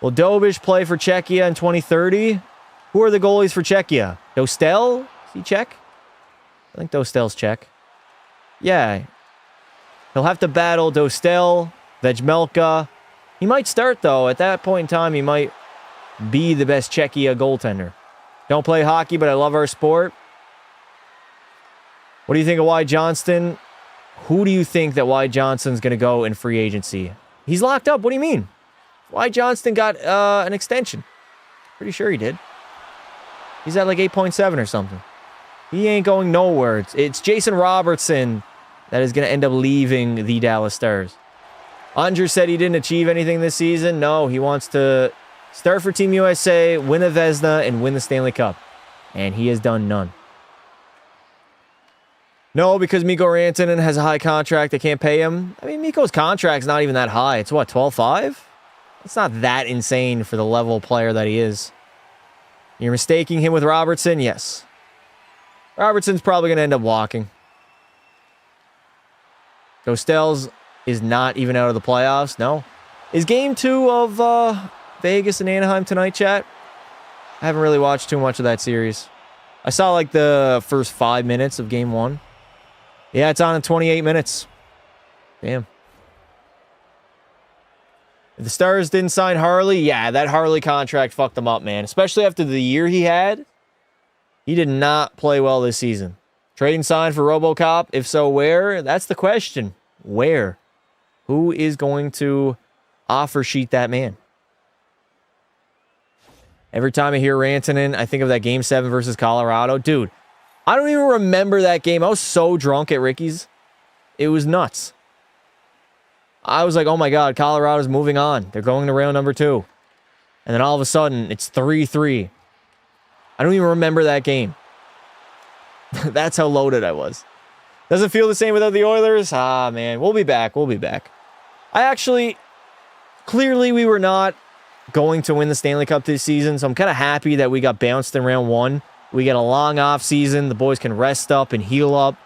Will Dobish play for Czechia in 2030? Who are the goalies for Czechia? Dostel? Is he Czech? I think Dostel's Czech. Yeah. He'll have to battle Dostel, Vejmelka. He might start, though. At that point in time, he might be the best Czechia goaltender. Don't play hockey, but I love our sport. What do you think of Wyatt Johnston? Who do you think that Wyatt Johnston's going to go in free agency? He's locked up. What do you mean? Wyatt Johnston got an extension. Pretty sure he did. He's at like 8.7 or something. He ain't going nowhere. It's Jason Robertson that is going to end up leaving the Dallas Stars. Unger said he didn't achieve anything this season. No, he wants to start for Team USA, win a Vezina, and win the Stanley Cup. And he has done none. No, because Mikko Rantanen has a high contract. They can't pay him. I mean, Mikko's contract's not even that high. It's what, 12.5? It's not that insane for the level player that he is. You're mistaking him with Robertson? Yes. Robertson's probably going to end up walking. Dostels is not even out of the playoffs. No. Is Game 2 of Vegas and Anaheim tonight, chat? I haven't really watched too much of that series. I saw like the first 5 minutes of Game 1. Yeah, it's on in 28 minutes. Damn. If the Stars didn't sign Harley, yeah, that Harley contract fucked them up, man. Especially after the year he had. He did not play well this season. Trading sign for RoboCop? If so, where? That's the question. Where? Who is going to offer sheet that man? Every time I hear Rantanen, I think of that Game 7 versus Colorado. Dude, I don't even remember that game. I was so drunk at Ricky's. It was nuts. I was like, oh my God, Colorado's moving on. They're going to round number 2. And then all of a sudden, it's 3-3. I don't even remember that game. That's how loaded I was. Doesn't feel the same without the Oilers? Ah, man. We'll be back. We'll be back. Clearly we were not going to win the Stanley Cup this season, so I'm kind of happy that we got bounced in round 1. We get a long off season. The boys can rest up and heal up.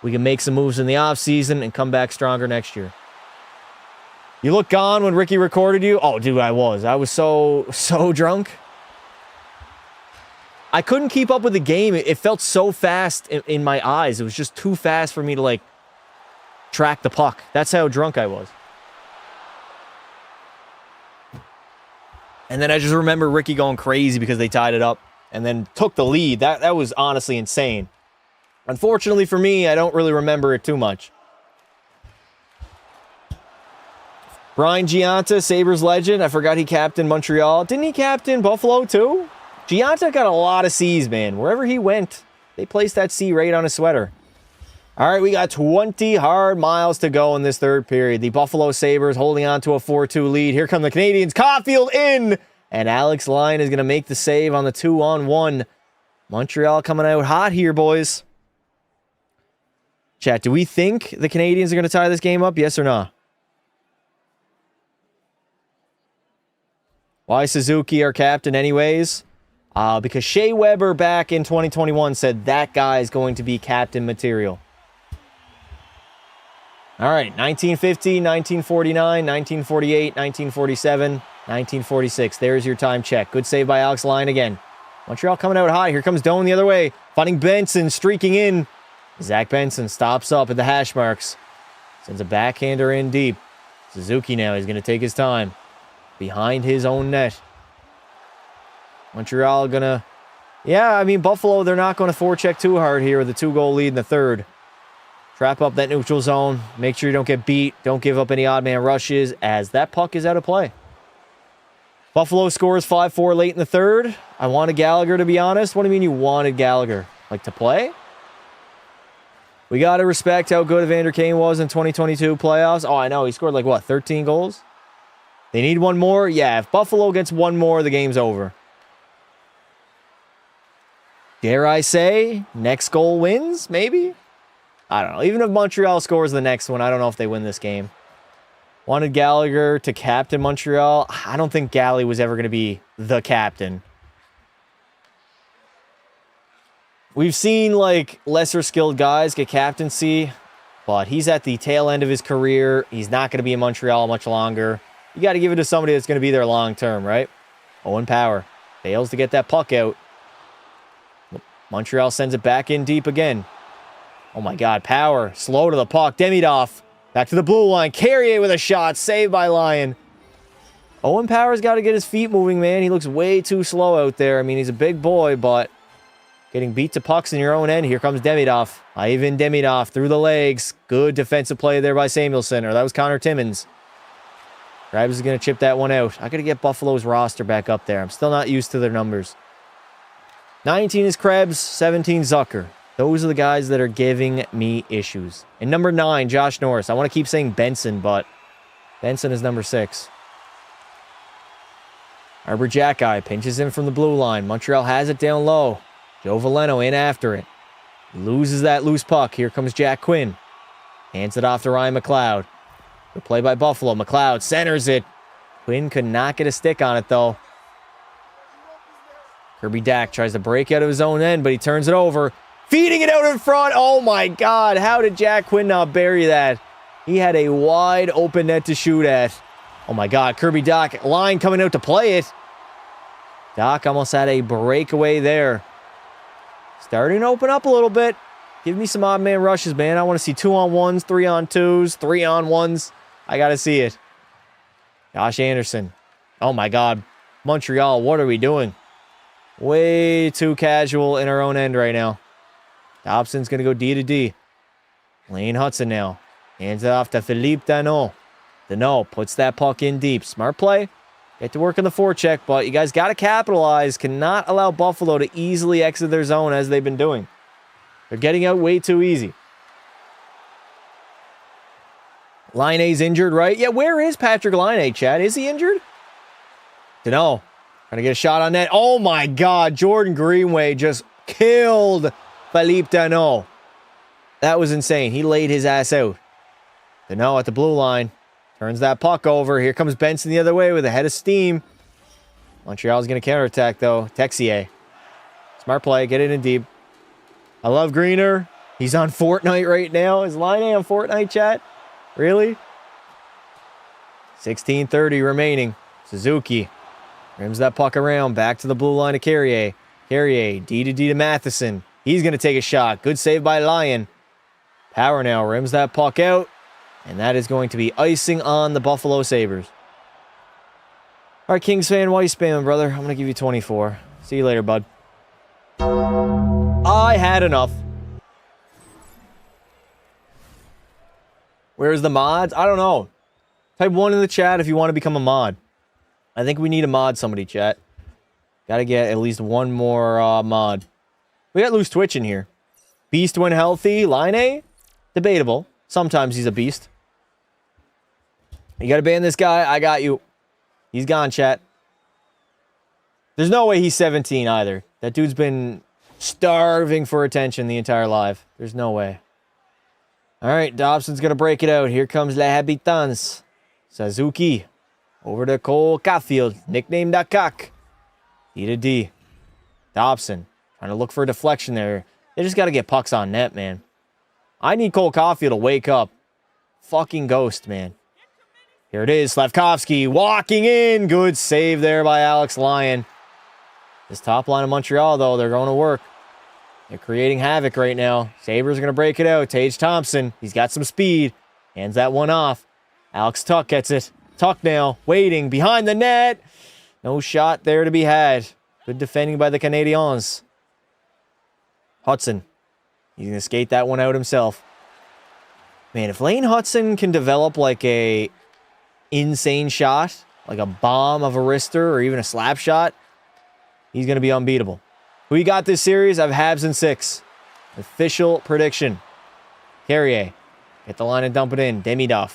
We can make some moves in the off season and come back stronger next year. You look gone when Ricky recorded you? Oh, dude, I was so drunk. I couldn't keep up with the game. It felt so fast in my eyes. It was just too fast for me to, track the puck. That's how drunk I was. And then I just remember Ricky going crazy because they tied it up and then took the lead. That was honestly insane. Unfortunately for me, I don't really remember it too much. Brian Giunta, Sabres legend. I forgot he captained Montreal. Didn't he captain Buffalo too? Giunta got a lot of C's, man. Wherever he went, they placed that C right on his sweater. All right, we got 20 hard miles to go in this third period. The Buffalo Sabres holding on to a 4-2 lead. Here come the Canadiens. Caulfield in! And Alex Lyon is going to make the save on the 2-on-1. Montreal coming out hot here, boys. Chat, do we think the Canadiens are going to tie this game up? Yes or no? Why Suzuki our captain anyways? Because Shea Weber back in 2021 said that guy is going to be captain material. All right, 1950, 1949, 1948, 1947, 1946. There's your time check. Good save by Alex Lyon again. Montreal coming out high. Here comes Doan the other way. Finding Benson, streaking in. Zach Benson stops up at the hash marks. Sends a backhander in deep. Suzuki now, he's going to take his time. Behind his own net. Montreal going to... Yeah, I mean, Buffalo, they're not going to forecheck too hard here with a 2-goal lead in the third. Trap up that neutral zone. Make sure you don't get beat. Don't give up any odd man rushes as that puck is out of play. Buffalo scores 5-4 late in the third. I wanted Gallagher, to be honest. What do you mean you wanted Gallagher? Like, to play? We got to respect how good Evander Kane was in 2022 playoffs. Oh, I know. He scored, like, what, 13 goals? They need one more? Yeah, if Buffalo gets one more, the game's over. Dare I say, next goal wins, maybe? I don't know. Even if Montreal scores the next one, I don't know if they win this game. Wanted Gallagher to captain Montreal. I don't think Galley was ever going to be the captain. We've seen, like, lesser skilled guys get captaincy, but he's at the tail end of his career. He's not going to be in Montreal much longer. You got to give it to somebody that's going to be there long term, right? Owen Power fails to get that puck out. Montreal sends it back in deep again. Oh my God, Power, slow to the puck. Demidov, back to the blue line. Carrier with a shot, saved by Lyon. Owen Power's got to get his feet moving, man. He looks way too slow out there. I mean, he's a big boy, but getting beat to pucks in your own end. Here comes Demidov. Ivan Demidov through the legs. Good defensive play there by Samuelson, or that was Connor Timmins. Krebs is going to chip that one out. I got to get Buffalo's roster back up there. I'm still not used to their numbers. 19 is Krebs, 17 Zucker. Those are the guys that are giving me issues. And number 9, Josh Norris. I want to keep saying Benson, but Benson is number 6. Arbor Jackeye pinches in from the blue line. Montreal has it down low. Joe Veleno in after it. Loses that loose puck. Here comes Jack Quinn. Hands it off to Ryan McLeod. Good play by Buffalo. McLeod centers it. Quinn could not get a stick on it, though. Kirby Dack tries to break out of his own end, but he turns it over. Feeding it out in front. Oh, my God. How did Jack Quinn not bury that? He had a wide open net to shoot at. Oh, my God. Kirby Dack, line coming out to play it. Doc almost had a breakaway there. Starting to open up a little bit. Give me some odd man rushes, man. I want to see 2-on-1s, 3-on-2s, 3-on-1s. I got to see it. Josh Anderson. Oh, my God. Montreal, what are we doing? Way too casual in our own end right now. Dobson's going to go D to D. Lane Hudson now. Hands it off to Philippe Danault. Danault puts that puck in deep. Smart play. Get to work on the forecheck, but you guys got to capitalize. Cannot allow Buffalo to easily exit their zone as they've been doing. They're getting out way too easy. Laine's injured, right? Yeah, where is Patrick Laine, Chad? Is he injured? Danault. Trying to get a shot on net. Oh, my God. Jordan Greenway just killed Philippe Danault. That was insane. He laid his ass out. Danault at the blue line. Turns that puck over. Here comes Benson the other way with a head of steam. Montreal's going to counterattack, though. Texier. Smart play. Get it in deep. I love Greener. He's on Fortnite right now. Is Laine on Fortnite, chat? Really? 16:30 remaining. Suzuki. Rims that puck around. Back to the blue line of Carrier. Carrier. D to D to Matheson. He's going to take a shot. Good save by Lyon. Power now rims that puck out. And that is going to be icing on the Buffalo Sabres. All right, Kings fan, why are you spamming, brother? I'm going to give you 24. See you later, bud. I had enough. Where's the mods? I don't know. Type 1 in the chat if you want to become a mod. I think we need to mod somebody, chat. Got to get at least one more mod. We got loose twitch in here. Beast when healthy. Laine? Debatable. Sometimes he's a beast. You got to ban this guy. I got you. He's gone, chat. There's no way he's 17 either. That dude's been starving for attention the entire life. There's no way. All right, Dobson's going to break it out. Here comes Les Habitants. Suzuki. Over to Cole Caulfield. Nicknamed the Cock. D to D. Dobson. Trying to look for a deflection there. They just got to get pucks on net, man. I need Cole Caulfield to wake up. Fucking ghost, man. Here it is. Slavkovsky walking in. Good save there by Alex Lyon. This top line of Montreal, though, they're going to work. They're creating havoc right now. Sabres are going to break it out. Tage Thompson. He's got some speed. Hands that one off. Alex Tuck gets it. Tuck now. Waiting. Behind the net. No shot there to be had. Good defending by the Canadiens. Hudson. He's going to skate that one out himself. Man, if Lane Hudson can develop like a insane shot, like a bomb of a wrister or even a slap shot, he's going to be unbeatable. Who you got this series? I have Habs in 6. Official prediction. Carrier. Get the line and dump it in. Demidov.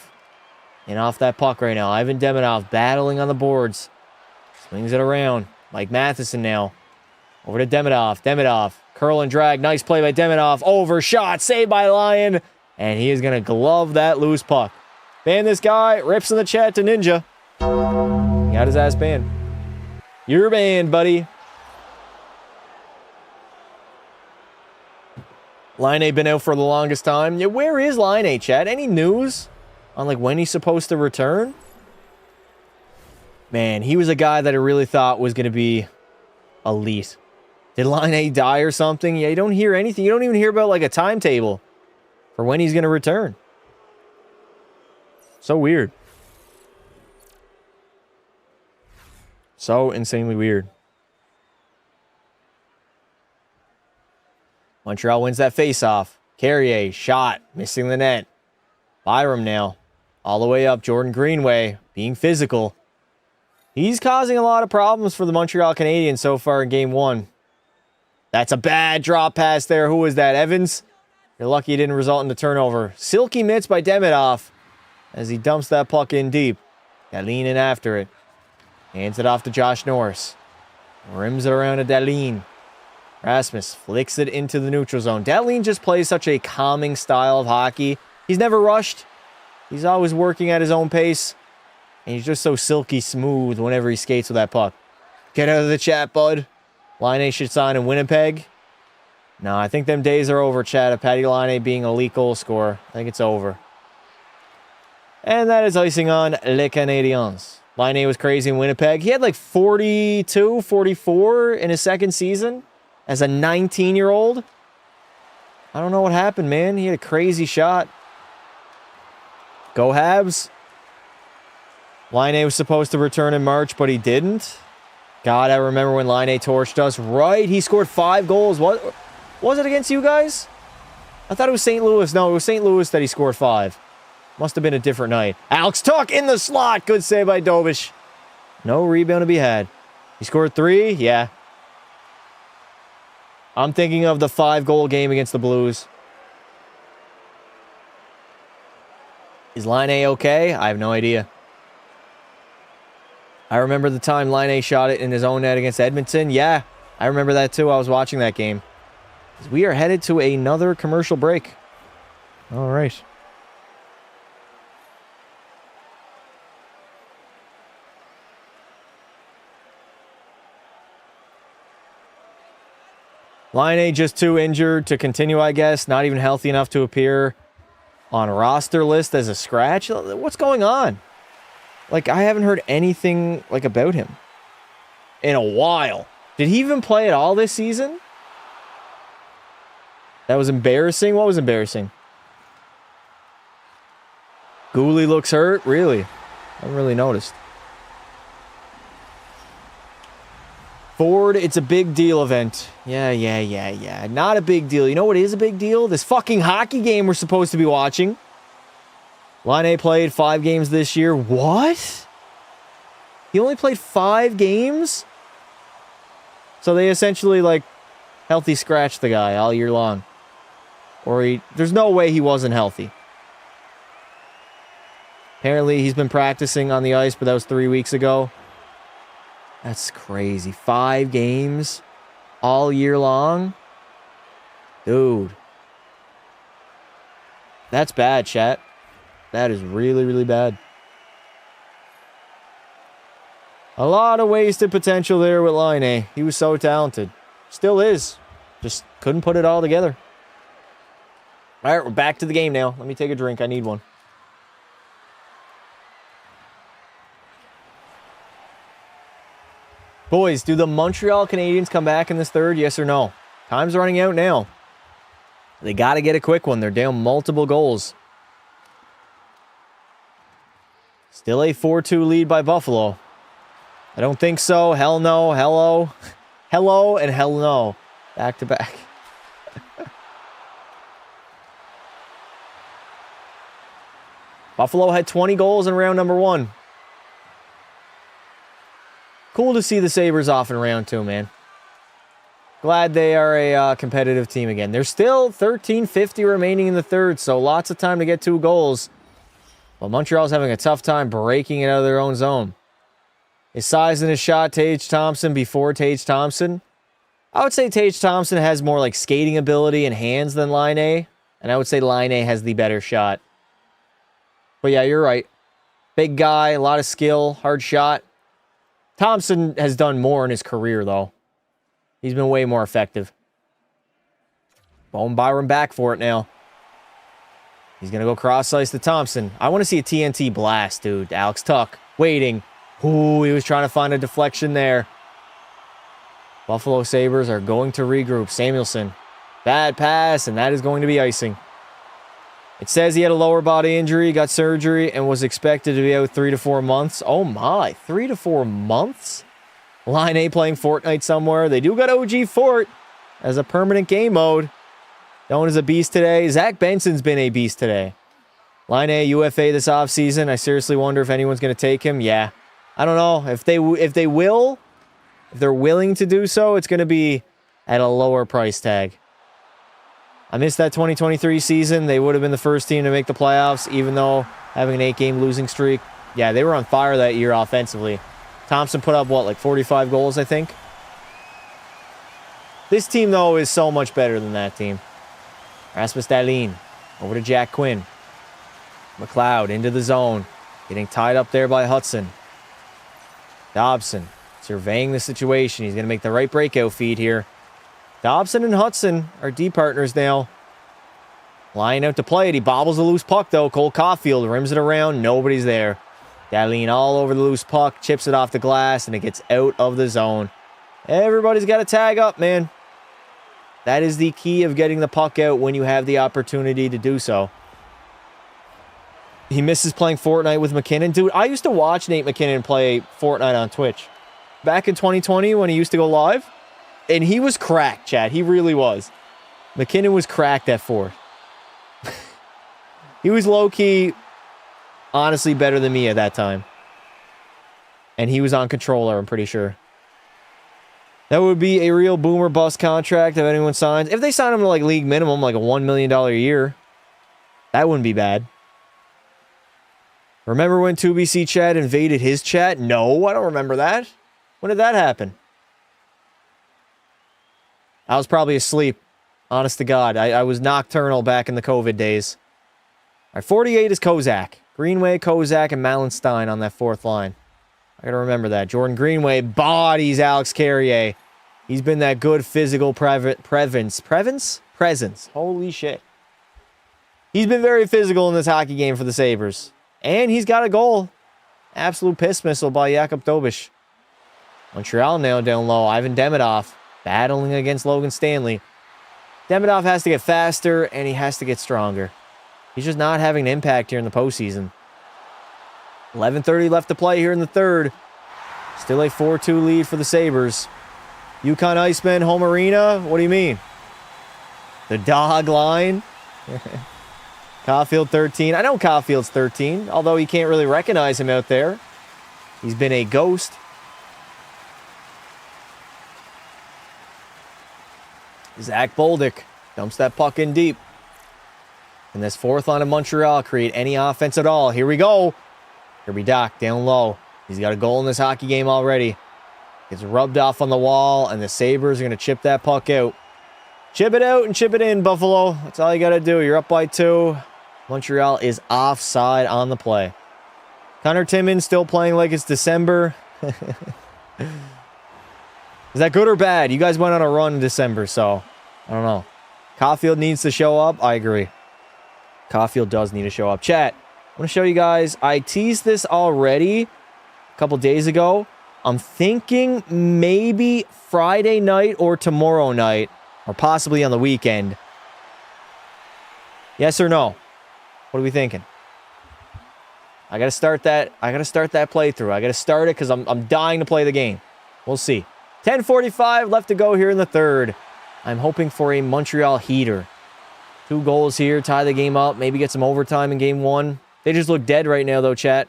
And off that puck right now. Ivan Demidov battling on the boards. Swings it around. Mike Matheson now. Over to Demidov. Demidov. Curl and drag. Nice play by Demidov. Overshot. Saved by Lyon. And he is going to glove that loose puck. Ban this guy. Rips in the chat to Ninja. He got his ass banned. You're banned, buddy. Line been out for the longest time. Yeah, where is Line, chat? Any news on like when he's supposed to return? Man, he was a guy that I really thought was going to be elite. Did Line die or something? Yeah, you don't hear anything. You don't even hear about like a timetable for when he's going to return. So weird. So insanely weird. Montreal wins that faceoff. Carrier, shot, missing the net. Byram now, all the way up. Jordan Greenway, being physical. He's causing a lot of problems for the Montreal Canadiens so far in Game 1. That's a bad drop pass there. Who was that, Evans? You're lucky it didn't result in the turnover. Silky mitts by Demidov as he dumps that puck in deep. Dahlin in after it. Hands it off to Josh Norris. Rims it around to Dahlin. Rasmus flicks it into the neutral zone. Dahlin just plays such a calming style of hockey. He's never rushed. He's always working at his own pace. And he's just so silky smooth whenever he skates with that puck. Get out of the chat, bud. Line should sign in Winnipeg. No, I think them days are over, chat, of Patty Line being a elite goal scorer. I think it's over. And that is icing on Les Canadiens. Line was crazy in Winnipeg. He had like 42, 44 in his second season. As a 19-year-old, I don't know what happened, man. He had a crazy shot. Go Habs. Line was supposed to return in March, but he didn't. God, I remember when Line torched us. Right, he scored 5 goals. What was it against you guys? I thought it was St. Louis. No, it was St. Louis that he scored 5. Must have been a different night. Alex Tuck in the slot. Good save by Dobish. No rebound to be had. He scored 3? Yeah. I'm thinking of the 5-goal game against the Blues. Is Line okay? I have no idea. I remember the time Line shot it in his own net against Edmonton. Yeah, I remember that too. I was watching that game. We are headed to another commercial break. All right. Line just too injured to continue, I guess. Not even healthy enough to appear on roster list as a scratch. What's going on? Like, I haven't heard anything like about him in a while. Did he even play at all this season? That was embarrassing. What was embarrassing? Gooley looks hurt? Really? I haven't really noticed. Ford, it's a big deal event. Yeah. Not a big deal. You know what is a big deal? This fucking hockey game we're supposed to be watching. Line played 5 games this year. What? He only played 5 games? So they essentially, like, healthy scratched the guy all year long. Or there's no way he wasn't healthy. Apparently, he's been practicing on the ice, but that was 3 weeks ago. That's crazy. 5 games all year long? Dude. That's bad, chat. That is really, really bad. A lot of wasted potential there with Laine. He was so talented. Still is. Just couldn't put it all together. All right, we're back to the game now. Let me take a drink. I need one. Boys, do the Montreal Canadiens come back in this third? Yes or no? Time's running out now. They got to get a quick one. They're down multiple goals. Still a 4-2 lead by Buffalo. I don't think so. Hell no. Hello. Hello and hell no. Back to back. Buffalo had 20 goals in round number 1. Cool to see the Sabres off in round 2, man. Glad they are a competitive team again. There's still 13:50 remaining in the third, so lots of time to get 2 goals. But Montreal's having a tough time breaking it out of their own zone. His size and his shot, Tage Thompson before Tage Thompson. I would say Tage Thompson has more like skating ability and hands than Laine. And I would say Laine has the better shot. But yeah, you're right. Big guy, a lot of skill, hard shot. Thompson has done more in his career, though. He's been way more effective. Bone Byron back for it now. He's going to go cross-ice to Thompson. I want to see a TNT blast, dude. Alex Tuck waiting. Ooh, he was trying to find a deflection there. Buffalo Sabres are going to regroup. Samuelson. Bad pass, and that is going to be icing. It says he had a lower body injury, got surgery, and was expected to be out 3 to 4 months. Oh my, 3 to 4 months? Line A playing Fortnite somewhere. They do got OG Fort as a permanent game mode. Known as a beast today. Zach Benson's been a beast today. Line A UFA this offseason. I seriously wonder if anyone's going to take him. Yeah. I don't know. If they're willing to do so, it's going to be at a lower price tag. I missed that 2023 season. They would have been the first team to make the playoffs, even though having an 8-game losing streak. Yeah, they were on fire that year offensively. Thompson put up, what, like 45 goals, I think? This team, though, is so much better than that team. Rasmus Dahlin over to Jack Quinn. McLeod into the zone. Getting tied up there by Hudson. Dobson surveying the situation. He's going to make the right breakout feed here. Dobson and Hudson are D partners now. Lying out to play it. He bobbles a loose puck, though. Cole Caulfield rims it around. Nobody's there. Dahlin all over the loose puck. Chips it off the glass, and it gets out of the zone. Everybody's got to tag up, man. That is the key of getting the puck out when you have the opportunity to do so. He misses playing Fortnite with McKinnon. Dude, I used to watch Nate McKinnon play Fortnite on Twitch. Back in 2020 when he used to go live. And he was cracked, Chad. He really was. McKinnon was cracked at Fort. He was low-key, honestly, better than me at that time. And he was on controller, I'm pretty sure. That would be a real boomer bust contract if anyone signs. If they sign him to like league minimum, like a $1 million a year, that wouldn't be bad. Remember when 2BC Chad invaded his chat? No, I don't remember that. When did that happen? I was probably asleep. Honest to God. I was nocturnal back in the COVID days. All right, 48 is Kozak. Greenway, Kozak, and Malenstein on that fourth line. I gotta remember that. Jordan Greenway bodies Alex Carrier. He's been that good physical presence. Holy shit. He's been very physical in this hockey game for the Sabres. And he's got a goal. Absolute piss missile by Jakub Dobish. Montreal now down low. Ivan Demidov battling against Logan Stanley. Demidov has to get faster, and he has to get stronger. He's just not having an impact here in the postseason. 11:30 left to play here in the third. Still a 4-2 lead for the Sabres. Yukon Iceman, home arena? What do you mean? The dog line? Caulfield 13. I know Caulfield's 13, although you can't really recognize him out there. He's been a ghost. Zach Bolduc dumps that puck in deep. Can this fourth line of Montreal create any offense at all? Here we go. Kirby Dach down low. He's got a goal in this hockey game already. Gets rubbed off on the wall, and the Sabres are going to chip that puck out. Chip it out and chip it in, Buffalo. That's all you got to do. You're up by 2. Montreal is offside on the play. Connor Timmins still playing like it's December. Is that good or bad? You guys went on a run in December, so I don't know. Caulfield needs to show up. I agree. Caulfield does need to show up. Chat, I want to show you guys. I teased this already a couple days ago. I'm thinking maybe Friday night or tomorrow night, or possibly on the weekend. Yes or no? What are we thinking? I gotta start that. I gotta start that playthrough. I gotta start it because I'm dying to play the game. We'll see. 10:45 left to go here in the third. I'm hoping for a Montreal heater. 2 goals here, tie the game up, maybe get some overtime in game 1. They just look dead right now, though, chat.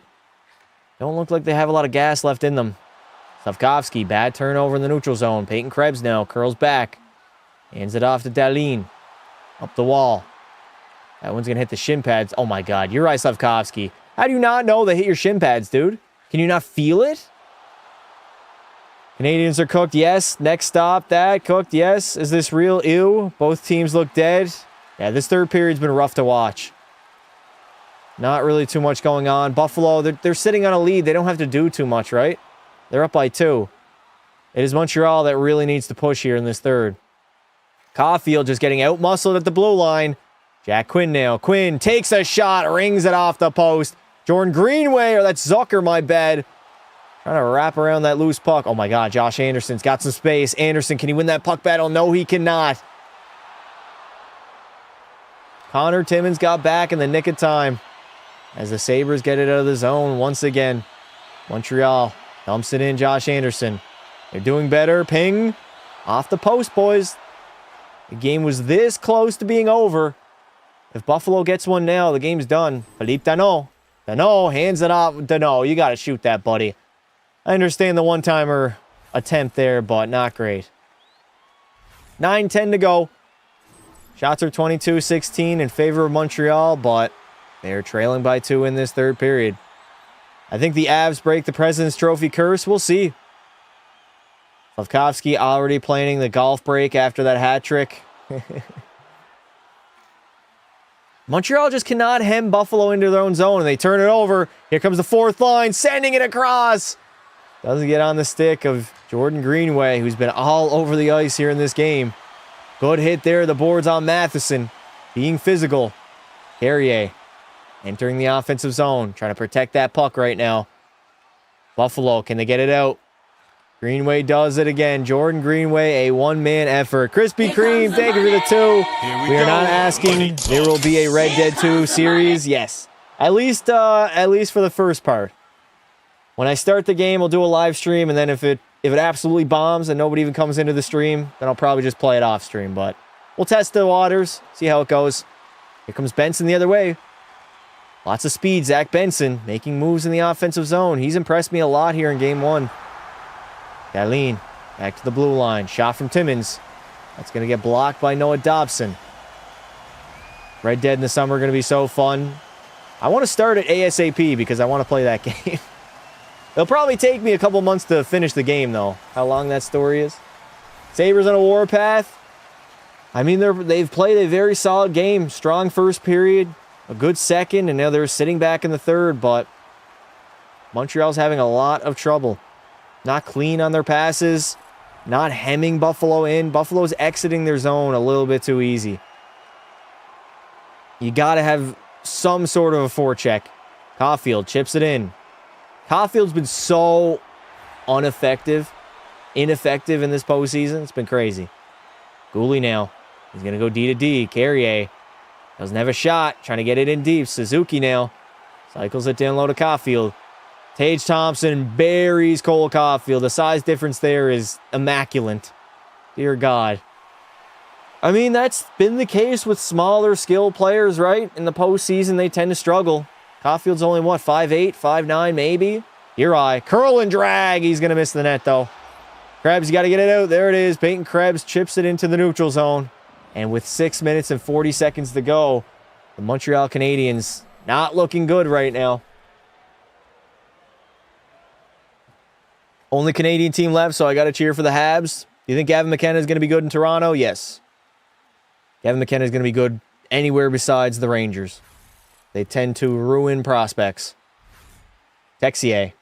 Don't look like they have a lot of gas left in them. Slavkovsky, bad turnover in the neutral zone. Peyton Krebs now curls back. Hands it off to Dahlin. Up the wall. That one's going to hit the shin pads. Oh, my God. Uri Slavkovsky. How do you not know they hit your shin pads, dude? Can you not feel it? Canadiens are cooked, yes. Next stop, that. Cooked, yes. Is this real? Ew. Both teams look dead. Yeah, this third period's been rough to watch. Not really too much going on. Buffalo, they're sitting on a lead. They don't have to do too much, right? They're up by 2. It is Montreal that really needs to push here in this third. Caulfield just getting out-muscled at the blue line. Jack Quinn now. Quinn takes a shot, rings it off the post. Jordan Greenway, or that's Zucker, my bad. Trying to wrap around that loose puck. Oh, my God. Josh Anderson's got some space. Anderson, can he win that puck battle? No, he cannot. Connor Timmins got back in the nick of time as the Sabres get it out of the zone once again. Montreal dumps it in. Josh Anderson. They're doing better. Ping. Off the post, boys. The game was this close to being over. If Buffalo gets one now, the game's done. Philippe Danault. Danault hands it off. Danault, you got to shoot that, buddy. I understand the one-timer attempt there, but not great. 9:10 to go. Shots are 22-16 in favor of Montreal, but they're trailing by 2 in this third period. I think the Avs break the President's Trophy curse. We'll see. Slavkovsky already planning the golf break after that hat trick. Montreal just cannot hem Buffalo into their own zone, and they turn it over. Here comes the fourth line, sending it across. Doesn't get on the stick of Jordan Greenway, who's been all over the ice here in this game. Good hit there. The boards on Matheson. Being physical. Carrier entering the offensive zone. Trying to protect that puck right now. Buffalo, can they get it out? Greenway does it again. Jordan Greenway, a one-man effort. Krispy Kreme, thank you for the 2. We are not asking. There will be a Red Dead 2 series. Yes. At least for the first part. When I start the game, I'll do a live stream, and then if it absolutely bombs and nobody even comes into the stream, then I'll probably just play it off stream. But we'll test the waters, see how it goes. Here comes Benson the other way. Lots of speed. Zach Benson making moves in the offensive zone. He's impressed me a lot here in game 1. Dahlin back to the blue line. Shot from Timmins. That's going to get blocked by Noah Dobson. Red Dead in the summer going to be so fun. I want to start it ASAP because I want to play that game. It'll probably take me a couple months to finish the game, though. How long that story is. Sabres on a warpath. I mean, they've played a very solid game. Strong first period. A good second. And now they're sitting back in the third. But Montreal's having a lot of trouble. Not clean on their passes. Not hemming Buffalo in. Buffalo's exiting their zone a little bit too easy. You got to have some sort of a forecheck. Caulfield chips it in. Caulfield's been so ineffective in this postseason. It's been crazy. Gooley now. He's going to go D to D. Carrier doesn't have a shot. Trying to get it in deep. Suzuki now. Cycles it down low to Caulfield. Tage Thompson buries Cole Caulfield. The size difference there is immaculate. Dear God. I mean, that's been the case with smaller skill players, right? In the postseason, they tend to struggle. Caulfield's only, what, 5'8", 5'9", maybe? Uri, curl and drag. He's going to miss the net, though. Krebs, you got to get it out. There it is. Peyton Krebs chips it into the neutral zone. And with 6 minutes and 40 seconds to go, The Montreal Canadiens not looking good right now. Only Canadian team left, so I got to cheer for the Habs. Do you think Gavin McKenna is going to be good in Toronto? Yes. Gavin McKenna is going to be good anywhere besides the Rangers. They tend to ruin prospects. Texier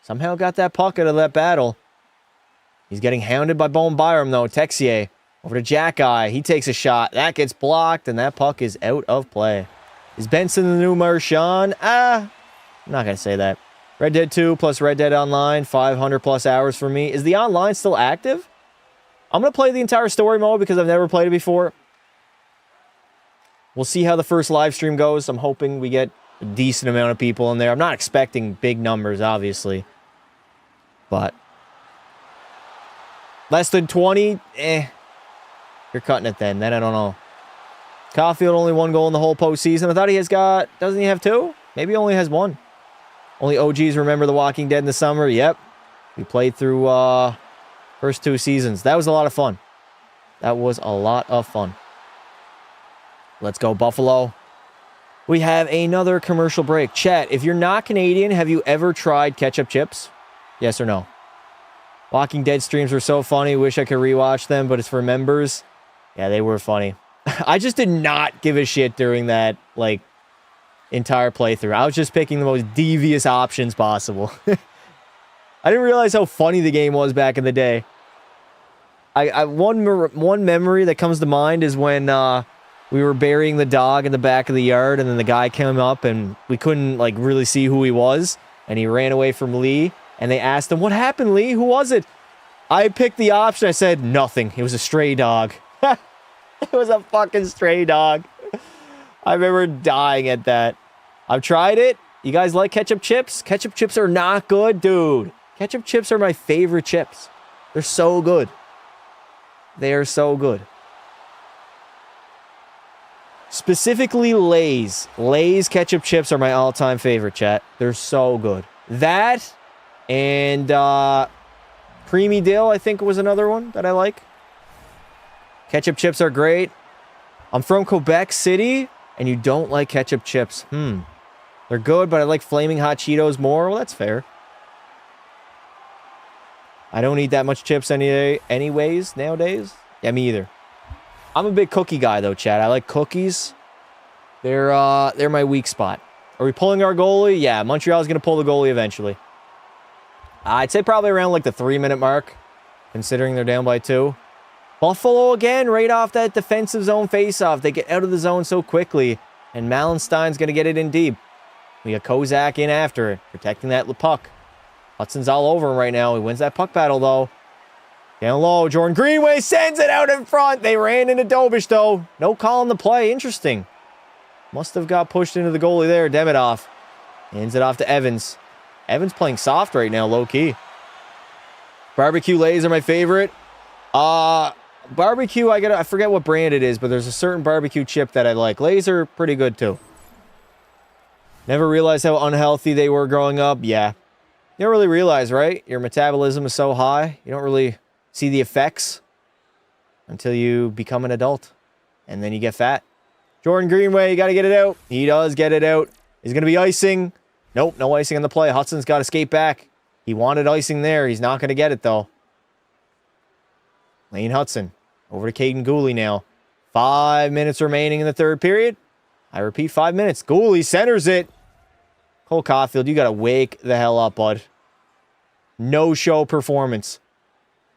somehow got that puck out of that battle. He's getting hounded by Bowen Byram, though. Texier over to Jack Eye. He takes a shot. That gets blocked, and that puck is out of play. Is Benson the new Marchand? I'm not going to say that. Red Dead 2 plus Red Dead Online, 500 plus hours for me. Is the online still active? I'm going to play the entire story mode because I've never played it before. We'll see how the first live stream goes. I'm hoping we get a decent amount of people in there. I'm not expecting big numbers, obviously. But less than 20? You're cutting it then. Then I don't know. Caulfield only 1 goal in the whole postseason. I thought he has got... Doesn't he have 2? Maybe he only has 1. Only OGs remember The Walking Dead in the summer. Yep. We played through first 2 seasons. That was a lot of fun. That was a lot of fun. Let's go, Buffalo. We have another commercial break. Chat, if you're not Canadian, have you ever tried ketchup chips? Yes or no? Walking Dead streams were so funny. Wish I could rewatch them, but it's for members. Yeah, they were funny. I just did not give a shit during that, like, entire playthrough. I was just picking the most devious options possible. I didn't realize how funny the game was back in the day. One memory that comes to mind is when we were burying the dog in the back of the yard, and then the guy came up, and we couldn't like really see who he was, and he ran away from Lee, and they asked him, "What happened, Lee? Who was it?" I picked the option. I said, "Nothing. It was a stray dog." It was a fucking stray dog. I remember dying at that. I've tried it. You guys like ketchup chips? Ketchup chips are not good, dude. Ketchup chips are my favorite chips. They're so good. They are so good. Specifically Lay's. Lay's ketchup chips are my all-time favorite, chat. They're so good. That and Creamy Dill, I think, was another one that I like. Ketchup chips are great. I'm from Quebec City, and you don't like ketchup chips. They're good, but I like Flaming Hot Cheetos more. Well, that's fair. I don't eat that much chips anyways nowadays. Yeah, me either. I'm a big cookie guy, though, Chad. I like cookies. They're my weak spot. Are we pulling our goalie? Yeah, Montreal's going to pull the goalie eventually. I'd say probably around like the 3-minute mark, considering they're down by 2. Buffalo again, right off that defensive zone faceoff. They get out of the zone so quickly, and Malenstein's going to get it in deep. We got Kozak in after it, protecting that puck. Hudson's all over him right now. He wins that puck battle, though. Down low, Jordan Greenway sends it out in front. They ran into Dobish, though. No call on the play. Interesting. Must have got pushed into the goalie there. Demidov hands it off to Evans. Evans playing soft right now, low-key. Barbecue Lays are my favorite. Barbecue, I forget what brand it is, but there's a certain barbecue chip that I like. Lays are pretty good, too. Never realized how unhealthy they were growing up. Yeah. You don't really realize, right? Your metabolism is so high. You don't really see the effects until you become an adult. And then you get fat. Jordan Greenway, you got to get it out. He does get it out. He's going to be icing. Nope, no icing on the play. Hudson's got to skate back. He wanted icing there. He's not going to get it, though. Lane Hudson. Over to Caden Gooley now. 5 minutes remaining in the third period. I repeat, 5 minutes. Gooley centers it. Cole Caulfield, you got to wake the hell up, bud. No-show performance.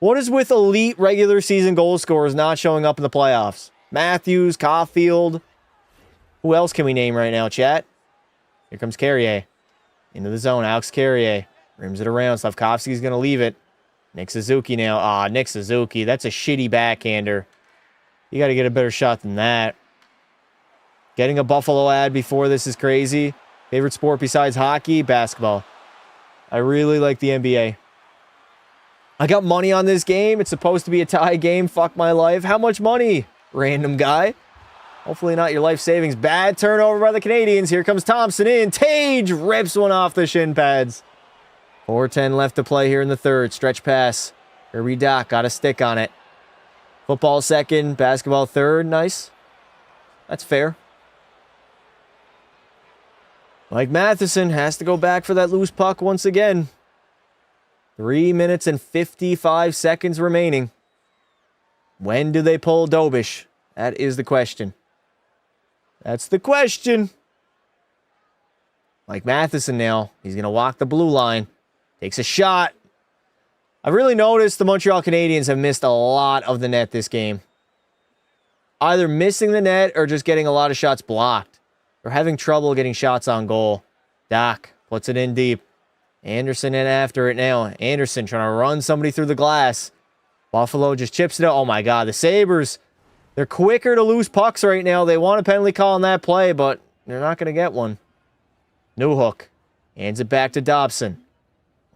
What is with elite regular season goal scorers not showing up in the playoffs? Matthews, Caulfield. Who else can we name right now, chat? Here comes Carrier. Into the zone. Alex Carrier. Rims it around. Slavkovsky's going to leave it. Nick Suzuki now. Nick Suzuki. That's a shitty backhander. You got to get a better shot than that. Getting a Buffalo ad before this is crazy. Favorite sport besides hockey? Basketball. I really like the NBA. I got money on this game. It's supposed to be a tie game. Fuck my life. How much money? Random guy. Hopefully not your life savings. Bad turnover by the Canadiens. Here comes Thompson in. Tage rips one off the shin pads. 4:10 left to play here in the third. Stretch pass. Kirby Doc got a stick on it. Football second. Basketball third. Nice. That's fair. Mike Matheson has to go back for that loose puck once again. 3 minutes and 55 seconds remaining. When do they pull Dobish? That is the question. That's the question. Mike Matheson now. He's going to walk the blue line. Takes a shot. I've really noticed the Montreal Canadiens have missed a lot of the net this game. Either missing the net or just getting a lot of shots blocked. They're having trouble getting shots on goal. Doc puts it in deep. Anderson in after it now. Anderson trying to run somebody through the glass. Buffalo just chips it out. Oh my God, the Sabres. They're quicker to lose pucks right now. They want a penalty call on that play, but they're not going to get one. Newhook hands it back to Dobson.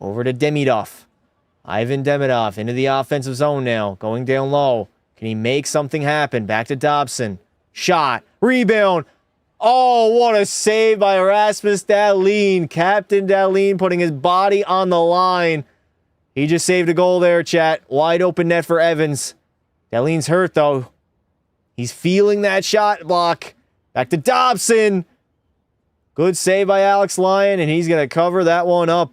Over to Demidov. Ivan Demidov into the offensive zone now. Going down low. Can he make something happen? Back to Dobson. Shot. Rebound. Oh, what a save by Rasmus Dahlin. Captain Dahlin putting his body on the line. He just saved a goal there, chat. Wide open net for Evans. Dahlin's hurt, though. He's feeling that shot block. Back to Dobson. Good save by Alex Lyon, and he's going to cover that one up.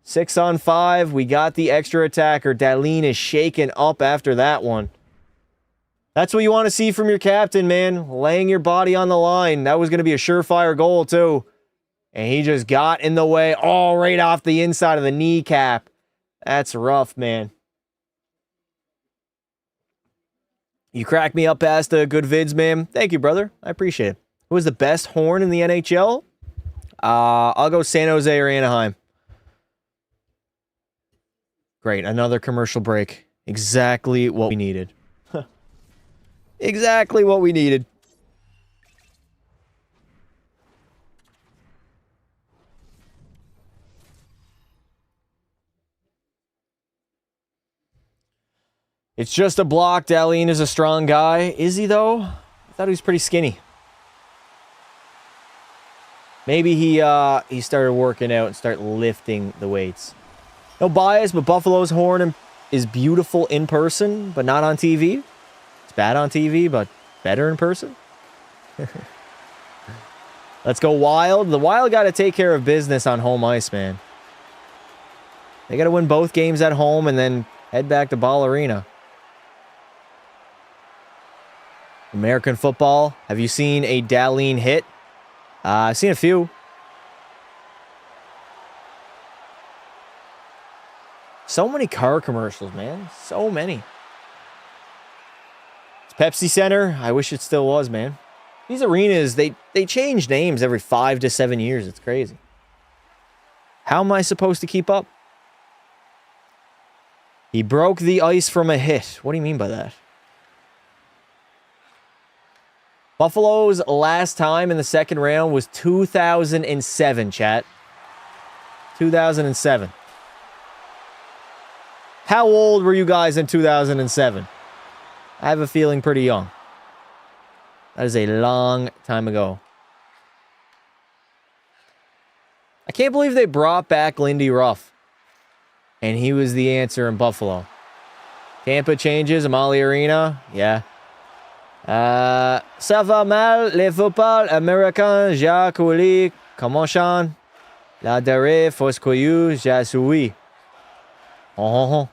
6-on-5. We got the extra attacker. Dahlin is shaken up after that one. That's what you want to see from your captain, man. Laying your body on the line. That was going to be a surefire goal, too. And he just got in the way. All right off the inside of the kneecap. That's rough, man. You crack me up past the good vids, man. Thank you, brother. I appreciate it. Who was the best horn in the NHL? I'll go San Jose or Anaheim. Great. Another commercial break. Exactly what we needed. Exactly what we needed. It's just a block. Dahlin is a strong guy. Is he, though? I thought he was pretty skinny. Maybe he started working out and started lifting the weights. No bias, but Buffalo's horn is beautiful in person, but not on TV. It's bad on TV, but better in person. Let's go Wild. The Wild got to take care of business on home ice, man. They got to win both games at home and then head back to Ball Arena. American football. Have you seen a Dahlin hit? I've seen a few. So many car commercials, man. So many. It's Pepsi Center. I wish it still was, man. These arenas, they change names every 5 to 7 years. It's crazy. How am I supposed to keep up? He broke the ice from a hit. What do you mean by that? Buffalo's last time in the second round was 2007, chat. 2007. How old were you guys in 2007? I have a feeling pretty young. That is a long time ago. I can't believe they brought back Lindy Ruff. And he was the answer in Buffalo. Tampa changes, Amalie Arena. Yeah. Ça va mal, le football américain, Jacques Ouli, comment chante? La derrière, Foscoyou, Jassoui. Oh.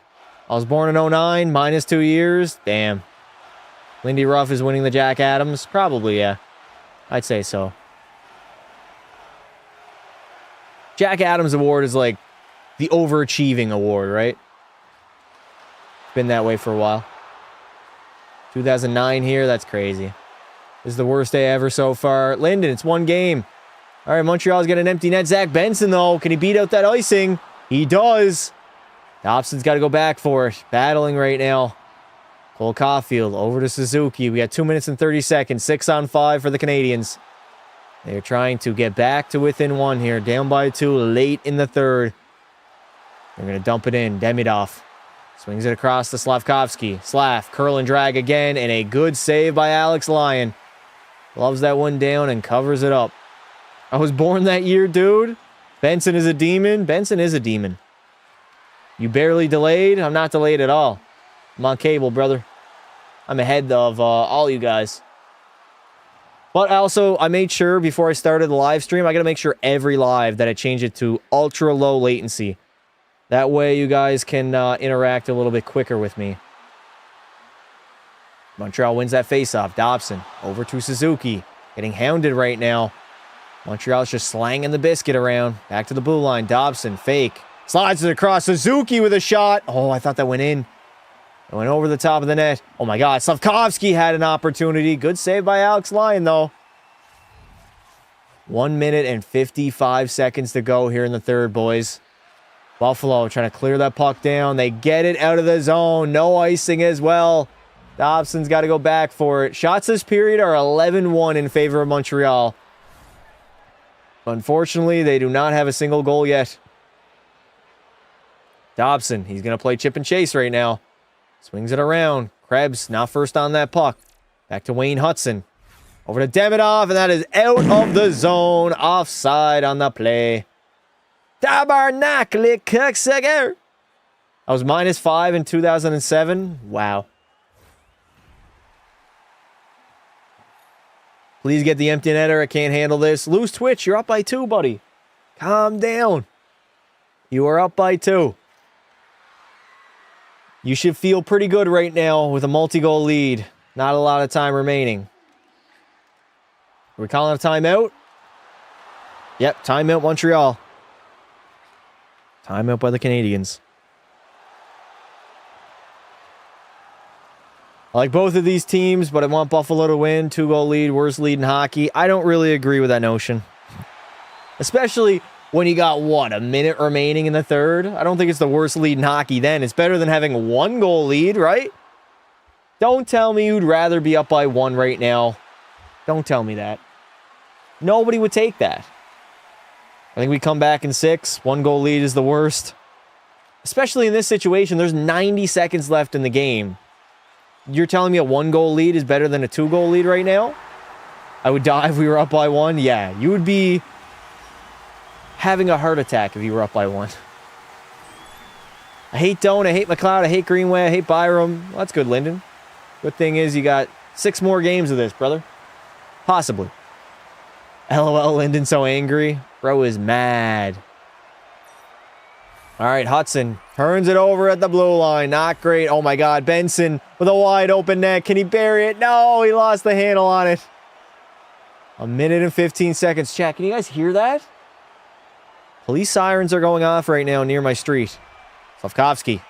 I was born in 09, minus 2 years. Damn. Lindy Ruff is winning the Jack Adams? Probably, yeah. I'd say so. Jack Adams Award is like the overachieving award, right? Been that way for a while. 2009 here, that's crazy. This is the worst day ever so far. Linden, it's one game. All right, Montreal's got an empty net. Zach Benson, though. Can he beat out that icing? He does. Dobson's got to go back for it. Battling right now. Cole Caulfield over to Suzuki. We got 2 minutes and 30 seconds. 6-on-5 for the Canadiens. They're trying to get back to within one here. Down by 2 late in the third. They're going to dump it in. Demidov swings it across to Slavkovsky. Slav, curl and drag again, and a good save by Alex Lyon. Loves that one down and covers it up. I was born that year, dude. Benson is a demon. Benson is a demon. You barely delayed? I'm not delayed at all. I'm on cable, brother. I'm ahead of all you guys. But also, I made sure before I started the live stream, I got to make sure every live that I change it to ultra low latency. That way you guys can interact a little bit quicker with me. Montreal wins that faceoff. Dobson over to Suzuki. Getting hounded right now. Montreal's just slanging the biscuit around. Back to the blue line. Dobson, fake. Slides it across. Suzuki with a shot. Oh, I thought that went in. It went over the top of the net. Oh my God, Slavkovsky had an opportunity. Good save by Alex Lyon, though. 1 minute and 55 seconds to go here in the third, boys. Buffalo trying to clear that puck down. They get it out of the zone. No icing as well. Dobson's got to go back for it. Shots this period are 11-1 in favor of Montreal. Unfortunately, they do not have a single goal yet. Dobson, he's going to play chip and chase right now. Swings it around. Krebs now first on that puck. Back to Wayne Hudson. Over to Demidov, and that is out of the zone. Offside on the play. Tabernacle Cooksucker. I was -5 in 2007. Wow. Please get the empty netter. I can't handle this. Loose twitch. You're up by 2, buddy. Calm down. You are up by 2. You should feel pretty good right now with a multi-goal lead. Not a lot of time remaining. Are we calling a timeout? Yep, timeout Montreal. Timeout by the Canadiens. I like both of these teams, but I want Buffalo to win. 2-goal lead, worst lead in hockey. I don't really agree with that notion. Especially when you got, what, a minute remaining in the third? I don't think it's the worst lead in hockey then. It's better than having a 1-goal lead, right? Don't tell me you'd rather be up by 1 right now. Don't tell me that. Nobody would take that. I think we come back in 6. 1-goal lead is the worst. Especially in this situation, there's 90 seconds left in the game. You're telling me a 1-goal lead is better than a 2-goal lead right now? I would die if we were up by 1. Yeah, you would be having a heart attack if you were up by 1. I hate Doan, I hate McLeod, I hate Greenway, I hate Byram. Well, that's good, Linden. Good thing is you got 6 more games of this, brother. Possibly. LOL, Linden so angry. Bro is mad. All right, Hudson turns it over at the blue line. Not great. Oh my God, Benson with a wide open net. Can he bury it? No, he lost the handle on it. 1 minute and 15 seconds. Chat, can you guys hear that? Police sirens are going off right now near my street. Slavkovsky.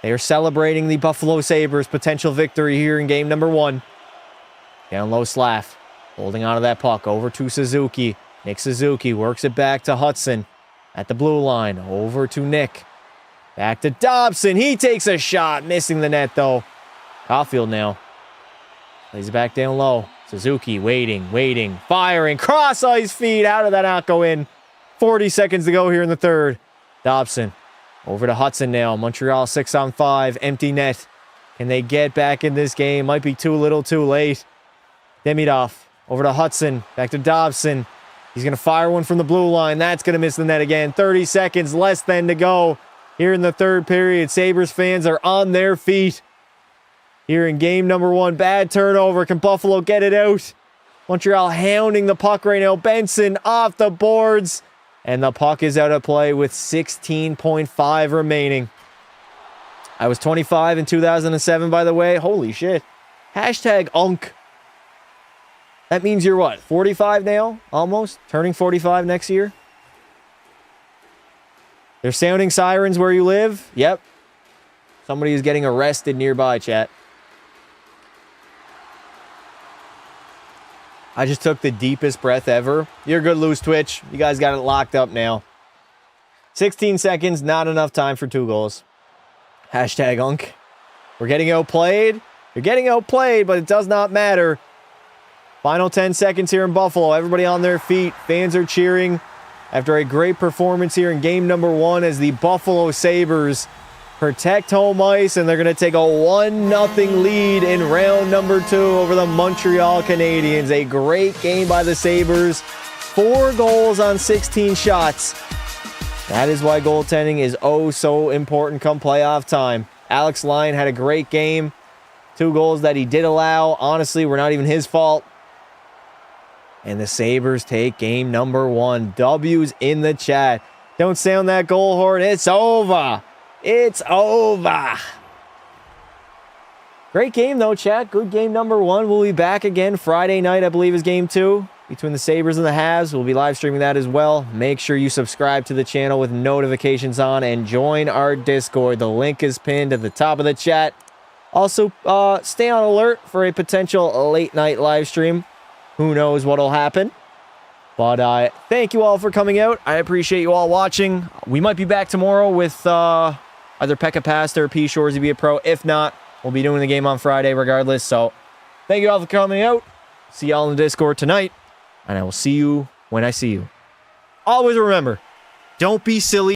They are celebrating the Buffalo Sabres' potential victory here in game number 1. Down low, Slav. Holding onto that puck. Over to Suzuki. Nick Suzuki works it back to Hudson. At the blue line. Over to Nick. Back to Dobson. He takes a shot. Missing the net, though. Caulfield now. Plays it back down low. Suzuki waiting. Firing. Cross ice feed. How did that not go in? 40 seconds to go here in the third. Dobson. Over to Hudson now. Montreal 6-on-5. Empty net. Can they get back in this game? Might be too little too late. Demidov. Over to Hudson. Back to Dobson. He's going to fire one from the blue line. That's going to miss the net again. 30 seconds less than to go here in the third period. Sabres fans are on their feet here in game number 1. Bad turnover. Can Buffalo get it out? Montreal hounding the puck right now. Benson off the boards. And the puck is out of play with 16.5 remaining. I was 25 in 2007, by the way. Holy shit. Hashtag Unk. That means you're what? 45 now? Almost? Turning 45 next year? They're sounding sirens where you live? Yep. Somebody is getting arrested nearby, chat. I just took the deepest breath ever. You're good, Loose Twitch. You guys got it locked up now. 16 seconds, not enough time for 2 goals. Hashtag Unk. We're getting outplayed. You're getting outplayed, but it does not matter. Final 10 seconds here in Buffalo. Everybody on their feet. Fans are cheering after a great performance here in game number 1 as the Buffalo Sabres protect home ice, and they're going to take a 1-0 lead in round number 2 over the Montreal Canadiens. A great game by the Sabres. 4 goals on 16 shots. That is why goaltending is oh so important come playoff time. Alex Lyon had a great game. 2 goals that he did allow, honestly, were not even his fault. And the Sabres take game number 1. W's in the chat. Don't sound that goal horn. It's over. It's over. Great game, though, chat. Good game number 1. We'll be back again Friday night, I believe, is game 2 between the Sabres and the Habs. We'll be live streaming that as well. Make sure you subscribe to the channel with notifications on and join our Discord. The link is pinned at the top of the chat. Also, stay on alert for a potential late-night live stream. Who knows what'll happen. But thank you all for coming out. I appreciate you all watching. We might be back tomorrow with either Pekka Pasta or P. Shorzy be a pro. If not, we'll be doing the game on Friday regardless. So thank you all for coming out. See y'all in the Discord tonight. And I will see you when I see you. Always remember, don't be silly.